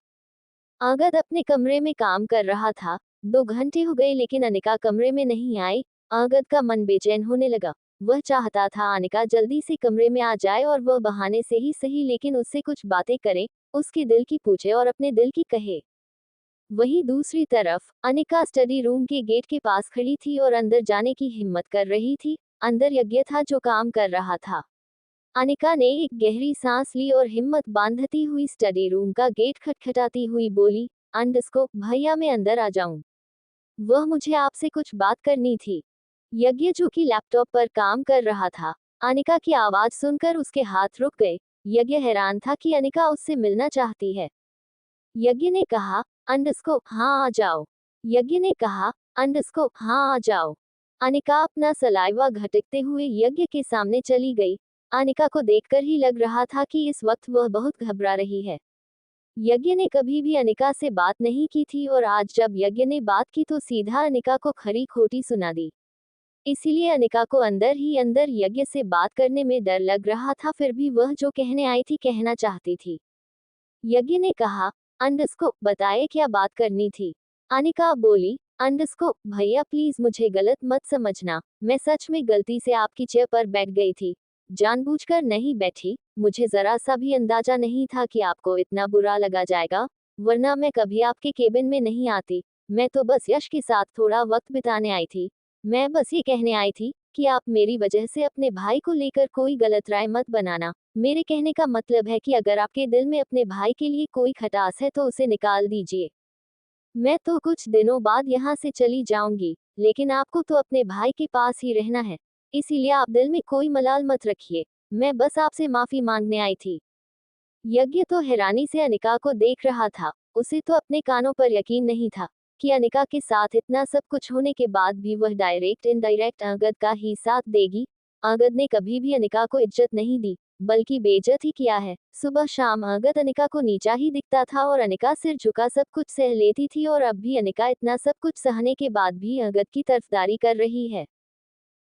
अंगद अपने कमरे में काम कर रहा था। 2 घंटे हो गए लेकिन अनिका कमरे में नहीं आई। अंगद का मन बेचैन होने लगा। वह चाहता था अनिका जल्दी से कमरे में आ जाए और वह बहाने से ही सही, लेकिन उससे कुछ बातें करे, उसके दिल की पूछे और अपने दिल की कहे। वहीं दूसरी तरफ अनिका स्टडी रूम के गेट के पास खड़ी थी और अंदर जाने की हिम्मत कर रही थी। अंदर यज्ञ था जो काम कर रहा था। अनिका ने एक गहरी सांस ली और हिम्मत बांधती हुई स्टडी रूम का गेट खटखटाती हुई बोली, अंडरस्कोप भैया मैं अंदर आ जाऊं? वह मुझे आपसे कुछ बात करनी थी। यज्ञ जो कि लैपटॉप पर काम कर रहा था, अनिका की आवाज सुनकर उसके हाथ रुक गए। यज्ञ हैरान था कि अनिका उससे मिलना चाहती है। यज्ञ ने कहा, अंडरस्कोप हाँ आ जाओ। यज्ञ ने कहा, अंडरस्कोप हाँ आ जाओ। अनिका अपना सलाइवा घटकते हुए यज्ञ के सामने चली गई। अनिका को देखकर ही लग रहा था कि इस वक्त वह बहुत घबरा रही है। यज्ञ ने कभी भी अनिका से बात नहीं की थी और आज जब यज्ञ ने बात की तो सीधा अनिका को खरी खोटी सुना दी। इसीलिए अनिका को अंदर ही अंदर यज्ञ से बात करने में डर लग रहा था, फिर भी वह जो कहने आई थी कहना चाहती थी। यज्ञ ने कहा, अंडरस्कोप बताए क्या बात करनी थी? अनिका बोली, अंडरस्कोप भैया प्लीज मुझे गलत मत समझना, मैं सच में गलती से आपकी चेयर पर बैठ गई थी। जानबूझकर नहीं बैठी, मुझे जरा सा भी अंदाजा नहीं था कि आपको इतना बुरा लगा जाएगा, वरना मैं कभी आपके केबिन में नहीं आती। मैं तो बस यश के साथ थोड़ा वक्त बिताने आई थी। मैं बस ये कहने आई थी कि आप मेरी वजह से अपने भाई को लेकर कोई गलत राय मत बनाना। मेरे कहने का मतलब है कि अगर आपके दिल में अपने भाई के लिए कोई खटास है तो उसे निकाल दीजिए। मैं तो कुछ दिनों बाद यहाँ से चली जाऊंगी, लेकिन आपको तो अपने भाई के पास ही रहना है, इसीलिए आप दिल में कोई मलाल मत रखिए। मैं बस आपसे माफी मांगने आई थी। यज्ञ तो हैरानी से अनिका को देख रहा था। उसे तो अपने कानों पर यकीन नहीं था कि अनिका के साथ इतना सब कुछ होने के बाद भी वह डायरेक्ट इनडायरेक्ट अंगद का ही साथ देगी। अंगद ने कभी भी अनिका को इज्जत नहीं दी, बल्कि बेइज्जत ही किया है। सुबह शाम अंगद अनिका को नीचा ही दिखता था और अनिका सिर झुका सब कुछ सह लेती थी, और अब भी अनिका इतना सब कुछ सहने के बाद भी अंगद की तरफदारी कर रही है।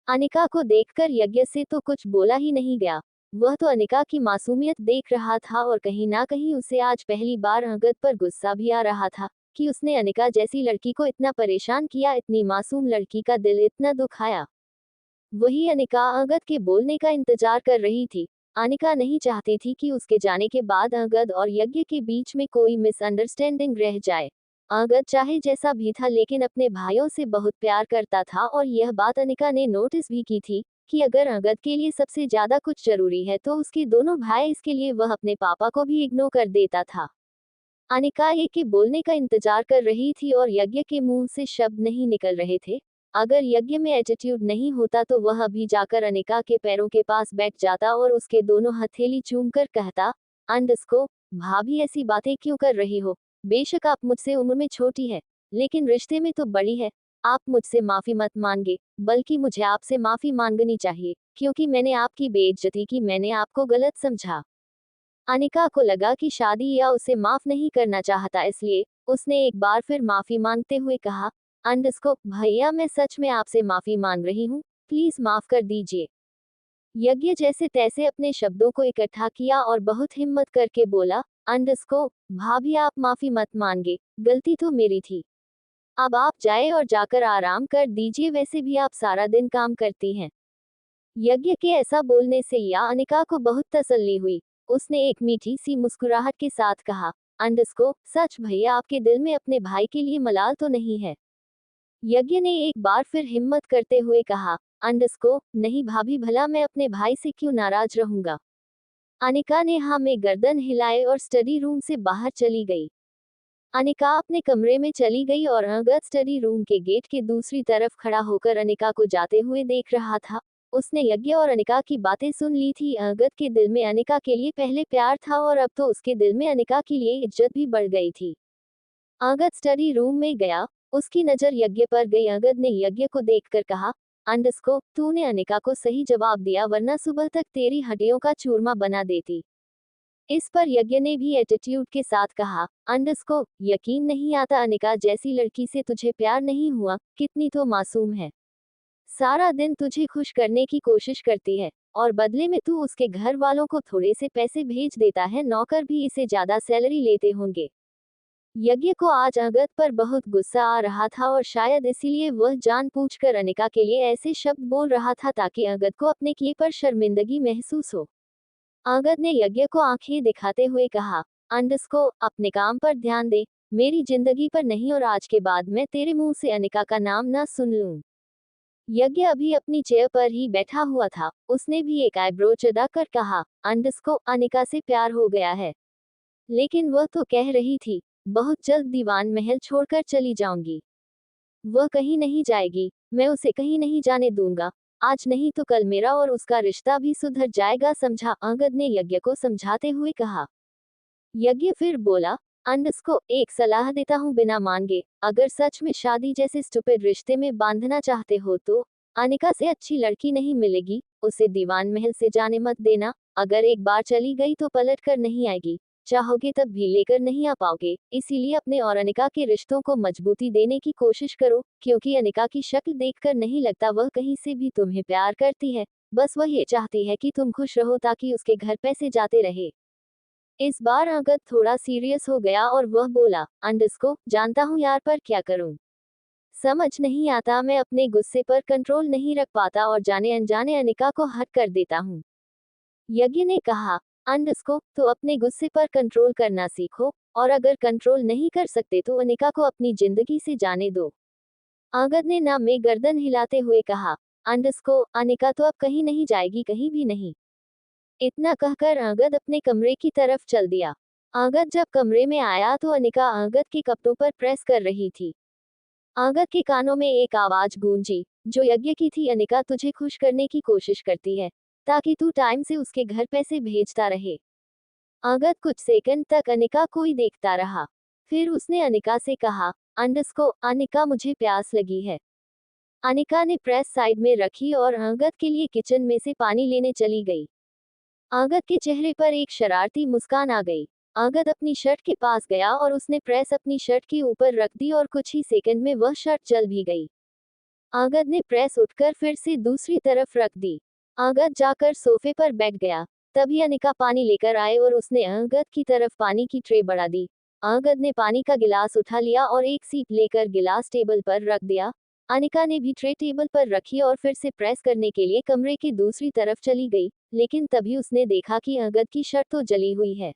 अनिका को देखकर यज्ञ से तो कुछ बोला ही नहीं गया। वह तो अनिका की मासूमियत देख रहा था और कहीं ना कहीं उसे आज पहली बार अंगद पर गुस्सा भी आ रहा था कि उसने अनिका जैसी लड़की को इतना परेशान किया, इतनी मासूम लड़की का दिल इतना दुखाया। वही अनिका अंगद के बोलने का इंतजार कर रही थी। अनिका नहीं चाहती थी कि उसके जाने के बाद अंगद और यज्ञ के बीच में कोई मिसअंडरस्टैंडिंग रह जाए। अंगद चाहे जैसा भी था लेकिन अपने भाइयों से बहुत प्यार करता था, और यह बात अनिका ने नोटिस भी की थी कि अगर अंगद के लिए सबसे ज्यादा कुछ जरूरी है तो उसके दोनों भाई, इसके लिए वह अपने पापा को भी इग्नोर कर देता था। अनिका ये के बोलने का इंतजार कर रही थी और यज्ञ के मुंह से शब्द नहीं निकल रहे थे। अगर यज्ञ में एटीट्यूड नहीं होता तो वह अभी जाकर अनिका के पैरों के पास बैठ जाता और उसके दोनों हथेली चूमकर कहता, अंडरस्कोप भाभी ऐसी बातें क्यों कर रही हो? बेशक आप मुझसे उम्र में छोटी है, लेकिन रिश्ते में तो बड़ी है। आप मुझसे माफी मत मांगे, बल्कि मुझे आपसे माफी मांगनी चाहिए, क्योंकि मैंने आपकी बेइज्जती की, मैंने आपको गलत समझा। अनिका को लगा कि शादी या उसे माफ नहीं करना चाहता, इसलिए उसने एक बार फिर माफी मांगते हुए कहा, अंडरस्कोप भैया मैं सच में आपसे माफी मांग रही हूँ, प्लीज माफ कर दीजिए। यज्ञ जैसे तैसे अपने शब्दों को इकट्ठा किया और बहुत हिम्मत करके बोला, अंडरस्कोप भाभी आप माफी मत मांगे, गलती तो मेरी थी। अब आप जाए और जाकर आराम कर दीजिए, वैसे भी आप सारा दिन काम करती हैं। यज्ञ के ऐसा बोलने से या अनिका को बहुत तसल्ली हुई। उसने एक मीठी सी मुस्कुराहट के साथ कहा, अंडरस्कोप सच भैया आपके दिल में अपने भाई के लिए मलाल तो नहीं है? यज्ञ ने एक बार फिर हिम्मत करते हुए कहा, अंडरस्कोप नहीं भाभी, भला मैं अपने भाई से क्यों नाराज रहूंगा? अनिका ने हाँ में गर्दन हिलाए और स्टडी रूम से बाहर चली गई। अनिका अपने कमरे में चली गई और अंगद स्टडी रूम के गेट के दूसरी तरफ खड़ा होकर अनिका को जाते हुए देख रहा था। उसने यज्ञ और अनिका की बातें सुन ली थी। अंगद के दिल में अनिका के लिए पहले प्यार था और अब तो उसके दिल में अनिका के लिए इज्जत भी बढ़ गई थी। अंगद स्टडी रूम में गया। उसकी नजर यज्ञ पर गई। अंगद ने यज्ञ को देखकर कहा, अंडस्को, तूने अनिका को सही जवाब दिया, वरना सुबह तक तेरी हड्डियों का चूरमा बना देती। इस पर यज्ञ ने भी एटीट्यूड के साथ कहा, अंडस्को, यकीन नहीं आता अनिका जैसी लड़की से तुझे प्यार नहीं हुआ, कितनी तो मासूम है। सारा दिन तुझे खुश करने की कोशिश करती है और बदले में तू उसके घर वालों को थोड़े से पैसे भेज देता है, नौकर भी इसे ज्यादा सैलरी लेते होंगे। यज्ञ को आज अंगद पर बहुत गुस्सा आ रहा था और शायद इसीलिए वह जानबूझकर अनिका के लिए ऐसे शब्द बोल रहा था ताकि अंगद को अपने किए पर शर्मिंदगी महसूस हो। अंगद ने यज्ञ को आंखें दिखाते हुए कहा, अंडस्को, अपने काम पर ध्यान दे, मेरी जिंदगी पर नहीं, और आज के बाद मैं तेरे मुंह से अनिका का नाम ना सुन लूं। यज्ञ अभी अपनी चेयर पर ही बैठा हुआ था। उसने भी एक आईब्रो चढ़ाकर कहा, अंडस्को, अनिका से प्यार हो गया है। लेकिन वह तो कह रही थी, बहुत जल्द दीवान महल छोड़कर चली जाऊंगी। वह कहीं नहीं जाएगी, मैं उसे कहीं नहीं जाने दूंगा। आज नहीं तो कल मेरा और उसका रिश्ता भी सुधर जाएगा, समझा? अंगद ने यज्ञ को समझाते हुए कहा। यज्ञ फिर बोला, अंडस्को, एक सलाह देता हूँ बिना मांगे, अगर सच में शादी जैसे स्टूपिड रिश्ते में बांधना चाहते हो तो अनिका से अच्छी लड़की नहीं मिलेगी, उसे दीवान महल से जाने मत देना। अगर एक बार चली गई तो पलट कर नहीं आएगी, चाहोगे तब भी लेकर नहीं आ पाओगे। इसीलिए अपने और अनिका के रिश्तों को मजबूती देने की कोशिश करो, क्योंकि अनिका की शक्ल देखकर नहीं लगता वह कहीं से भी तुम्हें प्यार करती है। बस वह ये चाहती है कि तुम खुश रहो ताकि उसके घर पैसे जाते रहे। इस बार अंगद थोड़ा सीरियस हो गया और वह बोला, अंडस्को, जानता हूँ यार, पर क्या करूँ समझ नहीं आता। मैं अपने गुस्से पर कंट्रोल नहीं रख पाता और जाने अनजाने अनिका को हर्ट कर देता हूँ। यज्ञ ने कहा, अंडस्को, तो अपने गुस्से पर कंट्रोल करना सीखो, और अगर कंट्रोल नहीं कर सकते तो अनिका को अपनी जिंदगी से जाने दो। अंगद ने ना में गर्दन हिलाते हुए कहा, अंडस्को, अनिका तो अब कहीं नहीं जाएगी, कहीं भी नहीं। इतना कहकर अंगद अपने कमरे की तरफ चल दिया। अंगद जब कमरे में आया तो अनिका अंगद के कपड़ों पर प्रेस कर रही थी। अंगद के कानों में एक आवाज गूंजी, जो यज्ञ की थी, अनिका तुझे खुश करने की कोशिश करती है ताकि तू टाइम से उसके घर पैसे भेजता रहे। अंगद कुछ सेकंड तक अनिका को ही देखता रहा। फिर उसने अनिका से कहा, अंडस्को, अनिका, मुझे प्यास लगी है। अनिका ने प्रेस साइड में रखी और अंगद के लिए किचन में से पानी लेने चली गई। अंगद के चेहरे पर एक शरारती मुस्कान आ गई। अंगद अपनी शर्ट के पास गया और उसने प्रेस अपनी शर्ट के ऊपर रख दी और कुछ ही सेकंड में वह शर्ट जल भी गई। अंगद ने प्रेस उठकर फिर से दूसरी तरफ रख दी। अंगद जाकर सोफे पर बैठ गया। तभी अनिका पानी लेकर आए और उसने अंगद की तरफ पानी की ट्रे बढ़ा दी। अंगद ने पानी का गिलास उठा लिया और एक सीप लेकर गिलास टेबल पर रख दिया। अनिका ने भी ट्रे टेबल पर रखी और फिर से प्रेस करने के लिए कमरे की दूसरी तरफ चली गई, लेकिन तभी उसने देखा कि अंगद की शर्ट तो जली हुई है।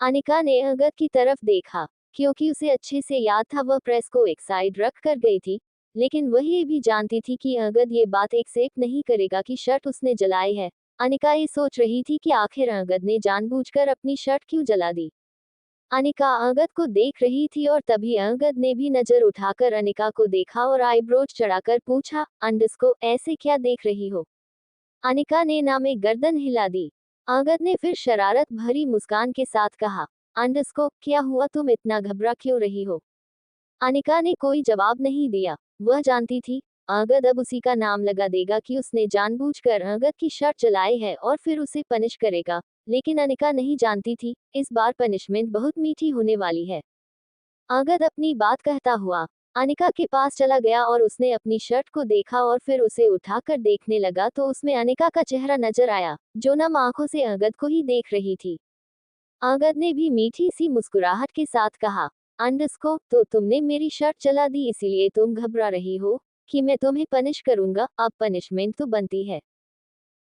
अनिका ने अंगद की तरफ देखा, क्योंकि उसे अच्छे से याद था वह प्रेस को एक साइड रख कर गई थी, लेकिन वह ये भी जानती थी कि अंगद ये बात एक्सेप्ट नहीं करेगा कि शर्ट उसने जलाई है। अनिका ये सोच रही थी कि आखिर अंगद ने जानबूझकर अपनी शर्ट क्यों जला दी। अनिका अंगद को देख रही थी और तभी अंगद ने भी नजर उठाकर अनिका को देखा और आईब्रोज चढ़ाकर पूछा, अंडस्को, ऐसे क्या देख रही हो? अनिका ने ना में गर्दन हिला दी। अंगद ने फिर शरारत भरी मुस्कान के साथ कहा, अंडस्को, क्या हुआ, तुम इतना घबरा क्यों रही हो? अनिका ने कोई जवाब नहीं दिया। वह जानती थी, अंगद अब उसी का नाम लगा देगा कि उसने जानबूझकर अंगद की शर्ट जलाई है और फिर उसे पनिश करेगा। लेकिन अनिका नहीं जानती थी, इस बार पनिशमेंट बहुत मीठी होने वाली है। अंगद अपनी बात कहता हुआ अनिका के पास चला गया और उसने अपनी शर्ट को देखा और फिर उसे उठाकर देखने लगा तो उसमें अनिका का चेहरा नजर आया, जो नम आंखों से अंगद को ही देख रही थी। अंगद ने भी मीठी सी मुस्कुराहट के साथ कहा, अंडस्को, तो तुमने मेरी शर्ट जला दी, इसीलिए तुम घबरा रही हो कि मैं तुम्हें पनिश करूंगा? अब पनिशमेंट तो बनती है।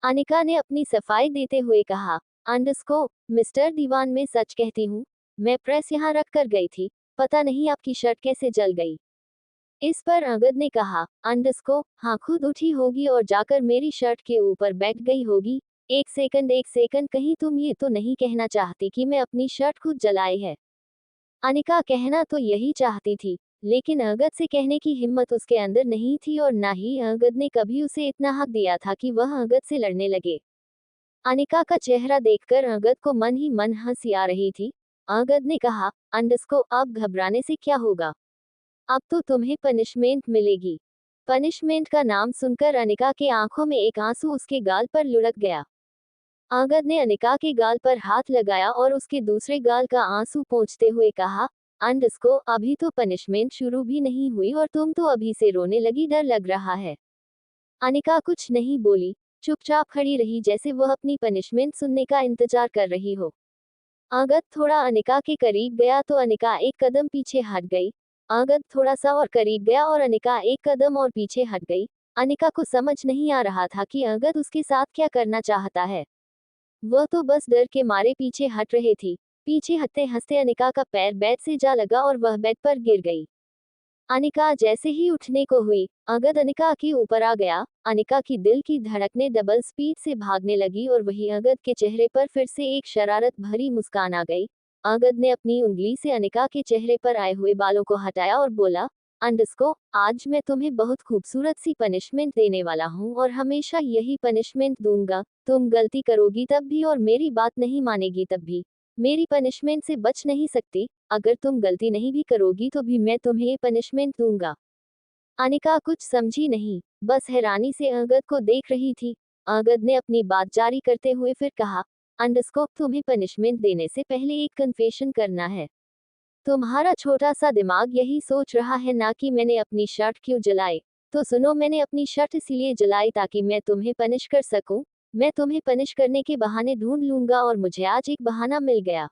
अनिका ने अपनी सफाई देते हुए कहा, अंडस्को, मिस्टर दीवान, मैं सच कहती हूँ, मैं प्रेस यहाँ रख कर गई थी, पता नहीं आपकी शर्ट कैसे जल गई। इस पर अंगद ने कहा, अंडस्को, हाँ, खुद उठी होगी और जाकर मेरी शर्ट के ऊपर बैठ गई होगी। एक सेकंड, कहीं तुम ये तो नहीं कहना चाहती कि मैं अपनी शर्ट खुद जलाई है? अनिका कहना तो यही चाहती थी, लेकिन अंगद से कहने की हिम्मत उसके अंदर नहीं थी और ना ही अंगद ने कभी उसे इतना हक दिया था कि वह अंगद से लड़ने लगे। अनिका का चेहरा देखकर अंगद को मन ही मन हंसी आ रही थी। अंगद ने कहा, अंडस्को, अब घबराने से क्या होगा? अब तो तुम्हें पनिशमेंट मिलेगी। पनिशमेंट का नाम सुनकर अनिका के आंखों में एक आंसू उसके गाल पर लुढ़क गया। अंगद ने अनिका के गाल पर हाथ लगाया और उसके दूसरे गाल का आंसू पोंछते हुए कहा, अंडस्को, अभी तो पनिशमेंट शुरू भी नहीं हुई और तुम तो अभी से रोने लगी, डर लग रहा है। अनिका कुछ नहीं बोली, चुपचाप खड़ी रही जैसे वह अपनी पनिशमेंट सुनने का इंतजार कर रही हो। अंगद थोड़ा अनिका के करीब गया तो अनिका एक कदम पीछे हट गई। अंगद थोड़ा सा और करीब गया और अनिका एक कदम और पीछे हट गई। अनिका को समझ नहीं आ रहा था कि अंगद उसके साथ क्या करना चाहता है। वह तो बस डर के मारे पीछे हट रहे थी। पीछे हटते हंसते अनिका का पैर बेड से जा लगा और वह बेड पर गिर गई। अनिका जैसे ही उठने को हुई, अंगद अनिका के ऊपर आ गया। अनिका की दिल की धड़कनें डबल स्पीड से भागने लगी और वही अंगद के चेहरे पर फिर से एक शरारत भरी मुस्कान आ गई। अंगद ने अपनी उंगली से अनिका के चेहरे पर आए हुए बालों को हटाया और बोला, अंडस्को, आज मैं तुम्हें बहुत खूबसूरत सी पनिशमेंट देने वाला हूँ और हमेशा यही पनिशमेंट दूंगा। तुम गलती करोगी तब भी और मेरी बात नहीं मानेगी तब भी। मेरी पनिशमेंट से बच नहीं सकती। अगर तुम गलती नहीं भी करोगी तो भी मैं तुम्हें ये पनिशमेंट दूंगा। अनिका कुछ समझी नहीं, बस हैरानी से अंगद को देख रही थी। अंगद ने अपनी बात जारी करते हुए फिर कहा, अंडस्को, तुम्हें पनिशमेंट देने से पहले एक कन्फेशन करना है। तुम्हारा छोटा सा दिमाग यही सोच रहा है ना कि मैंने अपनी शर्ट क्यों जलाई। तो सुनो, मैंने अपनी शर्ट इसीलिए जलाई ताकि मैं तुम्हें पनिश कर सकूं। मैं तुम्हें पनिश करने के बहाने ढूंढ लूंगा और मुझे आज एक बहाना मिल गया।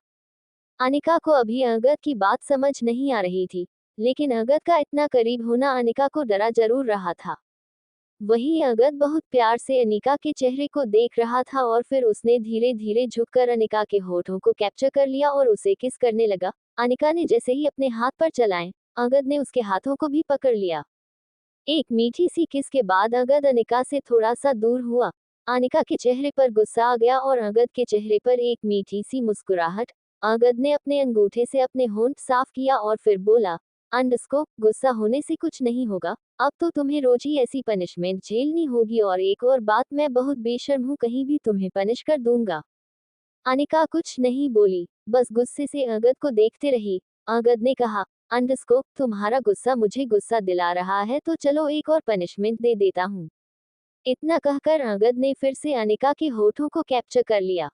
अनिका को अभी अंगद की बात समझ नहीं आ रही थी, लेकिन अंगद का इतना करीब होना अनिका को डरा जरूर रहा था। वहीं अंगद बहुत प्यार से अनिका के चेहरे को देख रहा था और फिर उसने धीरे धीरे झुककर अनिका के होठों को कैप्चर कर लिया और उसे किस करने लगा। अनिका ने जैसे ही अपने हाथ पर चलाए, अंगद ने उसके हाथों को भी पकड़ लिया। एक मीठी सी किस के बाद अंगद अनिका से थोड़ा सा दूर हुआ। अनिका के चेहरे पर गुस्सा आ गया और अंगद के चेहरे पर एक मीठी सी मुस्कुराहट। अंगद ने अपने अंगूठे से अपने होंठ साफ किया और फिर बोला, अंडस्को, गुस्सा होने से कुछ नहीं होगा। अब तो तुम्हें रोज ही ऐसी पनिशमेंट झेलनी होगी और एक और बात, मैं बहुत बेशर्म हूँ, कहीं भी तुम्हें पनिश कर दूंगा। अनिका कुछ नहीं बोली, बस गुस्से से अंगद को देखते रही। अंगद ने कहा, अंडस्को, तुम्हारा गुस्सा मुझे गुस्सा दिला रहा है तो चलो एक और पनिशमेंट दे देता हूँ। इतना कहकर अंगद ने फिर से अनिका के होठों को कैप्चर कर लिया।